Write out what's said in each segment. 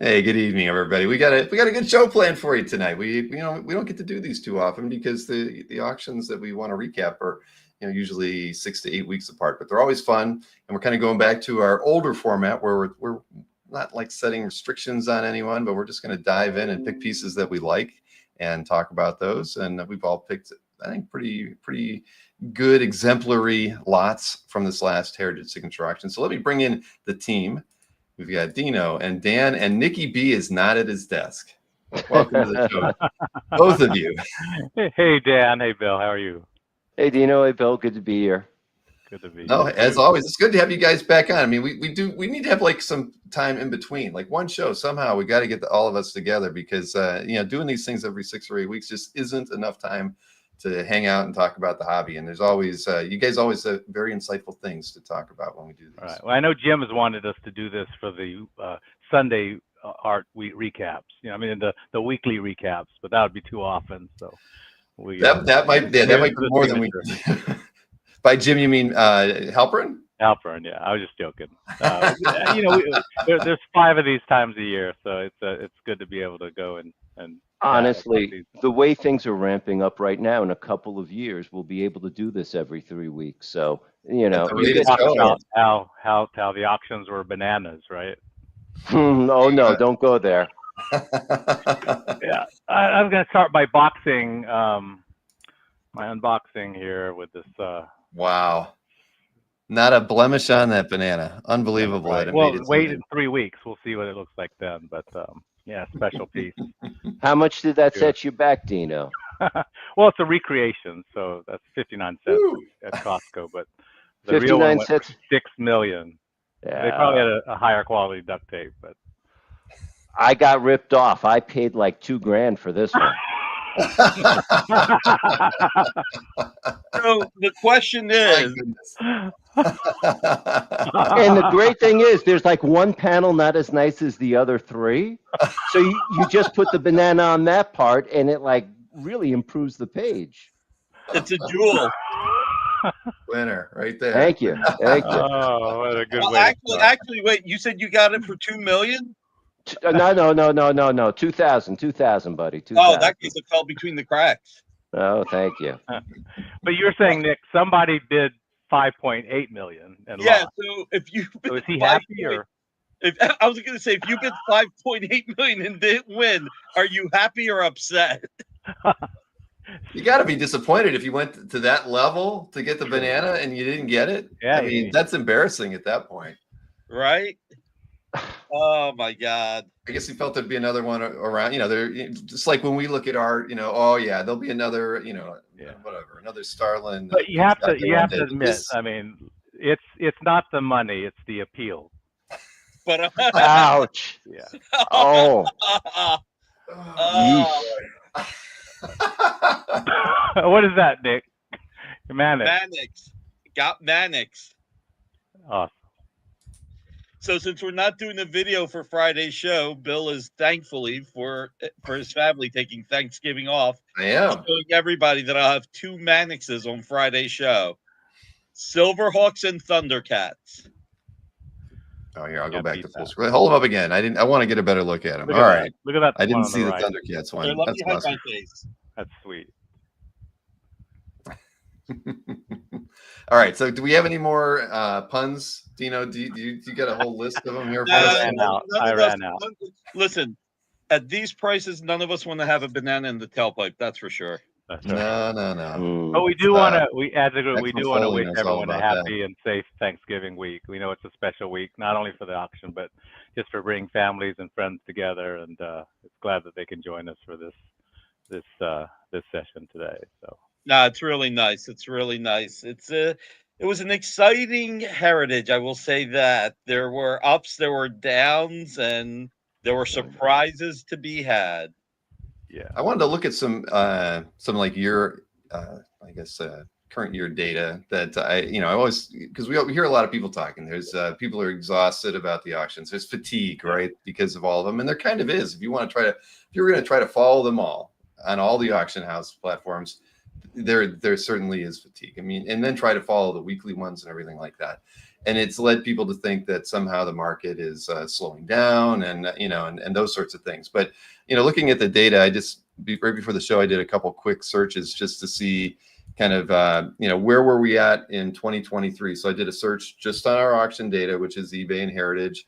Hey, good evening, everybody. We got a good show planned for you tonight. We don't get to do these too often because the auctions that we want to recap are usually 6 to 8 weeks apart, but they're always fun. And we're kind of going back to our older format where we're not like setting restrictions on anyone, but we're just going to dive in and pick pieces that we like and talk about those. And we've all picked, I think, pretty good exemplary lots from this last Heritage Signature auction. So let me bring in the team. We've got Dino and Dan, and Nicky B is not at his desk. Welcome to the show, both of you. Hey, Dan. Hey, Bill. How are you? Hey, Dino. Hey, Bill. Good to be here. Good to be No, here. as always, it's good to have you guys back on. I mean, we need to have like some time in between, like one show. Somehow we got to get all of us together because doing these things every 6 or 8 weeks just isn't enough time to hang out and talk about the hobby. And there's always you guys always have very insightful things to talk about when we do these. All right. Well, I know Jim has wanted us to do this for the Sunday art week recaps. The weekly recaps, but that would be too often. So that might be more than we. By Jim, you mean Halperin? Halperin, yeah. I was just joking. There's 5 of these times a year, so it's good to be able to go and. Honestly, the way things are ramping up right now, in a couple of years, we'll be able to do this every 3 weeks. So talk about how the auctions were bananas, right? Oh no, don't go there. Yeah, I'm going to start by boxing. My unboxing here with this. Wow. Not a blemish on that banana. Unbelievable. Right. Well, wait in 3 weeks. We'll see what it looks like then. But yeah, special piece. How much did that set you back, Dino? Well, it's a recreation, so that's 59 cents at Costco. But the 59 real one went cents? for $6 million. Yeah. They probably had a higher quality duct tape, but I got ripped off. I paid like $2,000 for this one. So the question is, and the great thing is there's like one panel not as nice as the other 3. So you just put the banana on that part and it like really improves the page. It's a jewel. Winner right there. Thank you. Oh, what a good way. Actually, wait, you said you got it for $2 million? No. 2,000, buddy. 2,000. Oh, that case it fell between the cracks. Oh, thank you. But you're saying, Nick, somebody bid 5.8 million and lost. So if you bid so is he happy or? I was going to say, if you bid 5.8 million and didn't win, are you happy or upset? You got to be disappointed if you went to that level to get the banana and you didn't get it. Yeah, I mean, that's embarrassing at that point, right? Oh my God! I guess he felt there'd be another one around. They're just like when we look at art. Oh yeah, there'll be another. Whatever, another Starlin. But you have to admit, I mean, it's not the money; it's the appeal. But ouch! Yeah. Oh. What is that, Nick? Mannix. Got Mannix. Awesome. So since we're not doing a video for Friday's show, Bill is thankfully for his family taking Thanksgiving off. I am telling everybody that I'll have 2 Mannixes on Friday's show: Silverhawks and Thundercats. Oh, here, I'll go back to full screen. Hold them up again. I want to get a better look at them. All right. Look at that. I didn't see the Thundercats one. They're lucky I had my face. That's sweet. All right. So, do we have any more puns, Dino? Do you get a whole list of them here? I ran out. Listen, at these prices, none of us want to have a banana in the tailpipe. That's for sure. No. But we do want to. As a group, we do want to wish everyone a happy and safe Thanksgiving week. We know it's a special week, not only for the auction, but just for bringing families and friends together. And it's glad that they can join us for this session today. So. No, it's really nice. It's really nice. It was an exciting heritage. I will say that there were ups, there were downs, and there were surprises to be had. Yeah, I wanted to look at some like your, I guess, current year data that I always, because we hear a lot of people talking. There's people are exhausted about the auctions. There's fatigue, right, because of all of them, and there kind of is. If you're going to try to follow them all on all the auction house platforms, there certainly is fatigue. I mean, and then try to follow the weekly ones and everything like that. and it's led people to think that somehow the market is slowing down, and and those sorts of things. But looking at the data, right before the show, I did a couple quick searches just to see kind of where were we at in 2023. So I did a search just on our auction data, which is eBay and Heritage,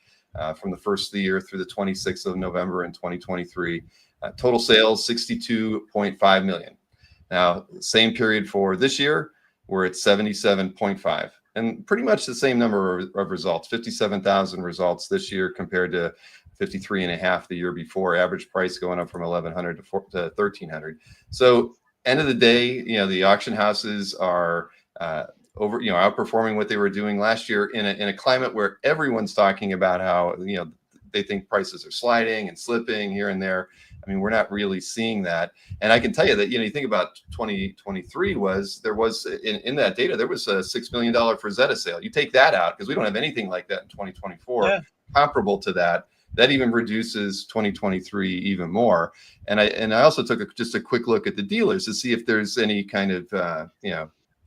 from the first of the year through the 26th of November in 2023. Total sales 62.5 million. Now, same period for this year, we're at 77.5, and pretty much the same number of results, 57,000 results this year compared to 53.5 the year before. Average price going up from 1,100 to 1,300. So end of the day, the auction houses are outperforming what they were doing last year in a climate where everyone's talking about how they think prices are sliding and slipping here and there. I mean, we're not really seeing that. And I can tell you that, you think about 2023 there was in that data, there was a $6 million Frazetta sale. You take that out, because we don't have anything like that in 2024, comparable to that. That even reduces 2023 even more. And I also took just a quick look at the dealers to see if there's any kind of,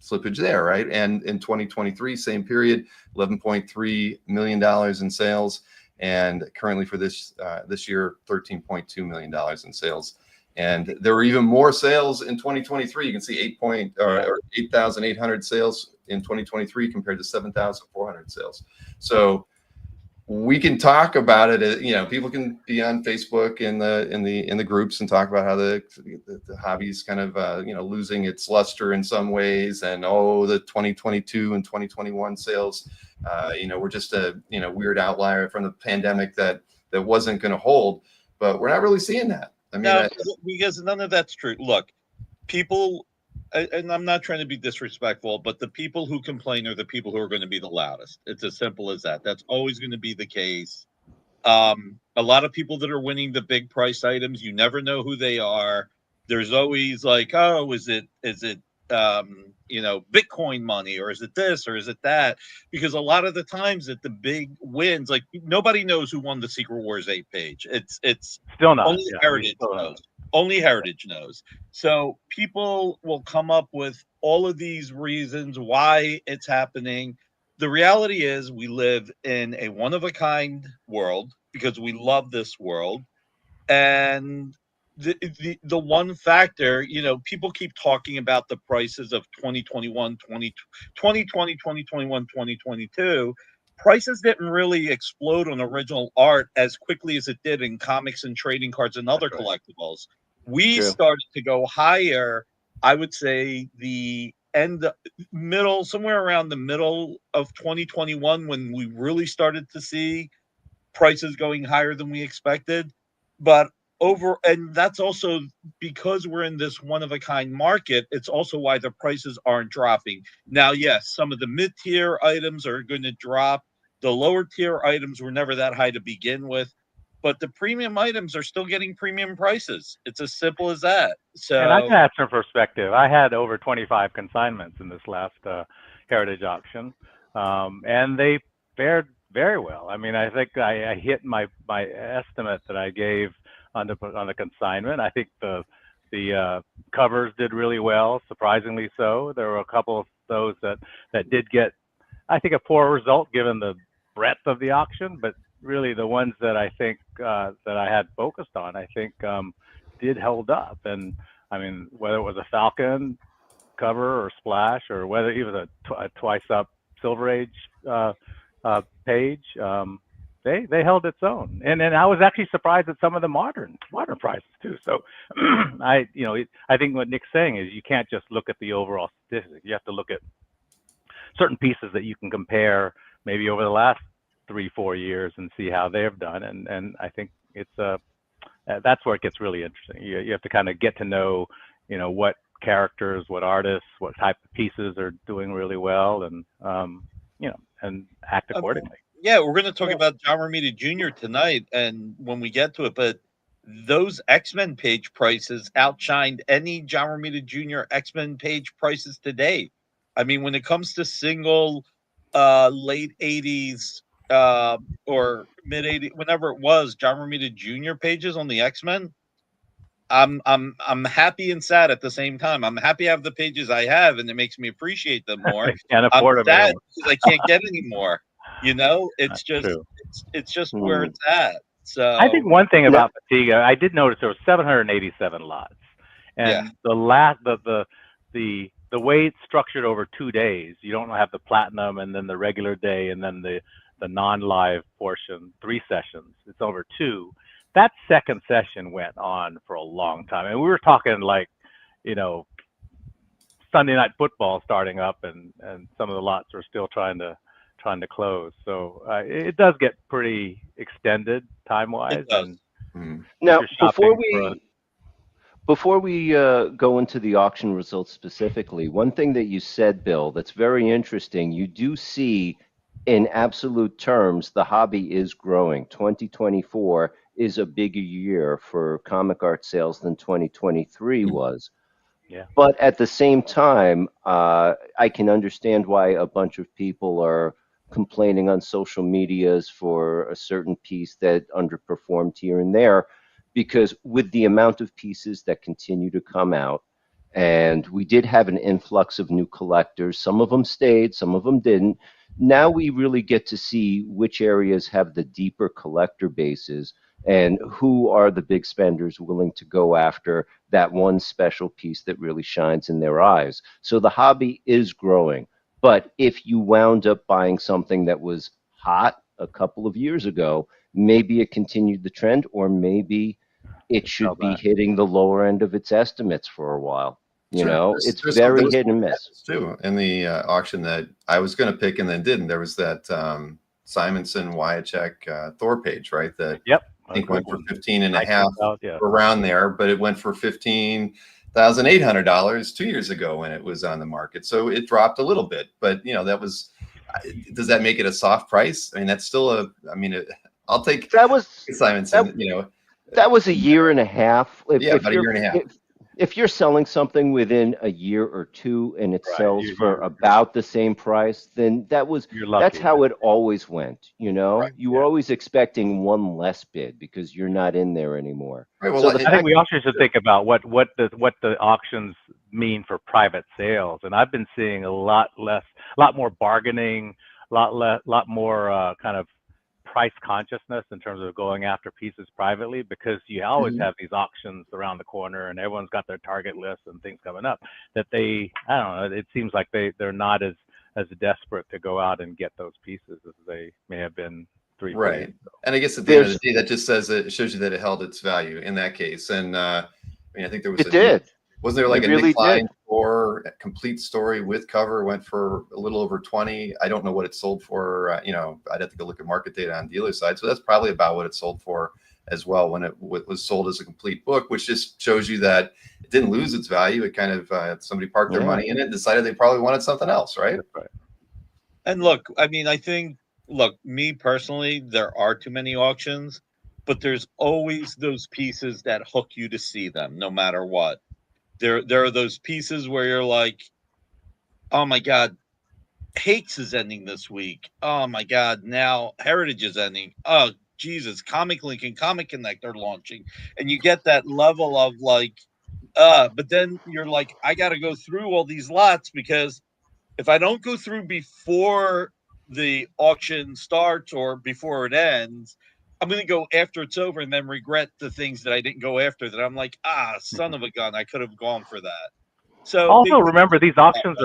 slippage there, right? And in 2023, same period, $11.3 million in sales. And currently for this year, $13.2 million in sales. And there were even more sales in 2023. You can see 8,800 sales in 2023 compared to 7,400 sales. So we can talk about it. People can be on Facebook in the groups and talk about how the hobby's kind of losing its luster in some ways, and the 2022 and 2021 sales, we're just a weird outlier from the pandemic that wasn't going to hold. But we're not really seeing that. I mean, no, because none of that's true. Look, people. And I'm not trying to be disrespectful, but the people who complain are the people who are going to be the loudest. It's as simple as that. That's always going to be the case. A lot of people that are winning the big price items, you never know who they are. There's always like, oh, is it Bitcoin money, or is it this, or is it that? Because a lot of the times at the big wins, like, nobody knows who won the Secret Wars 8 page. It's still not. Only Heritage knows. Only Heritage knows. So people will come up with all of these reasons why it's happening. The reality is we live in a one-of-a-kind world because we love this world. And the one factor, people keep talking about the prices of 2021, 2020, 2021, 2022. Prices didn't really explode on original art as quickly as it did in comics and trading cards and other collectibles. We started to go higher, I would say somewhere around the middle of 2021, when we really started to see prices going higher than we expected. And that's also because we're in this one-of-a-kind market. It's also why the prices aren't dropping. Now, yes, some of the mid-tier items are going to drop. The lower-tier items were never that high to begin with. But the premium items are still getting premium prices. It's as simple as that. So, and I can add some perspective. I had over 25 consignments in this last Heritage auction, and they fared very well. I mean, I think I hit my estimate that I gave on the consignment. I think the covers did really well, surprisingly so. There were a couple of those that did get, I think, a poor result given the breadth of the auction, but really the ones that I think that I had focused on, I think did hold up. And I mean, whether it was a Falcon cover or splash, or whether it was a twice up Silver Age page, they held its own. And I was actually surprised at some of the modern prices too. So I think what Nick's saying is you can't just look at the overall statistics. You have to look at certain pieces that you can compare maybe over the last 3-4 years and see how they've done. And I think it's that's where it gets really interesting. You have to kind of get to know, what characters, what artists, what type of pieces are doing really well, and and act accordingly. Yeah, we're going to talk about John Romita Jr. tonight, and when we get to it, but those X-Men page prices outshined any John Romita Jr. X-Men page prices today. I mean, when it comes to single late 80s or mid 80s, whenever it was, John Romita Jr. pages on the X-Men, I'm happy and sad at the same time. I'm happy I have the pages I have, and it makes me appreciate them more. Can't I'm afford them sad anymore. because I can't get any more. It's That's just true. it's just where it's at. I think So one thing No. about fatigue, I did notice there were 787 lots, yeah, and the way it's structured over 2 days, you don't have the platinum and then the regular day and then the non-live portion, 3 sessions. It's over 2. That second session went on for a long time, and we were talking like, you know, Sunday night football starting up, and some of the lots are still trying to close. So it does get pretty extended time wise. it does. And Now, if you're shopping for before we go into the auction results specifically, one thing that you said, Bill, that's very interesting. You do see, in absolute terms, the hobby is growing. 2024 is a bigger year for comic art sales than 2023 was. yeah, But at the same time, I can understand why a bunch of people are complaining on social medias for a certain piece that underperformed here and there, because with the amount of pieces that continue to come out, and we did have an influx of new collectors, some of them stayed, some of them didn't. Now we really get to see which areas have the deeper collector bases and who are the big spenders willing to go after that one special piece that really shines in their eyes. So the hobby is growing. But if you wound up buying something that was hot a couple of years ago, maybe it continued the trend, or maybe it should be hitting the lower end of its estimates for a while. It's very hit and miss. Too in the auction that I was going to pick and then didn't. There was that Simonson Wyachek Thor page, right? That I think went for 15 and a half, around there, but it went for $15,800 2 years ago when it was on the market. So it dropped a little bit, but that was. Does that make it a soft price? I mean, that's still I'll take that was Simonson. That was a year and a half. About a year and a half. If you're selling something within a year or two and it sells for about the same price, then that's how it always went. Right, you were always expecting one less bid because you're not in there anymore. Right, well, so I think we also should think about what the auctions mean for private sales, and I've been seeing a lot more bargaining, lot more kind of price consciousness in terms of going after pieces privately, because you always have these auctions around the corner and everyone's got their target list and things coming up that I don't know, it seems like they're not as desperate to go out and get those pieces as they may have been 3 years ago. And I guess at the end of the day, that just says it shows you that it held its value in that case. And I think there was wasn't there like a Nick Klein for a complete story with cover went for a little over 20. I don't know what it sold for. I'd have to go look at market data on dealer side. So that's probably about what it sold for as well when it was sold as a complete book, which just shows you that it didn't lose its value. It kind of somebody parked their money in it and decided they probably wanted something else, right? That's right. And look, I think me personally, there are too many auctions, but there's always those pieces that hook you to see them no matter what. There are those pieces where you're like, oh my God, Hakes is ending this week. Oh my God, now Heritage is ending. Oh Jesus, Comic Link and Comic Connect are launching. And you get that level of like, but then you're like, I got to go through all these lots, because if I don't go through before the auction starts or before it ends, I'm going to go after it's over and then regret the things that I didn't go after, that I'm like, son of a gun, I could have gone for that. So also remember, these auctions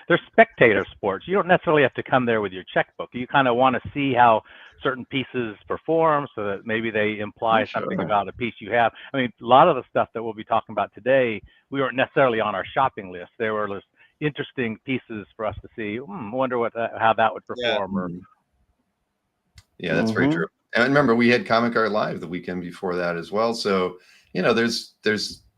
they're spectator sports. You don't necessarily have to come there with your checkbook. You kind of want to see how certain pieces perform so that maybe they imply something about a piece you have. I mean, a lot of the stuff that we'll be talking about today, we weren't necessarily on our shopping list. There were just interesting pieces for us to see. Wonder how that would perform. Yeah, that's very true. And remember, we had Comic Art Live the weekend before that as well. So, there's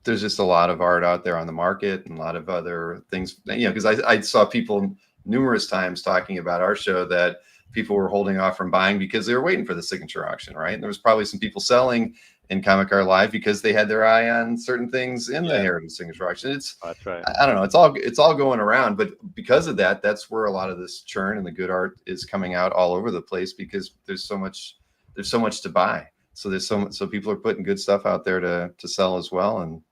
just a lot of art out there on the market and a lot of other things, because I saw people numerous times talking about our show that people were holding off from buying because they were waiting for the signature auction, right? And there was probably some people selling in Comic Art Live because they had their eye on certain things in the Heritage signature auction. That's right. I don't know. It's all going around, but because of that, that's where a lot of this churn and the good art is coming out all over the place, because there's so much to buy. so there's so people are putting good stuff out there to sell as well. And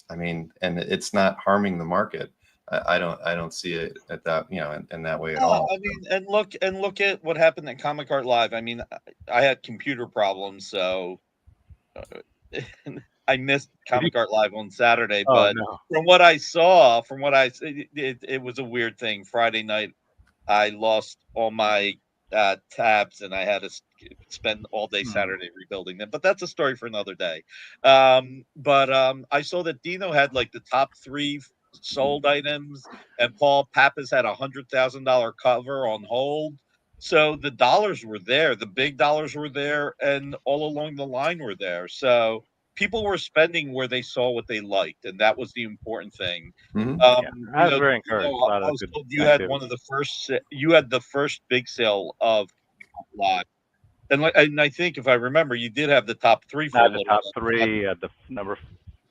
I mean, and it's not harming the market. I don't see it at that, in that way at all. I mean, and look at what happened at Comic Art Live. I mean, I had computer problems, so I missed Comic Art Live on Saturday. But no. from what I saw, it was a weird thing. Friday night, I lost all my tabs, and I had to spend all day Saturday rebuilding them. But that's a story for another day. I saw that Dino had like the top 3 sold items, and Paul Pappas had $100,000 cover on hold. So the dollars were there, the big dollars were there, and all along the line were there. So people were spending where they saw what they liked, and that was the important thing. Mhm. I was very encouraged. I was told you had one of the first. You had the first big sale of Live, and I think if I remember, you did have the top 3 for the top 3, the number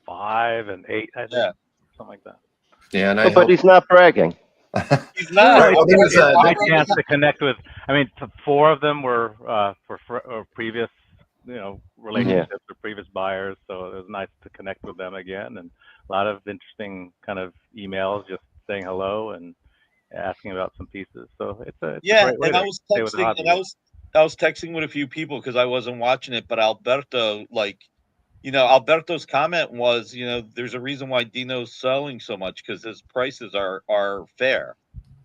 5 and 8, I think, something like that. Yeah, and but he's not bragging. He's not. Well, It's my chance to connect with. I mean, 4 of them were for previous, relationships or previous buyers. So it was nice to connect with them again, and a lot of interesting kind of emails, just saying hello and asking about some pieces. So it's a great way and to I was stay with the texting, hobby. and I was texting with a few people because I wasn't watching it, but Alberto, Alberto's comment was, there's a reason why Dino's selling so much, because his prices are fair,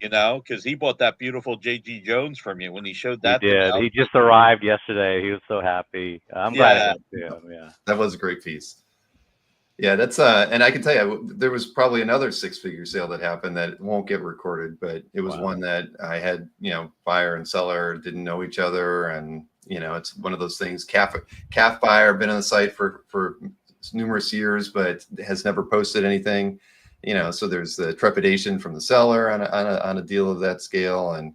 because he bought that beautiful J.G. Jones from you when he showed that. He did. He just arrived yesterday. He was so happy. I'm glad I went to him. Yeah, that was a great piece. Yeah, that's and I can tell you, there was probably another 6-figure sale that happened that won't get recorded, but it was one that I had, buyer and seller didn't know each other, and it's one of those things. Calf buyer, been on the site for numerous years, but has never posted anything. So there's the trepidation from the seller on a deal of that scale, and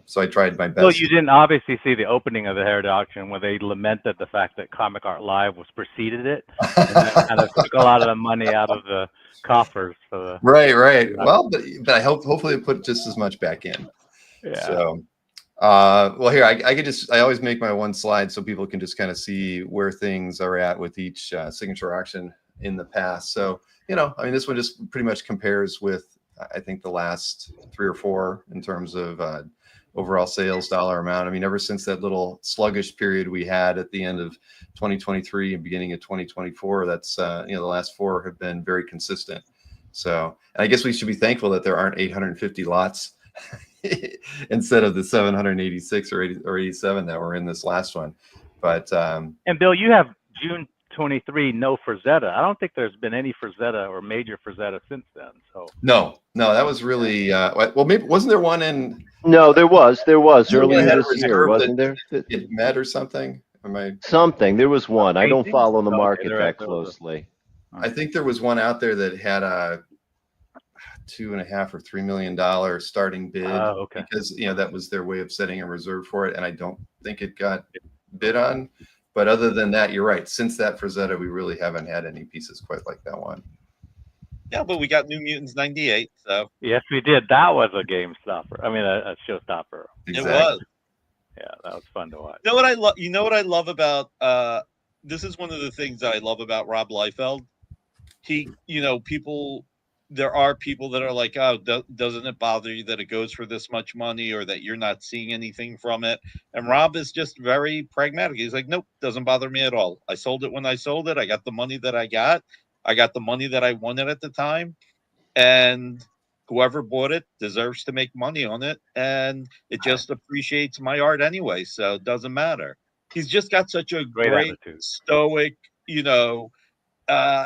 so I tried my best. Well, you didn't obviously see the opening of the Heritage auction where they lamented the fact that Comic Art Live was preceded it, and that kind of took a lot of the money out of the coffers for the. Right. Well, but I hopefully it put just as much back in. Yeah. So, well, here I always make my one slide so people can just kind of see where things are at with each signature auction in the past. So, I mean, this one just pretty much compares with, I think, the last 3 or 4 in terms of overall sales dollar amount. I mean, ever since that little sluggish period we had at the end of 2023 and beginning of 2024, that's the last 4 have been very consistent. So, and I guess we should be thankful that there aren't 850 lots instead of the 786 or 87 that were in this last one. But and Bill, you have June 23, no Frazetta. I don't think there's been any Frazetta or major Frazetta since then. So no, that was really well. Maybe wasn't there one in? No, there was earlier this year, wasn't there? It met or something. Something. There was one. I don't follow the market that closely. I think there was one out there that had a $2.5 or $3 million starting bid. Oh, okay. Because that was their way of setting a reserve for it, and I don't think it got bid on. But other than that, you're right. Since that Frazetta, we really haven't had any pieces quite like that one. Yeah, but we got New Mutants 98. So yes, we did. That was a game stopper. I mean, a showstopper. Exactly. It was. Yeah, that was fun to watch. You know what I love? You know what I love about this is one of the things that I love about Rob Liefeld. He, people. There are people that are like, oh, doesn't it bother you that it goes for this much money, or that you're not seeing anything from it? And Rob is just very pragmatic. He's like, nope, doesn't bother me at all. I sold it when I sold it. I got the money that I got. I got the money that I wanted at the time. And whoever bought it deserves to make money on it. And it just appreciates my art anyway. So it doesn't matter. He's just got such a great stoic,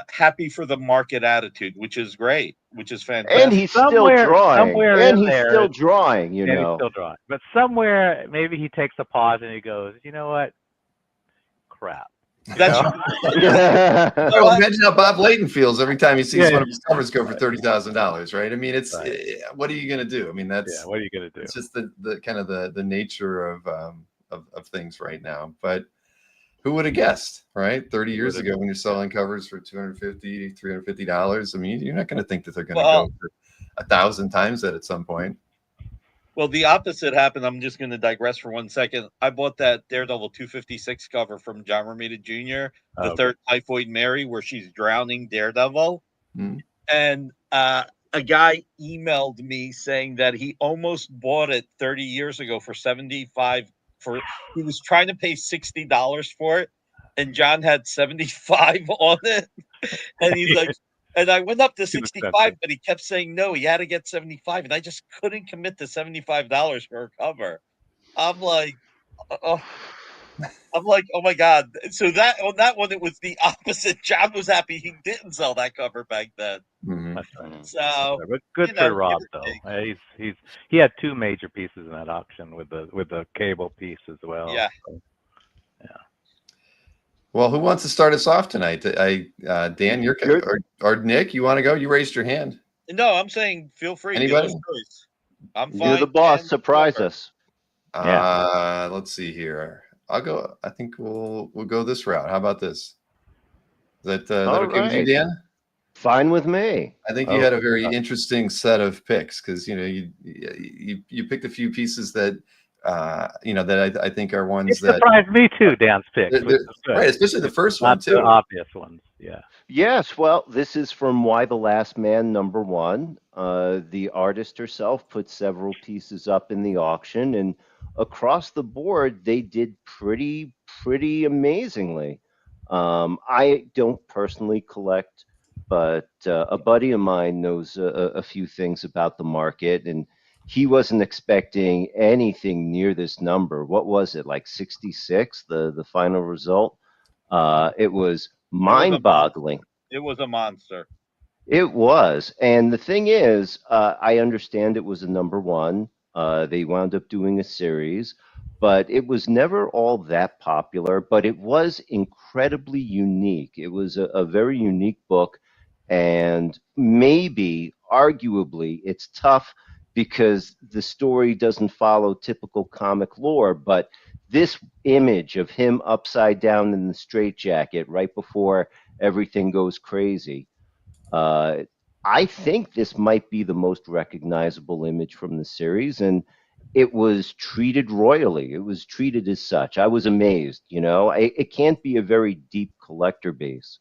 happy for the market attitude, which is great, which is fantastic. And he's still drawing. Still drawing, He's still drawing. But somewhere, maybe he takes a pause and he goes, you know what? Crap. That's well, imagine how Bob Layton feels every time he sees one of his covers go for $30,000, right? I mean, it's what are you going to do? I mean, that's what are you going to do? It's just the kind of the nature of things right now. But who would have guessed, right? 30 years ago, when you're selling covers for $250, $350, I mean, you're not going to think that they're going to go for 1,000 times that at some point. Well, the opposite happened. I'm just going to digress for 1 second. I bought that Daredevil 256 cover from John Romita Jr., the third Typhoid Mary, where she's drowning Daredevil. Mm. And a guy emailed me saying that he almost bought it 30 years ago for 75 for he was trying to pay $60 for it, and John had 75 on it. And he's like, and I went up to 65, but he kept saying no, he had to get 75, and I just couldn't commit to $75 for a cover. I'm like, oh, oh my God. So that on that one, it was the opposite. John was happy he didn't sell that cover back then. Mm-hmm. That's right. So, But good for Rob though. He had two major pieces in that auction with the cable piece as well. Yeah. So, yeah. Well, who wants to start us off tonight? Dan, you're or Nick, you want to go? You raised your hand. No, I'm saying feel free. Anybody? I'm fine. You're the boss. Surprise us. Let's see here. I'll go. I think we'll go this route. How about this? Is that okay with you, Dan? Fine with me. I think you had a very interesting set of picks because you picked a few pieces that that I think are ones that surprised me too. Dan's picks, right? Especially the first one too. The obvious ones, yeah. Yes, well, this is from Why the Last Man #1. The artist herself put several pieces up in the auction, and across the board, they did pretty amazingly. I don't personally collect, but a buddy of mine knows a few things about the market, and he wasn't expecting anything near this number. What was it, like 66, the final result? It was mind-boggling. It was a monster. It was. And the thing is, I understand it was a #1. They wound up doing a series, but it was never all that popular, but it was incredibly unique. It was a very unique book, and maybe, arguably, it's tough because the story doesn't follow typical comic lore, but this image of him upside down in the straitjacket right before everything goes crazy, I think this might be the most recognizable image from the series, and it was treated royally. It was treated as such. I was amazed. It can't be a very deep collector base,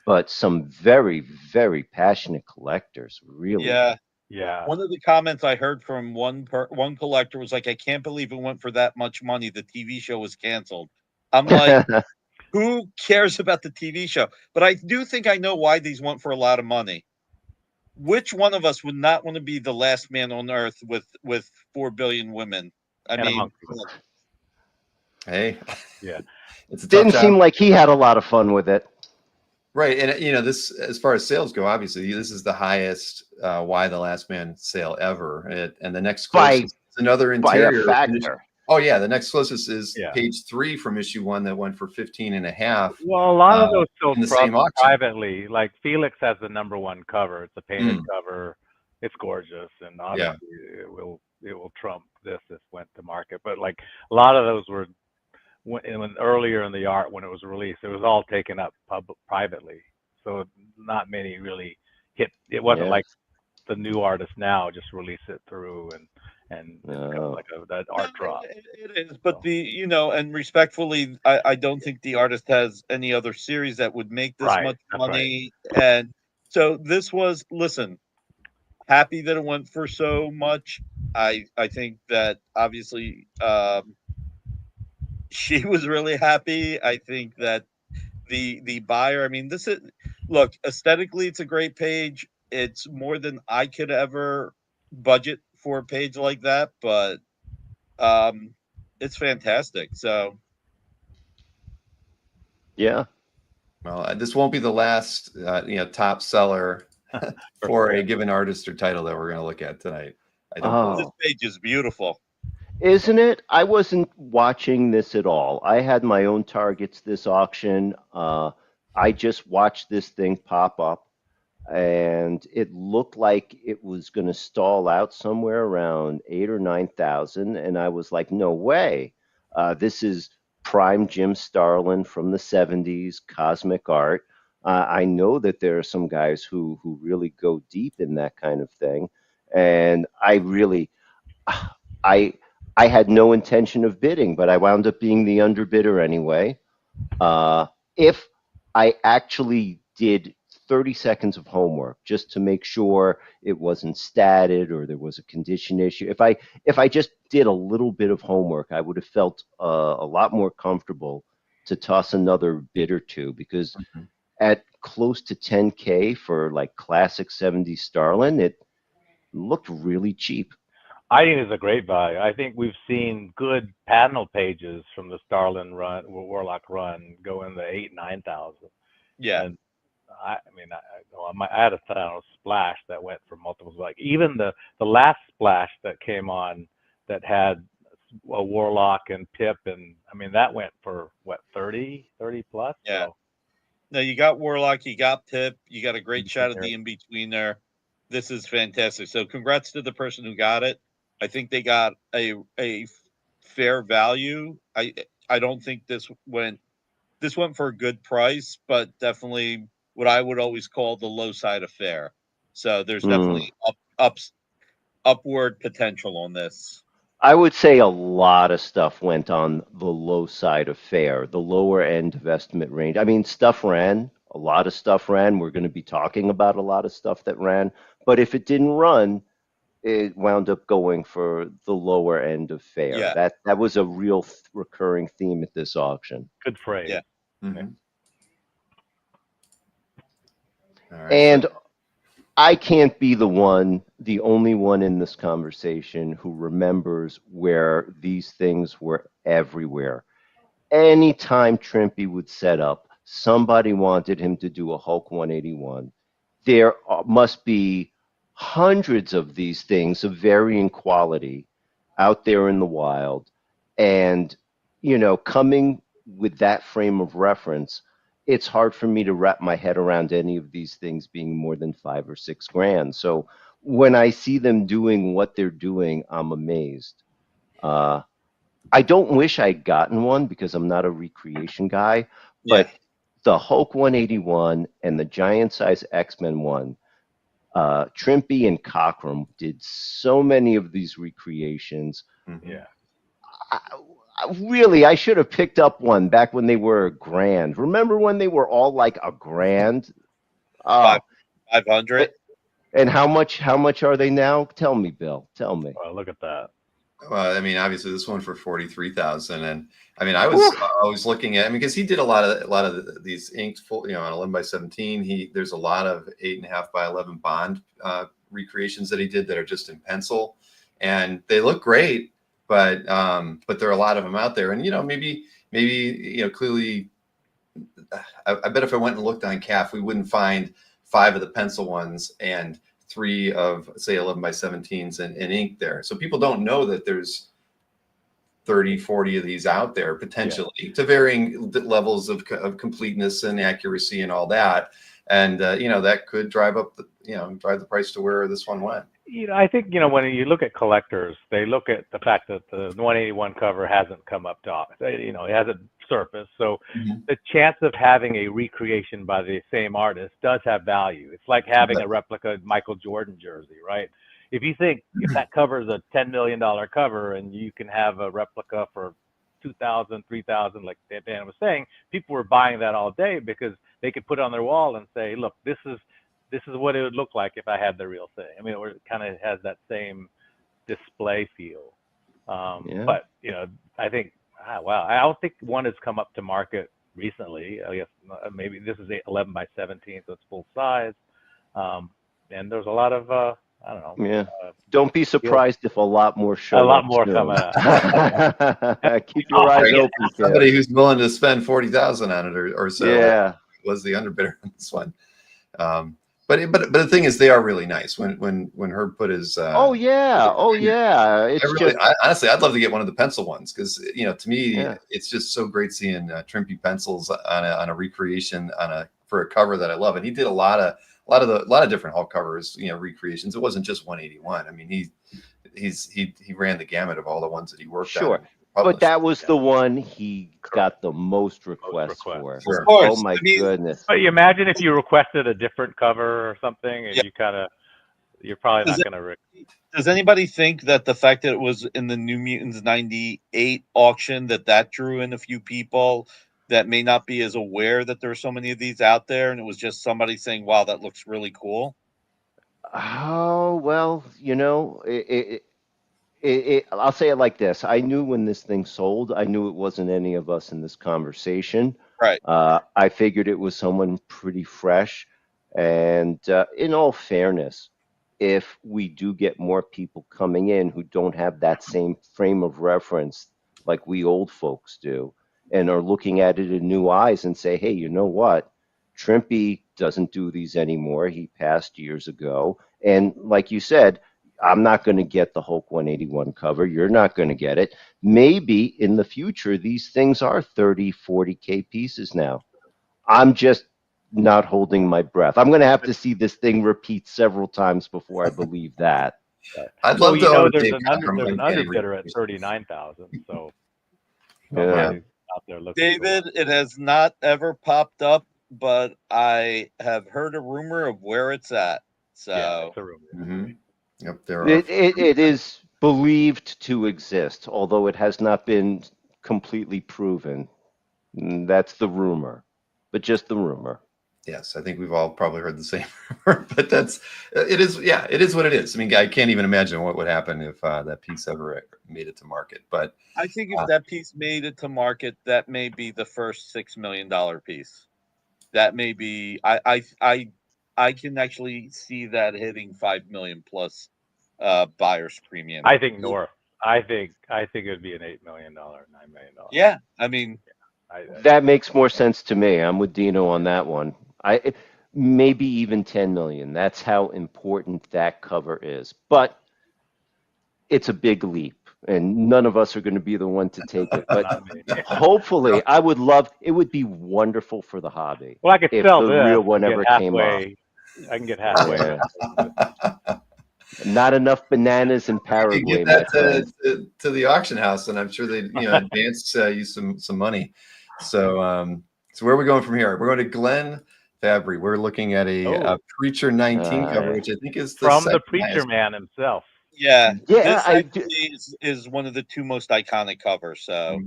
but some very, very passionate collectors, really. Yeah. One of the comments I heard from one collector was like, "I can't believe it went for that much money. The TV show was canceled." I'm like, who cares about the TV show? But I do think I know why these went for a lot of money. Which one of us would not want to be the last man on Earth with 4 billion women? I mean, hey, yeah, it's a didn't seem like he had a lot of fun with it. Right, and this, as far as sales go, obviously this is the highest Why the Last Man sale ever, and the next closest is another interior. By a factor. Oh yeah, the next closest is page 3 from issue 1 that went for 15.5. Well, a lot of those sold privately. Like Felix has the #1 cover. It's a painted cover. It's gorgeous, and obviously it will trump this if went to market. But like a lot of those were when earlier in the art when it was released, it was all taken up privately. So not many really hit. It wasn't like the new artists now just release it through and it's kind of like that art drop. It is, but and respectfully, I don't think the artist has any other series that would make this much money. Right. And so this was, listen, happy that it went for so much. I think that obviously she was really happy. I think that the buyer, I mean, look, aesthetically, it's a great page. It's more than I could ever budget for a page like that, but it's fantastic. So yeah. Well, this won't be the last top seller for a given artist or title that we're going to look at tonight. This page is beautiful. Isn't it? I wasn't watching this at all. I had my own targets this auction. I just watched this thing pop up, and it looked like it was going to stall out somewhere around 8,000 or 9,000, and I was like, no way. This is prime Jim Starlin from the 70s, cosmic art. I know that there are some guys who really go deep in that kind of thing, and I I had no intention of bidding, but I wound up being the underbidder anyway. If I actually did 30 seconds of homework just to make sure it wasn't statted or there was a condition issue, if I just did a little bit of homework, I would have felt a lot more comfortable to toss another bid or two, because Mhm. at close to 10K for like classic 70s Starlin, it looked really cheap. I think it's a great value. I think we've seen good panel pages from the Starlin run, Warlock run, go in the 8,000, 9,000. Yeah. And I mean, I had a splash that went for multiples. Like even the last splash that came on that had a Warlock and Pip, and I mean that went for what, 30 plus. Yeah. So No, you got Warlock, you got Pip, you got a great shot of the in between there. This is fantastic. So congrats to the person who got it. I think they got a fair value. I don't think this went for a good price, but definitely what I would always call the low side of fair. So there's Mm. definitely upward potential on this. I would say a lot of stuff went on the low side of fair, the lower end of estimate range. I mean, stuff ran, a lot of stuff ran. We're going to be talking about a lot of stuff that ran. But if it didn't run, it wound up going for the lower end of fair. Yeah, That was a real recurring theme at this auction. good phrase. yeah. Mhm. All right. And So I can't be the only one in this conversation who remembers where these things were everywhere. Anytime Trimpy would set up, somebody wanted him to do a Hulk 181. There must be hundreds of these things of varying quality out there in the wild. And, coming with that frame of reference, it's hard for me to wrap my head around any of these things being more than 5 or 6 grand. So when I see them doing what they're doing, I'm amazed. Uh, I don't wish I'd gotten one because I'm not a recreation guy, Yeah. but the Hulk 181 and the giant size X-Men one, Trimpy and Cockrum did so many of these recreations. mhm. Yeah. I should have picked up one back when they were a grand. Remember when they were all like a grand? Five Oh, 500. and how much are they now? Tell me, Bill. Tell me. Well, look at that. Well, I mean, obviously this one for 43,000, and I mean, I Oof. was looking at, I mean, because he did a lot of these inked full, on 11x17. There's a lot of 8.5x11 bond recreations that he did that are just in pencil, and they look great, but there are a lot of them out there, and maybe clearly, I bet if I went and looked on CAF, we wouldn't find 5 of the pencil ones and 3 of, say, 11x17s and ink there. So people don't know that there's 30, 40 of these out there potentially, to varying levels of completeness and accuracy and all that. And that could drive the price to where this one went. I think, when you look at collectors, they look at the fact that the 181 cover hasn't come up to, it hasn't surfaced. So the chance of having a recreation by the same artist does have value. It's like having a replica Michael Jordan jersey, right? If you think if that cover is a $10 million cover and you can have a replica for 2,000, 3,000, like Dan was saying, people were buying that all day because they could put it on their wall and say, look, this is what it would look like if I had the real thing. I mean, it kind of has that same display feel. But, I think, wow, I don't think one has come up to market recently. I guess maybe this is 11x17, so it's full size. And there's a lot of, I don't know. Yeah. Don't be surprised if a lot more show a lot up more soon. coming out. Keep your eyes open, Somebody kid. who's willing to spend 40,000 on it or so. Yeah. Was the underbidder on this one. But the thing is, they are really nice. When Herb put his Oh yeah. honestly, I'd love to get one of the pencil ones because to me it's just so great seeing Trimpy pencils on a recreation for a cover that I love. And he did a lot of different Hulk covers, recreations. It wasn't just 181. I mean, he ran the gamut of all the ones that he worked on. But that was the one he got the most requests for. Sure. Of course. Oh my goodness. But you imagine if you requested a different cover or something, and you kind of you're probably Does not going to. Does anybody think that the fact that it was in the New Mutants 98 auction that drew in a few people that may not be as aware that there are so many of these out there, and it was just somebody saying, "Wow, that looks really cool"? Oh, well, I'll say it like this. I knew when this thing sold, I knew it wasn't any of us in this conversation. Right. I figured it was someone pretty fresh. And in all fairness, if we do get more people coming in who don't have that same frame of reference like we old folks do, and are looking at it in new eyes and say, hey, you know what? Trimpy doesn't do these anymore. He passed years ago. And like you said, I'm not going to get the Hulk 181 cover. You're not going to get it. Maybe in the future, these things are 30, 40K pieces now. I'm just not holding my breath. I'm going to have to see this thing repeat several times before I believe that. I'd Well, love to own a there's Dave Cockrum an Uncanny underbidder at Reviews. 39,000. So Yeah. somebody out there looking. David, it has not ever popped up, but I have heard a rumor of where it's at. So Yeah, it's a rumor. Mm-hmm. Yep, there are. It is believed to exist, although it has not been completely proven. That's the rumor, but just the rumor. Yes, I think we've all probably heard the same rumor, but it is. Yeah, it is what it is. I mean, I can't even imagine what would happen if that piece ever made it to market. But I think if that piece made it to market, that may be the first $6 million piece. That may be. I can actually see that hitting 5 million plus buyer's premium. I think north. I think it would be an $8 million, $9 million. Yeah, I mean, That makes more sense to me. I'm with Dino on that one. Maybe even 10 million. That's how important that cover is. But it's a big leap, and none of us are going to be the one to take it. But hopefully, I would love. It would be wonderful for the hobby. Well, I could if sell the this. real one Get ever halfway. came up. I can get halfway. Yeah. Not enough bananas in you Paraguay, get my that friend. to the auction house, and I'm sure they advance you some money. So so where are we going from here? We're going to Glenn Fabry. We're looking at a Preacher 19 cover, which I think is from the second Preacher highest. Man himself. yeah, Yeah, this actually is one of the two most iconic covers. So,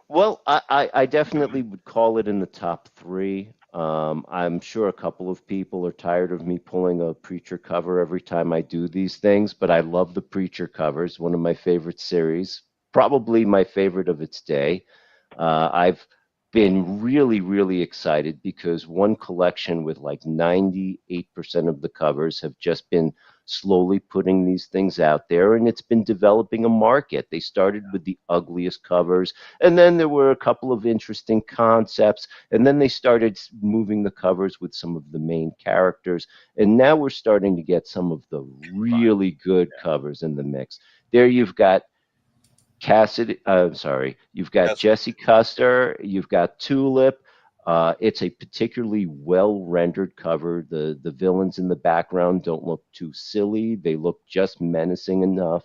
Well, I definitely would call it in the top three. I'm sure a couple of people are tired of me pulling a Preacher cover every time I do these things, but I love the Preacher covers, one of my favorite series, probably my favorite of its day. I've been really, really excited because one collection with like 98% of the covers have just been slowly putting these things out there, and it's been developing a market. They started with the ugliest covers, and then there were a couple of interesting concepts, and then they started moving the covers with some of the main characters, and now we're starting to get some of the really good covers in the mix. There you've got you've got Jesse Custer, you've got Tulip. It's a particularly well rendered cover. The villains in the background don't look too silly. They look just menacing enough.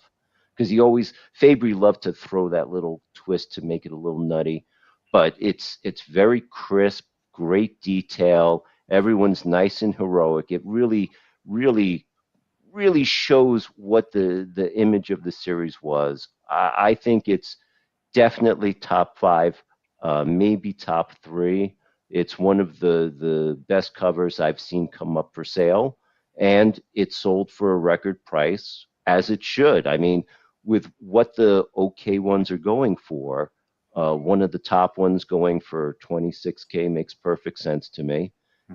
Because Fabry loved to throw that little twist to make it a little nutty. But it's very crisp, great detail. Everyone's nice and heroic. It really, really really shows what the image of the series was. I think it's definitely top five, maybe top three. It's one of the best covers I've seen come up for sale, and it sold for a record price, as it should. I mean, with what the OK ones are going for, one of the top ones going for 26K makes perfect sense to me.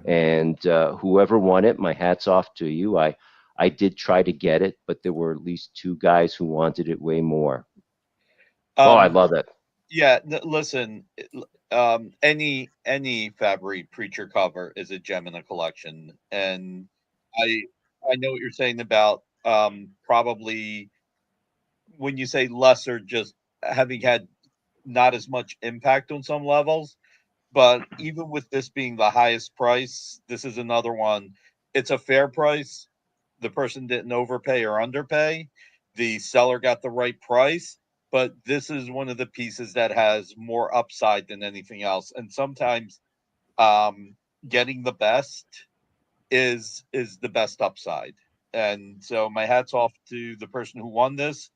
And whoever won it, my hat's off to you. I did try to get it, but there were at least two guys who wanted it way more. I love it. Yeah, listen, any Fabry Preacher cover is a gem in a collection, and I know what you're saying about probably when you say lesser, just having had not as much impact on some levels. But even with this being the highest price, this is another one. It's a fair price. The person didn't overpay or underpay. The seller got the right price, but this is one of the pieces that has more upside than anything else. And sometimes getting the best is the best upside. And so my hat's off to the person who won this.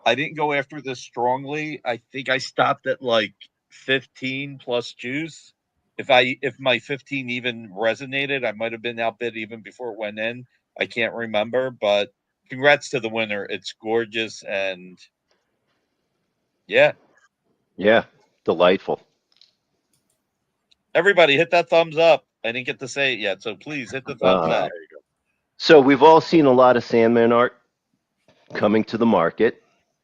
I didn't go after this strongly. I think I stopped at like 15 plus juice. If my 15 even resonated, I might have been outbid even before it went in. I can't remember, but congrats to the winner. It's gorgeous and yeah. Yeah, delightful. Everybody hit that thumbs up. I didn't get to say it yet, so please hit the thumbs up. So we've all seen a lot of Sandman art coming to the market.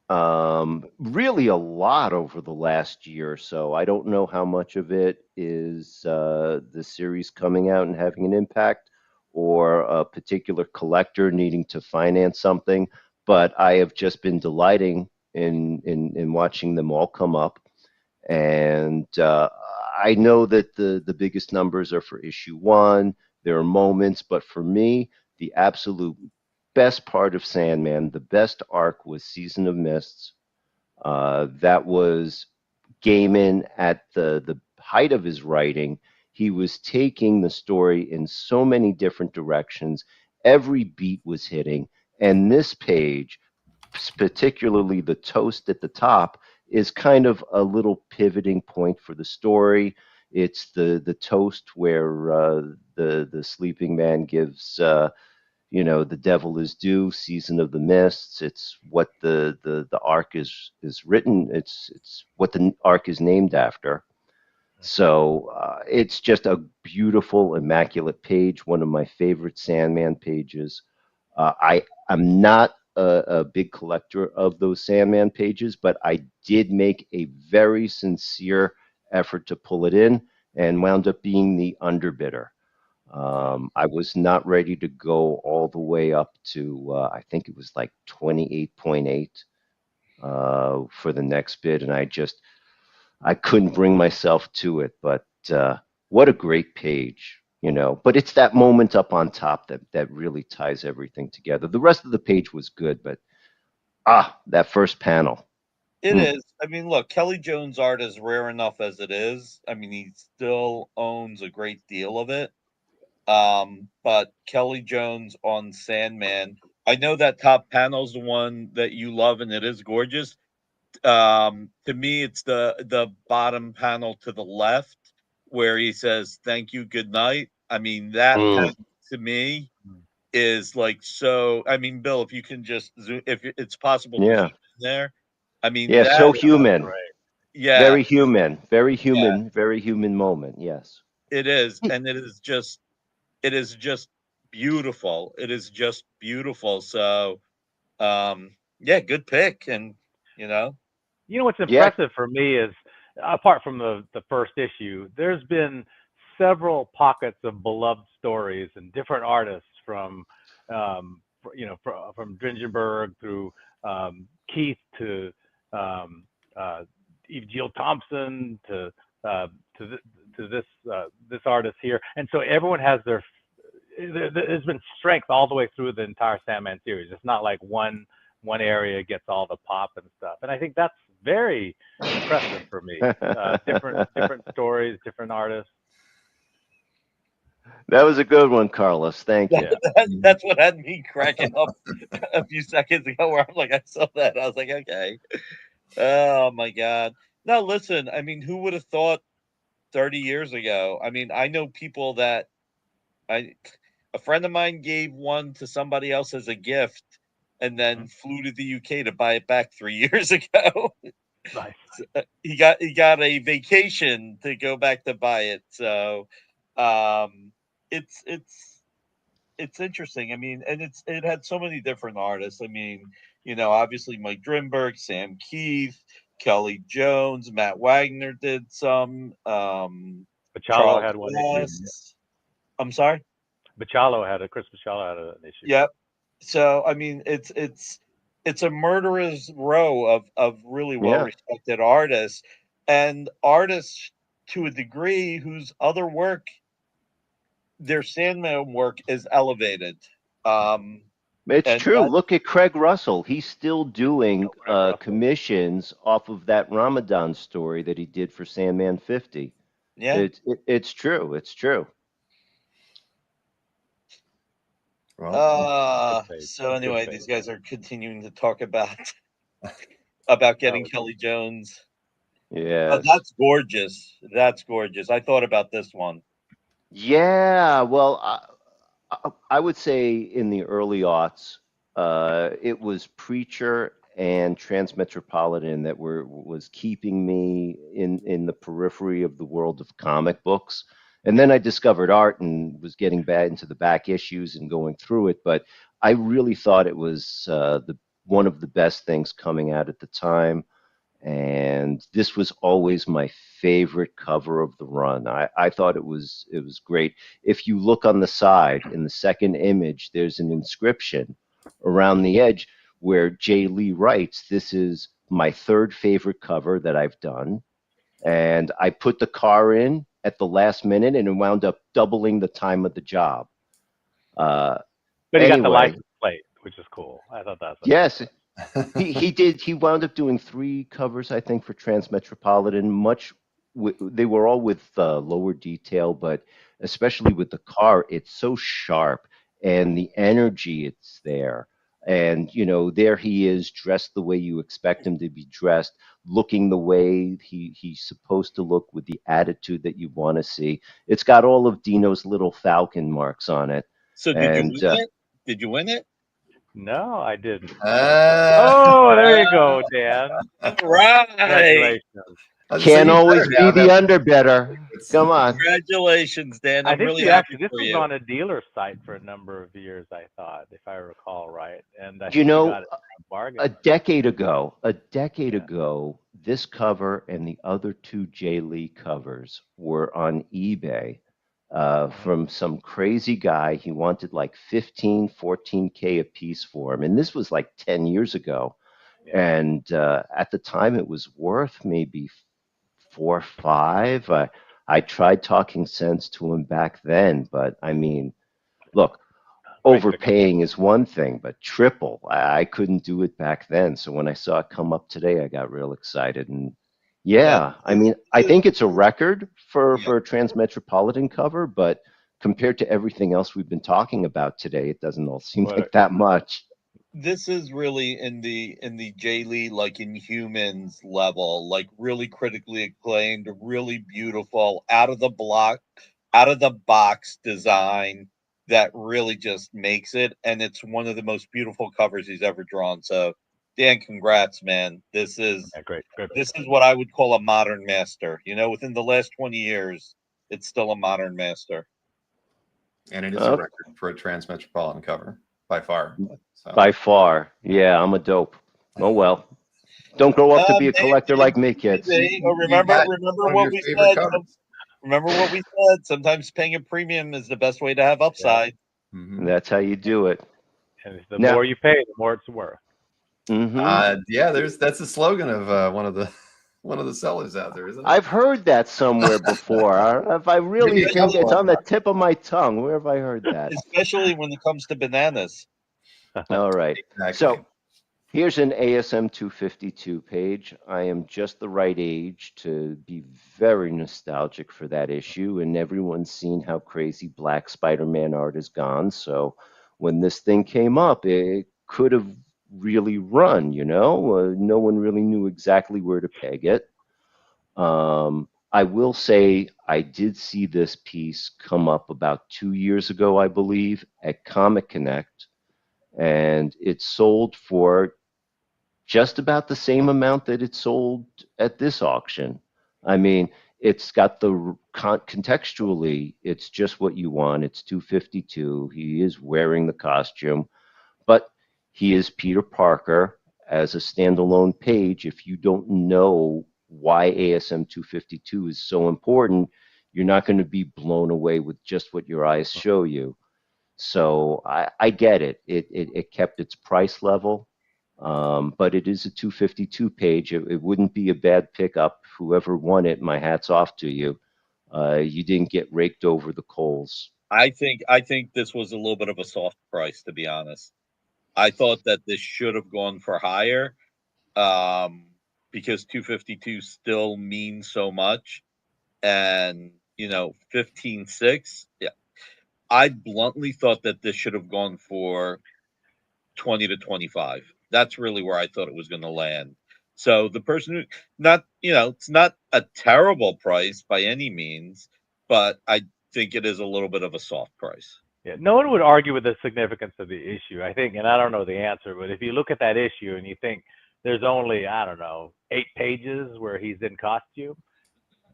Really a lot over the last year or so. I don't know how much of it is the series coming out and having an impact, or a particular collector needing to finance something, but I have just been delighting in watching them all come up. And I know that the biggest numbers are for issue 1. There are moments, but for me, the absolute best part of Sandman, the best arc, was Season of Mists. That was Gaiman at the height of his writing. He was taking the story in so many different directions. Every beat was hitting, and this page, particularly the toast at the top, is kind of a little pivoting point for the story. It's the toast where the sleeping man gives the devil is due, Season of the Mists. It's what the arc is written. It's what the arc is named after. So it's just a beautiful, immaculate page. One of my favorite Sandman pages. I'm not a big collector of those Sandman pages, but I did make a very sincere effort to pull it in, and wound up being the underbidder. I was not ready to go all the way up to, I think it was like 28.8 for the next bid, and I couldn't bring myself to it. But what a great page, But it's that moment up on top that really ties everything together. The rest of the page was good, but that first panel. It is. I mean, look, Kelly Jones' art is rare enough as it is. I mean, he still owns a great deal of it. But Kelly Jones on Sandman, I know that top panel's the one that you love, and it is gorgeous. To me, it's the bottom panel to the left where he says, "Thank you, good night." I mean, that panel to me is like so. I mean, Bill, if you can just zoom, if it's possible to zoom Yeah. in there, I mean, Yeah, so human. yeah, Very human. Very yeah, human. Very human moment. Yes. it is, and it is just beautiful. It is just beautiful. So, yeah, good pick, and you know, What's Yeah. impressive for me is, apart from the first issue, there's been several pockets of beloved stories and different artists from Dringenberg through Keith to um, Eve Jill Thompson to this artist here, and so everyone has there's been strength all the way through the entire Sandman series. It's not like one area gets all the pop and stuff, and I think that's very impressive for me. Different stories, different artists. That was a good one, Carlos. Thank you. that's what had me cracking up a few seconds ago. Where I'm like, I saw that, I was like, okay, oh my god. Now listen, I mean, who would have thought 30 years ago? I mean, I know people that a friend of mine gave one to somebody else as a gift and then flew to the UK to buy it back 3 years ago. Nice. He got a vacation to go back to buy it. So it's it's interesting. I mean, and it had so many different artists. I mean, obviously Mike Drinberg, Sam Keith, Kelly Jones, Matt Wagner did some. Bachalo Charles had one issue. West. I'm sorry. Chris Bachalo had an issue. Yep. So I mean, it's a murderer's row of really well respected artists, and artists to a degree whose other work, their Sandman work, is elevated. It's And true. Look at Craig Russell. He's still doing commissions off of that Ramadan story that he did for Sandman 50. Yeah, It's true. It's true. Well, So anyway, these guys are continuing to talk about getting was Kelly Jones. Yes. That's gorgeous. That's gorgeous. I thought about this one. Yeah. Well, I would say in the early aughts, it was Preacher and Transmetropolitan that was keeping me in the periphery of the world of comic books. And then I discovered art and was getting back into the back issues and going through it. But I really thought it was the one of the best things coming out at the time. And this was always my favorite cover of the run. I thought it was great. If you look on the side in the second image, there's an inscription around the edge where Jay Lee writes, "This is my third favorite cover that I've done." And I put the car in at the last minute, and it wound up doubling the time of the job. Uh, But he got the anyway, license plate, which is cool. I thought that's a cool yes, thing. he did. He wound up doing 3 covers, I think, for Transmetropolitan. They were all with lower detail, but especially with the car, it's so sharp and the energy it's there. And there he is, dressed the way you expect him to be dressed, looking the way he's supposed to look, with the attitude that you want to see. It's got all of Dino's little falcon marks on it. So did you win it? Did you win it? No, I didn't. Ah. Oh, there you go, Dan. Right. Congratulations. Can't always be the underbetter. Come on. Congratulations, Dan. I I'm think really you happy actually, this for was you. on a dealer site for a number of years, I thought, if I recall right. And I You think you know, got it at a bargain. a decade ago, this cover and the other 2 Jay Lee covers were on eBay from some crazy guy. He wanted like 15, 14K a piece for him. And this was like 10 years ago. Yeah. And at the time, it was worth maybe 4 or 5. I tried talking sense to him back then, but I mean, look, Great pickup. overpaying is one thing, but triple, I couldn't do it back then. So when I saw it come up today, I got real excited. And yeah, I mean, I think it's a record for a Transmetropolitan cover, but compared to everything else we've been talking about today, it doesn't all seem like that much. This is really in the Jay Lee, like Inhumans level, like really critically acclaimed, really beautiful, out of the box design that really just makes it. And it's one of the most beautiful covers he's ever drawn. So Dan, congrats, man. This is Great. this is what I would call a modern master. Within the last 20 years, it's still a modern master. And it is a record for a Transmetropolitan cover, by far. So. By far. Yeah, I'm a dope. Oh, well. Don't grow up to be a collector like me, kids. Remember what we said. Remember what we said. Sometimes paying a premium is the best way to have upside. Yeah. Mm-hmm. That's how you do it. And the more you pay, the more it's worth. Mm-hmm. That's the slogan of one of the sellers out there, isn't it? I've heard that somewhere before. If I really think it's on the tip of my tongue, where have I heard that? Especially when it comes to bananas. All right. Exactly. So here's an ASM 252 page. I am just the right age to be very nostalgic for that issue, and everyone's seen how crazy Black Spider-Man art has gone. So when this thing came up, it could have really run, no one really knew exactly where to peg it. I will say I did see this piece come up about 2 years ago, I believe, at Comic Connect, and it sold for just about the same amount that it sold at this auction. I mean, it's got the contextually, it's just what you want. It's 252. He is wearing the costume, but he is Peter Parker as a standalone page. If you don't know why ASM 252 is so important, you're not going to be blown away with just what your eyes show you. So I get it. It kept its price level, but it is a 252 page. It wouldn't be a bad pickup. Whoever won it, my hat's off to you. You didn't get raked over the coals. I think this was a little bit of a soft price, to be honest. I thought that this should have gone for higher, because 252 still means so much, and 15.6. Yeah, I bluntly thought that this should have gone for 20 to 25. That's really where I thought it was going to land. So the person who, not, it's not a terrible price by any means, but I think it is a little bit of a soft price. Yeah, no one would argue with the significance of the issue. I think, and I don't know the answer, but if you look at that issue and you think there's only, I don't know, 8 pages where he's in costume,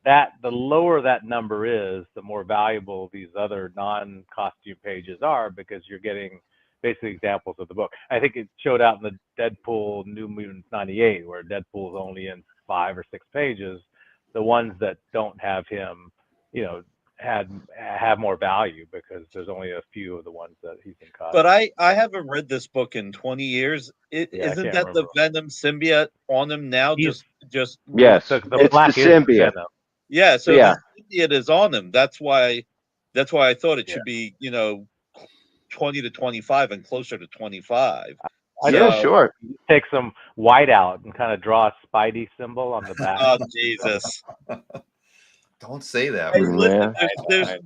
that the lower that number is, the more valuable these other non-costume pages are, because you're getting basically examples of the book. I think it showed out in the Deadpool New Mutants 98, where Deadpool's only in 5 or 6 pages. The ones that don't have him, have more value because there's only a few of the ones that he's in costume. But I haven't read this book in 20 years. Isn't that the Venom symbiote on him now? Yes, it's the black the symbiote. Yeah, so Yeah. the symbiote is on him. That's why I thought it should be 20 to 25 and closer to 25. Sure. Take some white out and kind of draw a Spidey symbol on the back. Oh, Jesus. Don't say that. Hey, listen,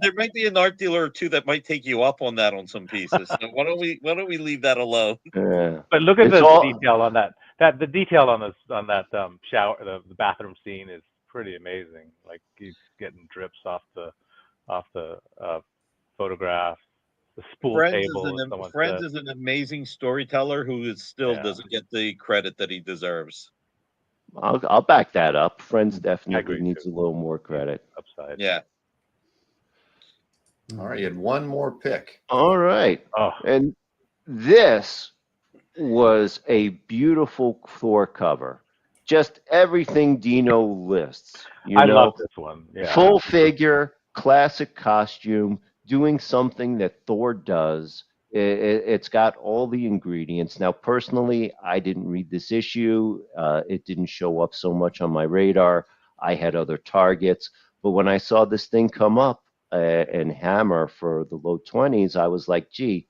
there might be an art dealer or two that might take you up on that on some pieces. So why don't we leave that alone? Yeah. But look at the detail on that. The detail on that shower, the bathroom scene is pretty amazing. Like he's getting drips off the photograph. The spool table. Friends is an amazing storyteller who still doesn't get the credit that he deserves. I'll back that up. Friends definitely needs a little more credit. Upside. Yeah. All right, you had one more pick. All right. Oh. And this was a beautiful Thor cover. Just everything Dino lists. I love this one. Yeah. Full figure, classic costume, doing something that Thor does. It's got all the ingredients. Now, personally, I didn't read this issue. It didn't show up so much on my radar. I had other targets. But when I saw this thing come up and Hammer for the low 20s, I was like, gee,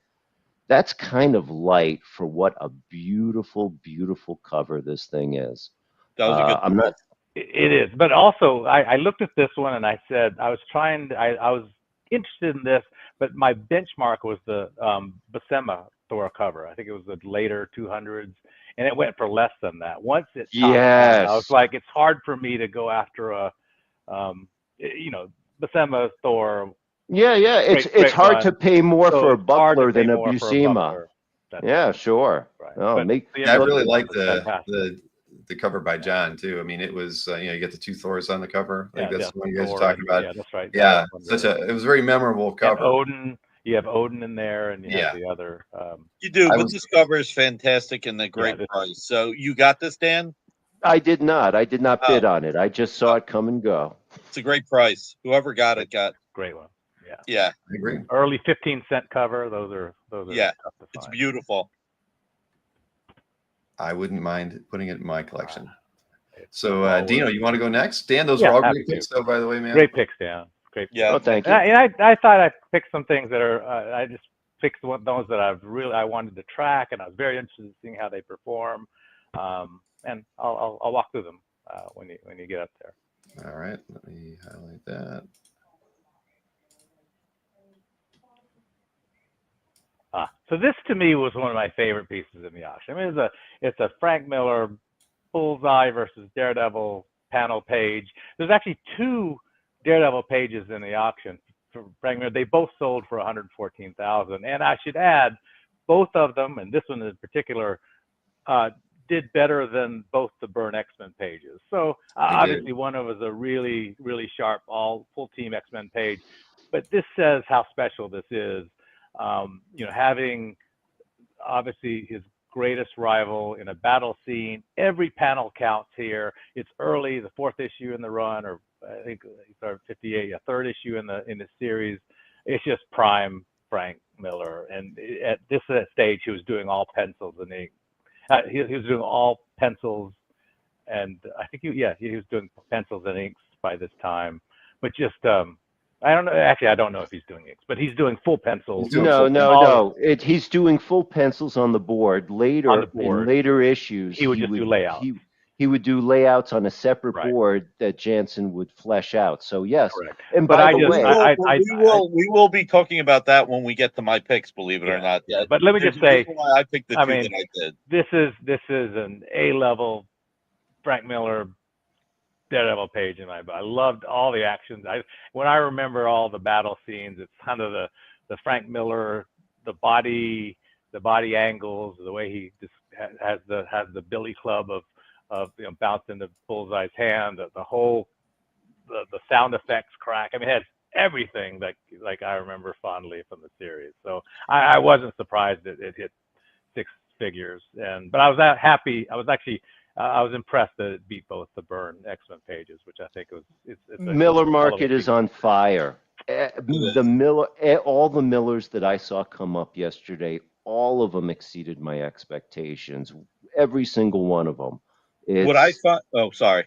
that's kind of light for what a beautiful, beautiful cover this thing is. That was a good It is. But also, I looked at this one and I said, I was interested in this, but my benchmark was the Buscema Thor cover. I think it was the later 200s, and it went for less than that. Once it topped out, I was like, it's hard for me to go after a, Buscema Thor. Yeah. It's hard to pay more for a Buckler than a Buscema. Yeah, sure. Right. Oh, I really like the cover by John too. I mean, it was you get the 2 Thors on the cover. Like that's the one you guys are talking about. Yeah, that's right. Yeah, it was a very memorable cover. You have Odin in there, and you have the other. You do, but this cover is fantastic and a great price. So you got this, Dan? I did not. I did not bid on it. I just saw it come and go. It's a great price. Whoever got it got great one. Yeah. I agree. Early 15-cent cover. Those are tough to it's find. beautiful. I wouldn't mind putting it in my collection. So, Dino, you want to go next? Dan, those were all great picks, though, by the way, man. Great picks, Dan. Great. Yeah. Oh, thank you. And I thought I picked some things that are. I just picked those that I wanted to track, and I was very interested in seeing how they perform. And I'll walk through them when you get up there. All right, let me highlight that. So this to me was one of my favorite pieces in the auction. I mean, it's a Frank Miller Bullseye versus Daredevil panel page. There's actually 2 Daredevil pages in the auction for Frank Miller. They both sold for $114,000, and I should add, both of them, and this one in particular, did better than both the Byrne X-Men pages. So obviously one of them is a really, really sharp full team X-Men page, but this says how special this is. Having obviously his greatest rival in a battle scene. Every panel counts here. It's early, the 4th issue in the run, or I think he started 58, a 3rd issue in the series. It's just prime Frank Miller. And at this stage, he was doing all pencils and ink. He was doing all pencils, and I think he was doing pencils and inks by this time. But just I don't know. Actually, I don't know if he's doing inks, but he's doing full pencils. No. He's doing full pencils on the board. Later, in later issues, he would just do layout. he would do layouts on a separate Right. board that Jansen would flesh out. So yes, Correct. and But by I the just, way, we will be talking about that when we get to my picks. Believe it or not. Yeah. But let me There's just a say, reason why I picked the I two mean, that I did. this is an A-level Frank Miller Daredevil page in my book. I loved all the actions. When I remember all the battle scenes, it's kind of the Frank Miller, the body angles, the way he just has the billy club of bouncing the bullseye's hand, the whole the sound effects crack. I mean, it has everything like I remember fondly from the series. So I wasn't surprised that it hit six figures, but I was happy. I was actually I was impressed that it beat both the Byrne X-Men pages, which I think it's Miller Market is on fire. The Miller, all the Millers that I saw come up yesterday, all of them exceeded my expectations. Every single one of them. What I find, sorry.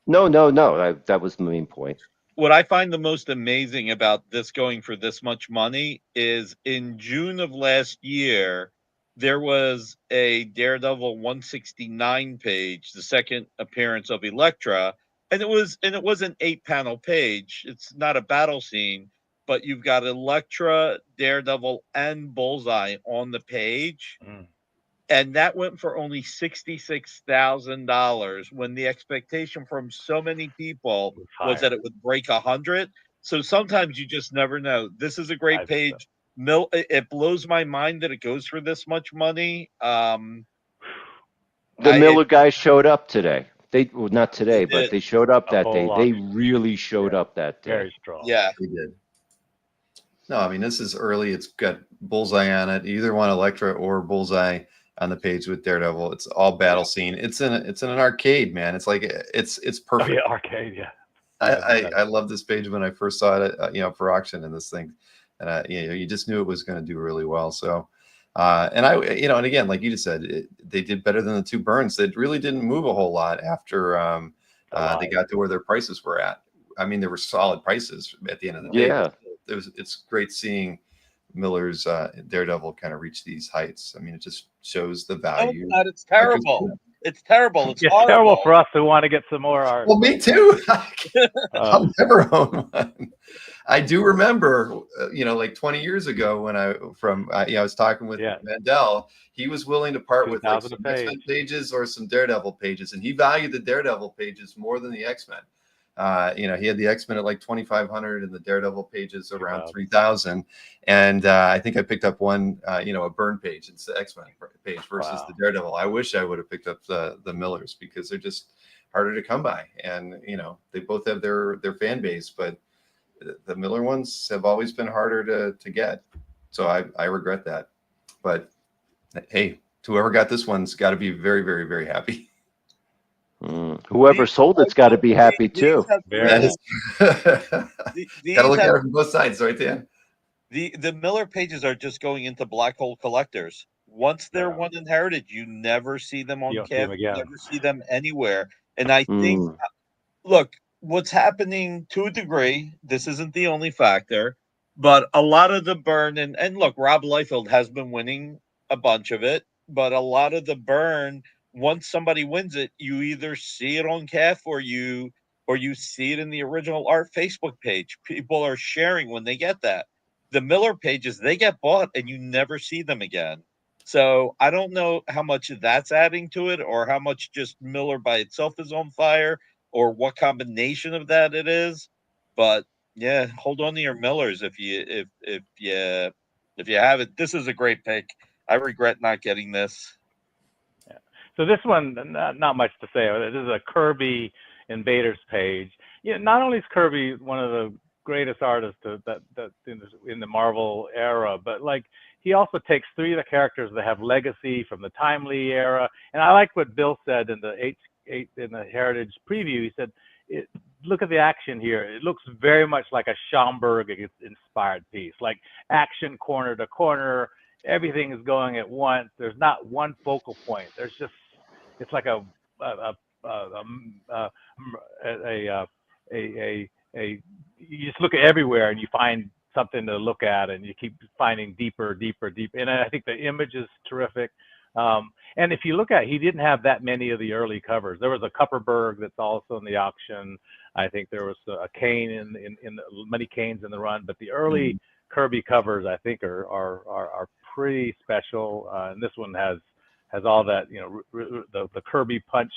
No. That was the main point. What I find the most amazing about this going for this much money is in June of last year, there was a Daredevil 169 page, the second appearance of Elektra, and it was an 8-panel page. It's not a battle scene, but you've got Elektra, Daredevil, and Bullseye on the page. And that went for only $66,000 when the expectation from so many people was that it would break 100. So sometimes you just never know. This is a great page. It blows my mind that it goes for this much money. The Miller guys showed up today. Not today, but they showed up that day. They really showed up that day. Very strong. Yeah, they did. No, I mean, this is early. It's got Bullseye on it. You either want Elektra or Bullseye on the page with Daredevil. It's all battle scene. It's in an arcade, man. It's like it's perfect. Oh, yeah, arcade, yeah. I love this page when I first saw it, for auction in this thing, and you just knew it was going to do really well. So, and and again, like you just said, they did better than the two Burns. They really didn't move a whole lot after they got to where their prices were at. I mean, there were solid prices at the end of the day. Yeah, it's great seeing Miller's Daredevil kind of reach these heights. I mean, it just shows the value. No, it's terrible. It's terrible. It's terrible for us who want to get some more art. Well, me too. I'll never own one. I do remember, like 20 years ago when I was talking with Mandel. He was willing to part with like some X-Men pages or some Daredevil pages, and he valued the Daredevil pages more than the X-Men. He had the X-Men at like 2,500 and the Daredevil pages around 3,000. And I think I picked up one, a Byrne page. It's the X-Men page versus the Daredevil. I wish I would have picked up the Millers because they're just harder to come by. And, they both have their fan base, but the Miller ones have always been harder to get. So I regret that. But hey, whoever got this one's got to be very, very, very happy. Whoever sold it's got to be happy too. Gotta look at it from both sides, right, Dan? The Miller pages are just going into black hole collectors. Once they're one inherited, you never see them on campus. You never see them anywhere. And I think, look, what's happening to a degree, this isn't the only factor, but a lot of the Byrne and look, Rob Liefeld has been winning a bunch of it, but a lot of the Byrne, once somebody wins it, you either see it on CAF or you see it in the original art Facebook page. People are sharing when they get that. The Miller pages, they get bought and you never see them again. So I don't know how much that's adding to it or how much just Miller by itself is on fire or what combination of that it is. But yeah, hold on to your Millers if you have it. This is a great pick. I regret not getting this. So this one, not much to say. This is a Kirby Invaders page. Not only is Kirby one of the greatest artists that in the Marvel era, but like he also takes three of the characters that have legacy from the Timely era. And I like what Bill said in the Heritage preview. He said, "Look at the action here. It looks very much like a Schomburg-inspired piece, like action corner to corner." Everything is going at once. There's not one focal point. There's just, it's like you just look at everywhere and you find something to look at and you keep finding deeper. And I think the image is terrific. And if you look at, he didn't have that many of the early covers. There was a Kupperberg that's also in the auction. I think there was a Kane in many Canes in the run, but the early Kirby covers I think are pretty special. And this one has all that, the Kirby punch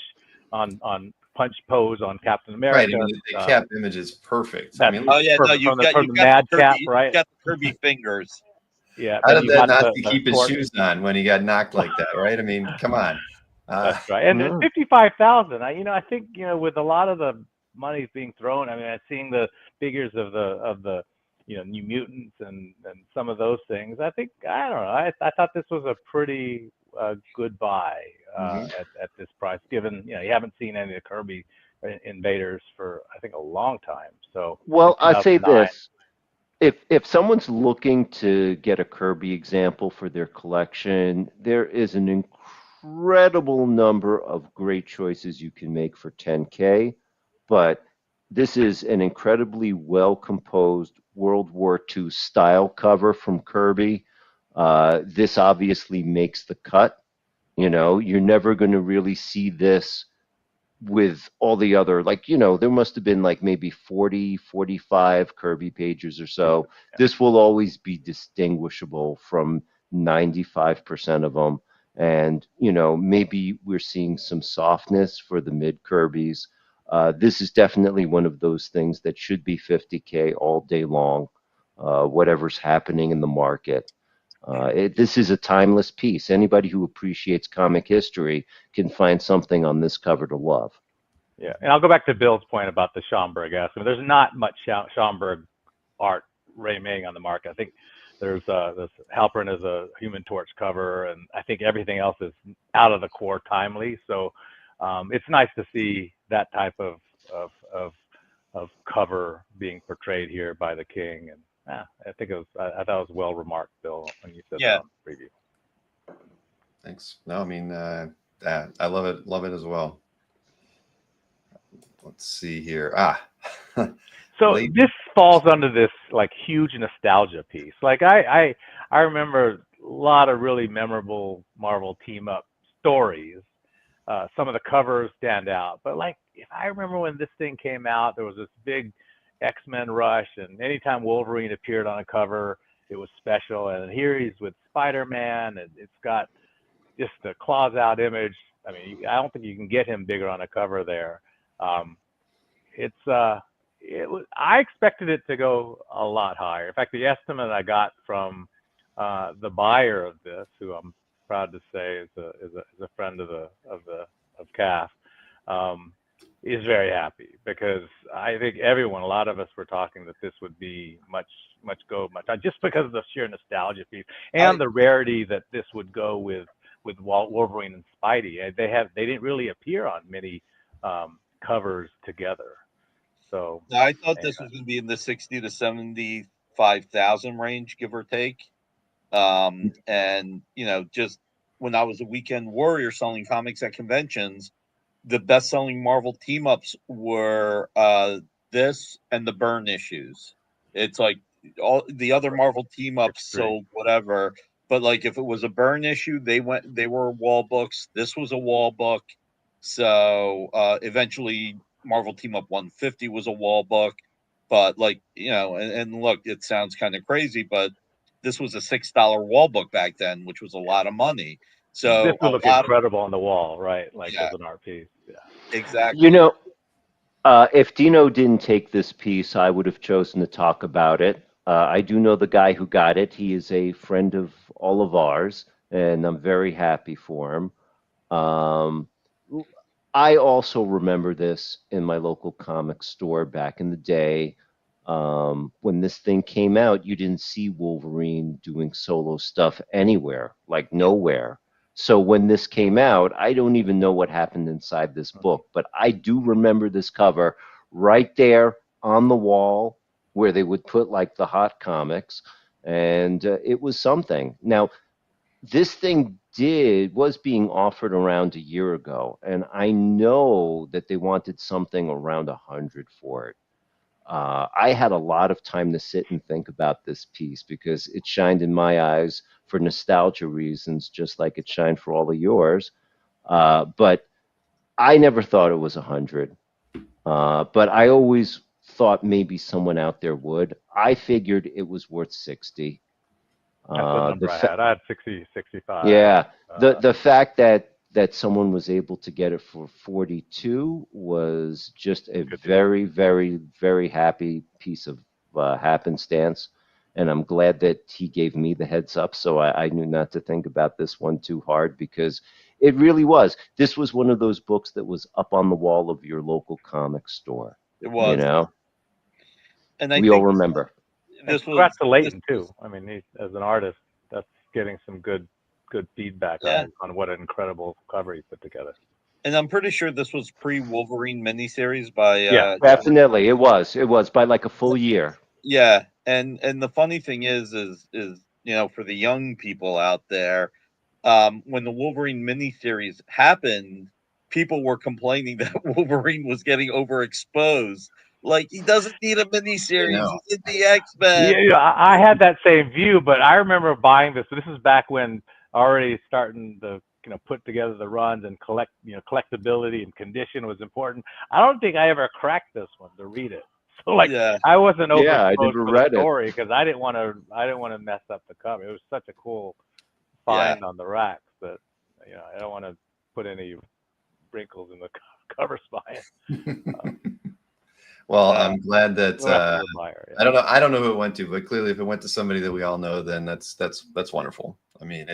on punch pose on Captain America. Right. I mean, the cap image is perfect. I mean, oh yeah, no, you've got the Mad Kirby, Cap, right? You've got the Kirby fingers. Yeah. How did that Nazi keep his shoes on when he got knocked like that, right? I mean, come on. That's right. And 55,000. I think with a lot of the money being thrown, I mean, I'm seeing the figures of the New Mutants and some of those things. I think I don't know. I thought this was a pretty good buy at this price, given you haven't seen any of the Kirby Invaders for I think a long time. So well, I say this. If someone's looking to get a Kirby example for their collection, there is an incredible number of great choices you can make for 10K, but this is an incredibly well-composed World War II style cover from Kirby. This obviously makes the cut. You're never going to really see this with all the other, there must have been maybe 40, 45 Kirby pages or so. This will always be distinguishable from 95% of them. And, maybe we're seeing some softness for the mid Kirby's. This is definitely one of those things that should be 50K all day long, whatever's happening in the market. This is a timeless piece. Anybody who appreciates comic history can find something on this cover to love. Yeah, and I'll go back to Bill's point about the Schomburg esque. I mean, there's not much Schomburg art remaining on the market. I think there's this Halpern is a Human Torch cover, and I think everything else is out of the core timely. So it's nice to see that type of cover being portrayed here by the King. And I think I thought it was well remarked, Bill, when you said that on the preview. Thanks. No, I mean, I love it as well. Let's see here. So this falls under this huge nostalgia piece. I remember a lot of really memorable Marvel team up stories. Some of the covers stand out, but if I remember when this thing came out, there was this big X-Men rush, and anytime Wolverine appeared on a cover, it was special. And here he's with Spider-Man, and it's got just a claws out image. I mean, I don't think you can get him bigger on a cover there. I expected it to go a lot higher. In fact, the estimate I got from the buyer of this, who I'm proud to say is a friend of CAF, is very happy, because I think a lot of us were talking that this would be much just because of the sheer nostalgia piece and the rarity that this would go with Wolverine and Spidey. They didn't really appear on many covers together. So I thought this was going to be in the 60 to 75,000 range, give or take. And just when I was a weekend warrior selling comics at conventions, the best-selling Marvel team-ups were this and the Byrne issues. It's all the other Marvel team-ups sold whatever, but if it was a Byrne issue, they were wall books. This was a wall book. So eventually Marvel Team Up 150 was a wall book, but and look, it sounds kind of crazy, but this was a $6 wall book back then, which was a lot of money. So this would look incredible on the wall, right? As an art piece. Yeah, exactly. If Dino didn't take this piece, I would have chosen to talk about it. I do know the guy who got it. He is a friend of all of ours, and I'm very happy for him. I also remember this in my local comic store back in the day. When this thing came out, you didn't see Wolverine doing solo stuff anywhere, nowhere. So when this came out, I don't even know what happened inside this book, but I do remember this cover right there on the wall where they would put the hot comics, and it was something. Now, this thing was being offered around a year ago, and I know that they wanted something around 100 for it. I had a lot of time to sit and think about this piece because it shined in my eyes for nostalgia reasons, just like it shined for all of yours. But I never thought it was 100. But I always thought maybe someone out there would. I figured it was worth 60. That's the number I had. I had 60, 65. Yeah, the fact that someone was able to get it for 42 was just a very, very, very happy piece of happenstance. And I'm glad that he gave me the heads up, so I knew not to think about this one too hard, because it really was. This was one of those books that was up on the wall of your local comic store. It was. You know? And I we think all remember. This congrats to Leighton too. I mean, he, as an artist, that's getting some good feedback on what an incredible cover he put together. And I'm pretty sure this was pre-Wolverine miniseries by yeah, definitely it was by like a full year. Yeah, and the funny thing is you know, for the young people out there, when the Wolverine miniseries happened, people were complaining that Wolverine was getting overexposed. Like, he doesn't need a miniseries. He's in the X-Men. Yeah, I had that same view, but I remember buying this. This is back when already starting to put together the runs and collectability and condition was important. I don't think I ever cracked this one to read it. So I wasn't overexposed to the story because I didn't want to mess up the cover. It was such a cool find on the racks that I don't want to put any wrinkles in the cover spine. Well, I'm glad that I don't know who it went to, but clearly if it went to somebody that we all know, then that's wonderful. I mean,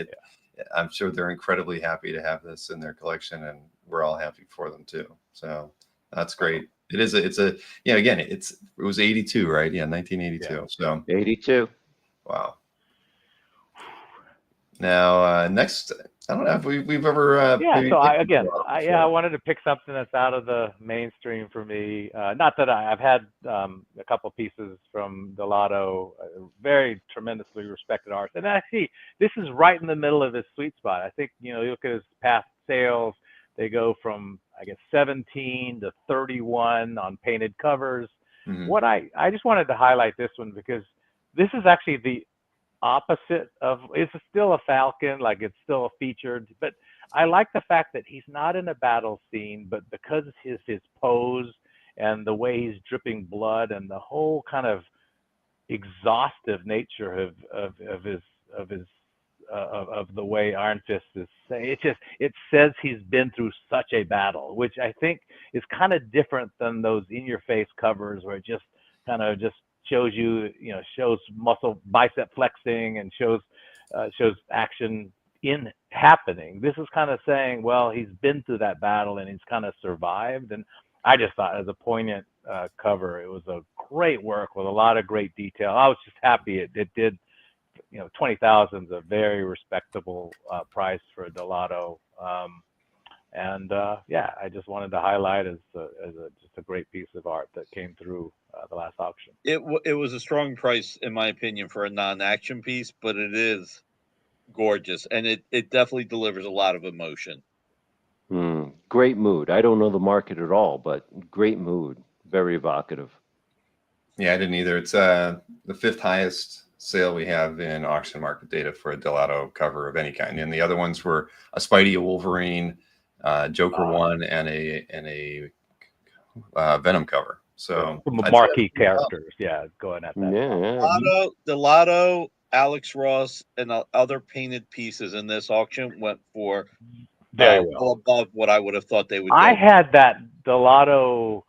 I'm sure they're incredibly happy to have this in their collection, and we're all happy for them too. So that's great. It's again, it was 82, right? Yeah, 1982. Yeah. So 82. Wow. Now, next, I don't know if we've ever. So I wanted to pick something that's out of the mainstream for me. Not that I've had a couple pieces from Delato, very tremendously respected artist, and actually this is right in the middle of his sweet spot. I think you look at his past sales; they go from 17 to 31 on painted covers. Mm-hmm. What I just wanted to highlight this one because this is actually the opposite of, it's still a Falcon, like it's still a featured, but I like the fact that he's not in a battle scene, but because his pose and the way he's dripping blood and the whole kind of exhaustive nature of the way Iron Fist is saying, it says he's been through such a battle, which I think is kind of different than those in your face covers where it just kind of just shows shows muscle bicep flexing and shows action in happening. This is kind of saying, well, he's been through that battle and he's kind of survived. And I just thought as a poignant cover, it was a great work with a lot of great detail. I was just happy it did, 20,000 is a very respectable price for Delato. I just wanted to highlight as just a great piece of art that came through the last auction. It was a strong price, in my opinion, for a non-action piece, but it is gorgeous, and it definitely delivers a lot of emotion. Great mood. I don't know the market at all, but great mood. Very evocative. Yeah, I didn't either. It's the 5th highest sale we have in auction market data for a Delato cover of any kind, and the other ones were a Spidey, a Wolverine, Joker one, and a Venom cover. So marquee characters, going at that. Yeah. Delato, Alex Ross, and other painted pieces in this auction went for well above what I would have thought they would. I had that Delato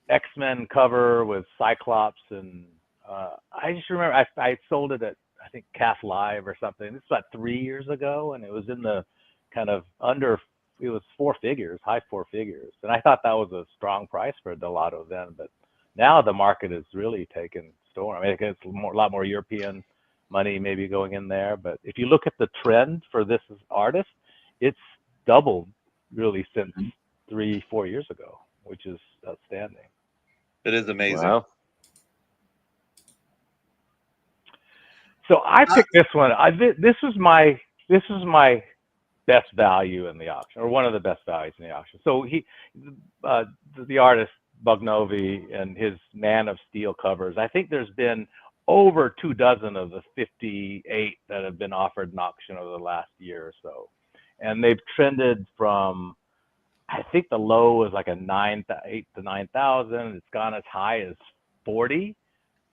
X-Men cover with Cyclops, and I just remember I sold it at I think Calf Live or something. This was about 3 years ago, and it was in the kind of it was 4 figures, high 4 figures. And I thought that was a strong price for a Delato then, but now the market is really taken storm. I mean, it's a lot more European money maybe going in there. But if you look at the trend for this artist, it's doubled really since 3-4 years ago, which is outstanding. It is amazing. Wow. So I picked this one. This was my best value in the auction, or one of the best values in the auction. So the artist Bugnovi and his Man of Steel covers, I think there's been over 24 of the 58 that have been offered in auction over the last year or so. And they've trended from, I think the low was like a 8 to 9,000. It's gone as high as 40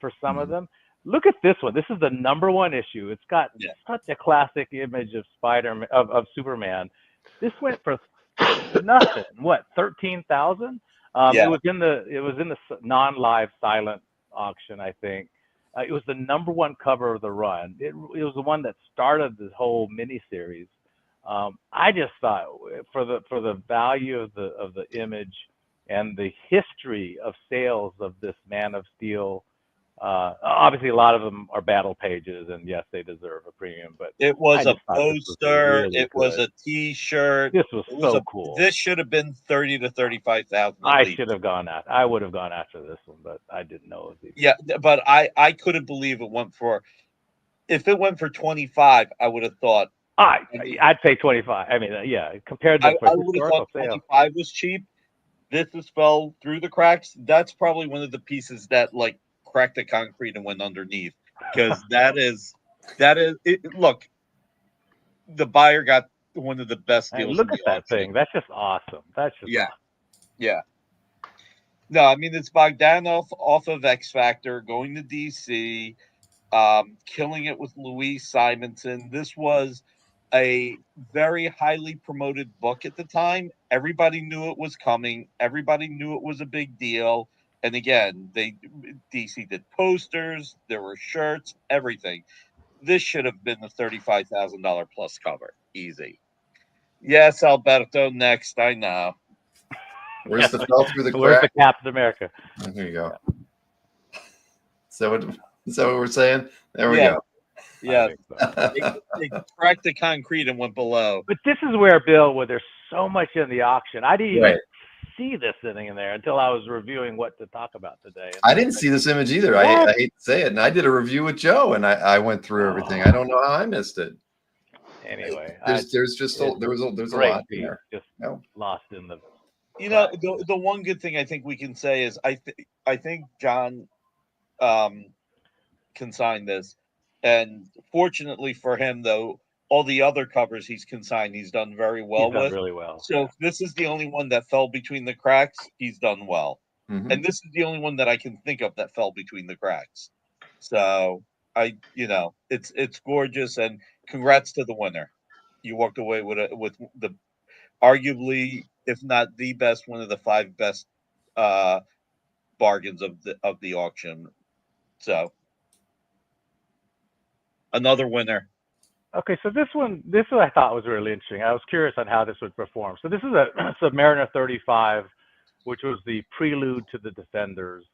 for some of them. Look at this one. This is the #1 issue. It's got such a classic image of of Superman. This went for nothing. What, 13,000? It was in the non-live silent auction, I think. It was the #1 cover of the run. It was the one that started this whole miniseries. I just thought for the value of the image and the history of sales of this Man of Steel. Obviously, a lot of them are battle pages, and yes, they deserve a premium. But it was a poster. Really it was a T-shirt. This was so cool. This should have been 30 to 35,000. I should have gone at. I would have gone after this one, but I didn't know it. Yeah, but I couldn't believe it went for. If it went for 25, I would have thought. I'd say 25. I mean, yeah, compared to I would have thought 25 was cheap. This has fell through the cracks. That's probably one of the pieces that like cracked the concrete and went underneath, because that is it. Look, the buyer got one of the best deals. Look at that thing. That's just awesome. That's just awesome. Yeah. No, I mean, it's Bogdanov off of X Factor, going to DC, killing it with Louise Simonson. This was a very highly promoted book at the time. Everybody knew it was coming. Everybody knew it was a big deal. And again, DC did posters, there were shirts, everything. This should have been the $35,000 plus cover. Easy. Yes, Alberto, next. I know. Where's the fell through the crack? Where's the Captain America? Oh, here you go. Is that what we're saying? There we go. Yeah, they cracked the concrete and went below. But this is where, Bill, where there's so much in the auction. I didn't even see this sitting in there until I was reviewing what to talk about today. I didn't see this image either. I hate to say it. And I did a review with Joe, and I went through everything. I don't know how I missed it. Anyway, there's a lot there. Just lost in the. You know, the one good thing I think we can say is I think John consigned this, and fortunately for him, though, all the other covers he's consigned, he's done very well with. Really well. So if this is the only one that fell between the cracks, he's done well. Mm-hmm. And this is the only one that I can think of that fell between the cracks. So it's gorgeous, and congrats to the winner. You walked away with the arguably, if not the best, one of the 5 best bargains of the auction. So another winner. Okay, so this one I thought was really interesting. I was curious on how this would perform. So this is a Submariner 35, which was the prelude to the Defenders.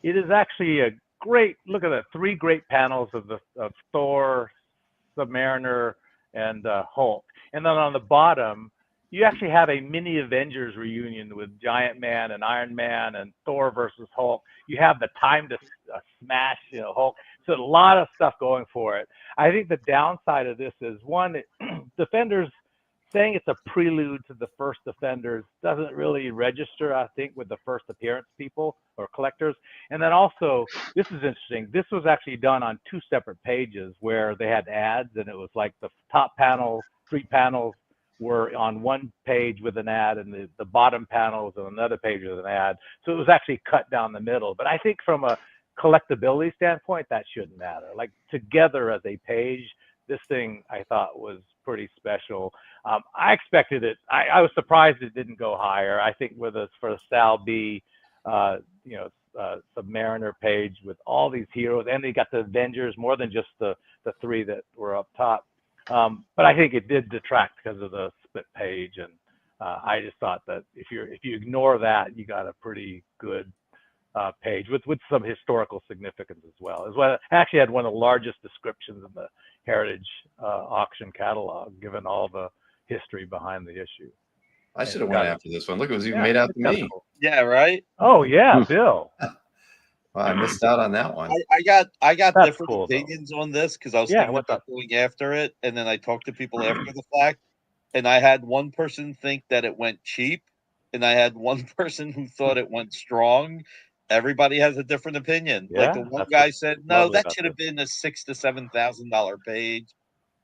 It is actually a great look at the 3 great panels of Thor, Submariner, and Hulk. And then on the bottom, you actually have a mini Avengers reunion with Giant Man and Iron Man and Thor versus Hulk. You have the time to smash, Hulk. So a lot of stuff going for it. I think the downside of this is, one, Defenders, saying it's a prelude to the first Defenders doesn't really register, I think, with the first appearance people or collectors. And then also, this is interesting. This was actually done on 2 separate pages where they had ads, and it was like the top panel, 3 panels were on one page with an ad, and the bottom panel was on another page with an ad. So it was actually cut down the middle. But I think from a collectability standpoint, that shouldn't matter. Like together as a page, this thing I thought was pretty special. I expected it. I was surprised it didn't go higher. I think for the Sal B, Submariner page with all these heroes, and they got the Avengers, more than just the 3 that were up top. But I think it did detract because of the split page, and I just thought that if you ignore that, you got a pretty good page with some historical significance as well. It actually had one of the largest descriptions in the Heritage auction catalog, given all the history behind the issue. I should have went after this one. Look, it was even made out to me. Cool. Yeah, right. Oh yeah, Bill. Well, I missed out on that one. I got That's different cool, opinions on this because I was thinking about going after it, and then I talked to people after the fact, and I had one person think that it went cheap, and I had one person who thought it went strong, everybody has a different opinion. Like the Yeah, one that's guy what's said, no, lovely that about should this. have been a $6,000 to $7,000 page.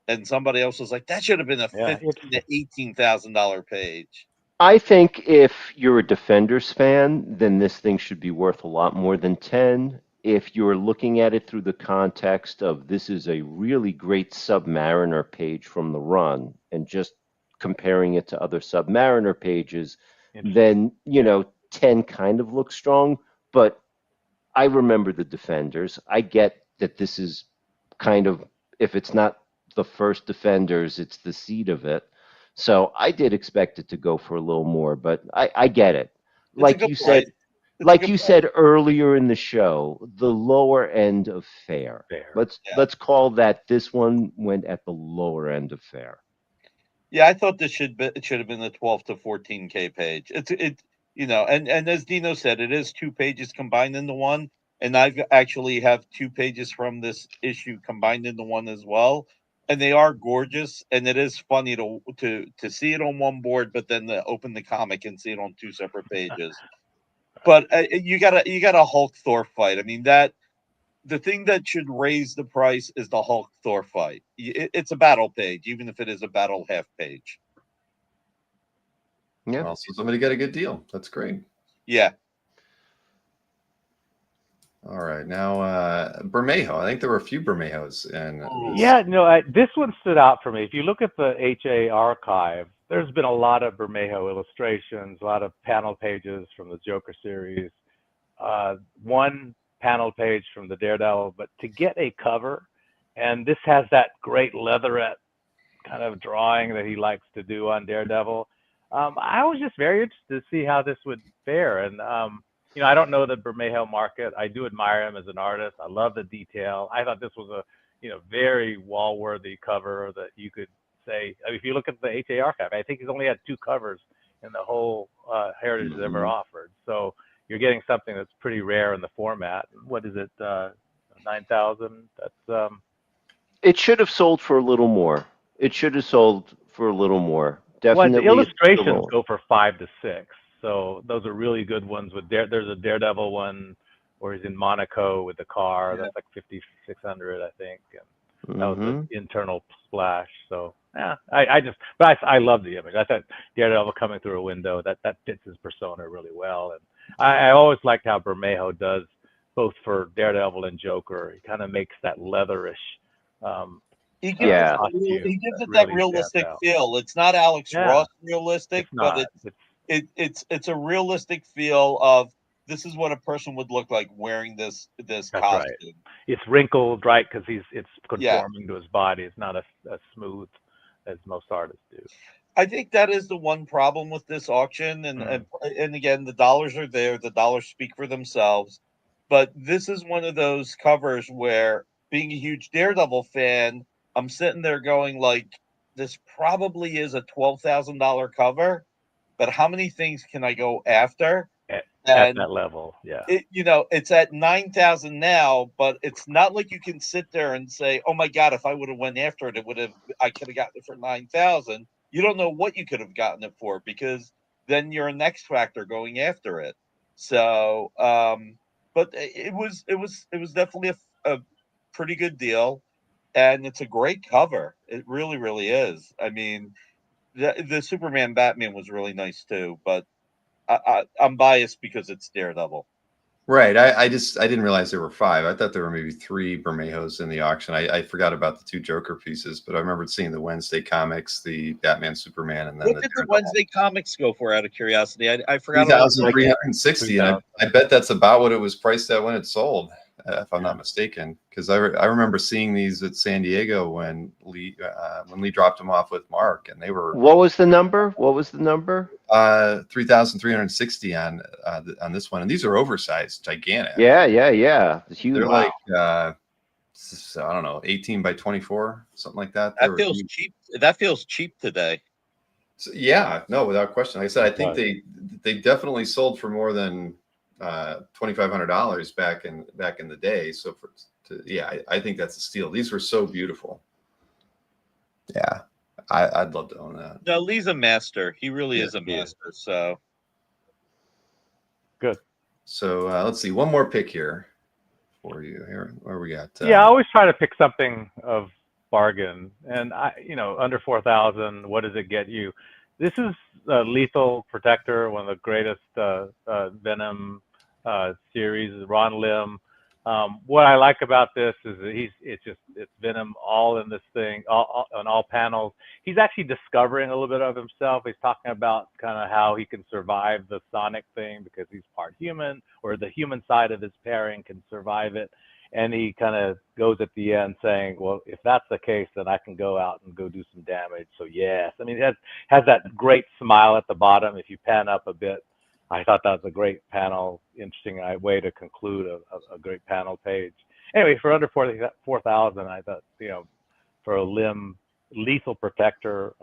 And somebody else was like, that should have been a Yeah, $15,000 to $18,000 page. I think if you're a Defenders fan, then this thing should be worth a lot more than 10. If you're looking at it through the context of this is a really great Submariner page from the run and just comparing it to other Submariner pages, interesting. then, 10 kind of looks strong. But I remember the Defenders. I get that this is kind of, if it's not the first Defenders, it's the seed of it. So I did expect it to go for a little more, but I get it. It's a Like good you price. said, It's a like good you price. said earlier in the show, the lower end of fair. Fair. Let's call that this one went at the lower end of fair. Yeah, I thought it should have been the 12 to 14K page. And as Dino said, it is 2 pages combined into one. And I've actually have 2 pages from this issue combined into one as well. And they are gorgeous. And it is funny to see it on one board, but then to open the comic and see it on 2 separate pages. But you got a Hulk Thor fight. I mean, the thing that should raise the price is the Hulk Thor fight. It's a battle page, even if it is a battle half page. Yeah. Well, so somebody got a good deal. That's great. Yeah. All right, now Bermejo. I think there were a few Bermejos, and Yeah, no, this one stood out for me. If you look at the HA archive, there's been a lot of Bermejo illustrations, a lot of panel pages from the Joker series, one panel page from the Daredevil, but to get a cover, and this has that great leatherette kind of drawing that he likes to do on Daredevil. I was just very interested to see how this would fare. And, I don't know the Bermejo market. I do admire him as an artist. I love the detail. I thought this was a, very wall-worthy cover that you could say, I mean, if you look at the HA archive, I think he's only had 2 covers in the whole Heritage has ever offered. So you're getting something that's pretty rare in the format. What is it, 9,000? That's It should have sold for a little more. It should have sold for a little more. Definitely. Well, the illustrations go for 5 to 6, so those are really good ones. There's a Daredevil one where he's in Monaco with the car. That's like 5,600, I think. And that was an internal splash. So yeah, I love the image. I thought Daredevil coming through a window that fits his persona really well. And I always liked how Bermejo does both for Daredevil and Joker. He kind of makes that leatherish. He gives it that realistic feel. It's not Alex Ross realistic, but it's a realistic feel of this is what a person would look like wearing this costume. Right. It's wrinkled, right? Because it's conforming to his body. It's not as smooth as most artists do. I think that is the one problem with this auction, and again, the dollars are there. The dollars speak for themselves. But this is one of those covers where, being a huge Daredevil fan, I'm sitting there going like, this probably is a $12,000 cover, but how many things can I go after? At that level, yeah. It's at 9,000 now, but it's not like you can sit there and say, "Oh my God, if I would have went after it, I could have gotten it for 9,000." You don't know what you could have gotten it for because then you're an X Factor going after it. So, but it was definitely a pretty good deal, and it's a great cover. It really, really is. I mean, the Superman Batman was really nice too, but I'm biased because it's Daredevil. Right. I didn't realize there were 5. I thought there were maybe 3 Bermejos in the auction. I forgot about the 2 Joker pieces, but I remember seeing the Wednesday comics, the Batman, Superman, and then what did the Wednesday comics go for? Out of curiosity, I forgot. 3,360, and I bet that's about what it was priced at when it sold, if I'm not mistaken. Because I remember seeing these at San Diego when Lee dropped them off with Mark, and they were. What was the number? 3,360 on this one, and these are oversized, gigantic. Yeah. It's huge. They're like I don't know, 18 by 24, something like that. That feels cheap. That feels cheap today. So, yeah, no, without question. Like I said, I think they definitely sold for more than $2,500 back in the day. So I think that's a steal. These were so beautiful. Yeah. I'd love to own that. No, Lee's a master. He really is a master. So good. So let's see, one more pick here for you. Here, where we got? Yeah, I always try to pick something of bargain, and under 4,000. What does it get you? This is Lethal Protector, one of the greatest Venom series. Ron Lim. What I like about this is that it's Venom all in this thing, on all panels. He's actually discovering a little bit of himself. He's talking about kind of how he can survive the sonic thing because he's part human, or the human side of his pairing can survive it. And he kind of goes at the end saying, well, if that's the case, then I can go out and go do some damage. So yes, I mean, it has that great smile at the bottom. If you pan up a bit, I thought that was a great panel, interesting way to conclude a great panel page. Anyway, for under 4,000, I thought, for a Lethal Protector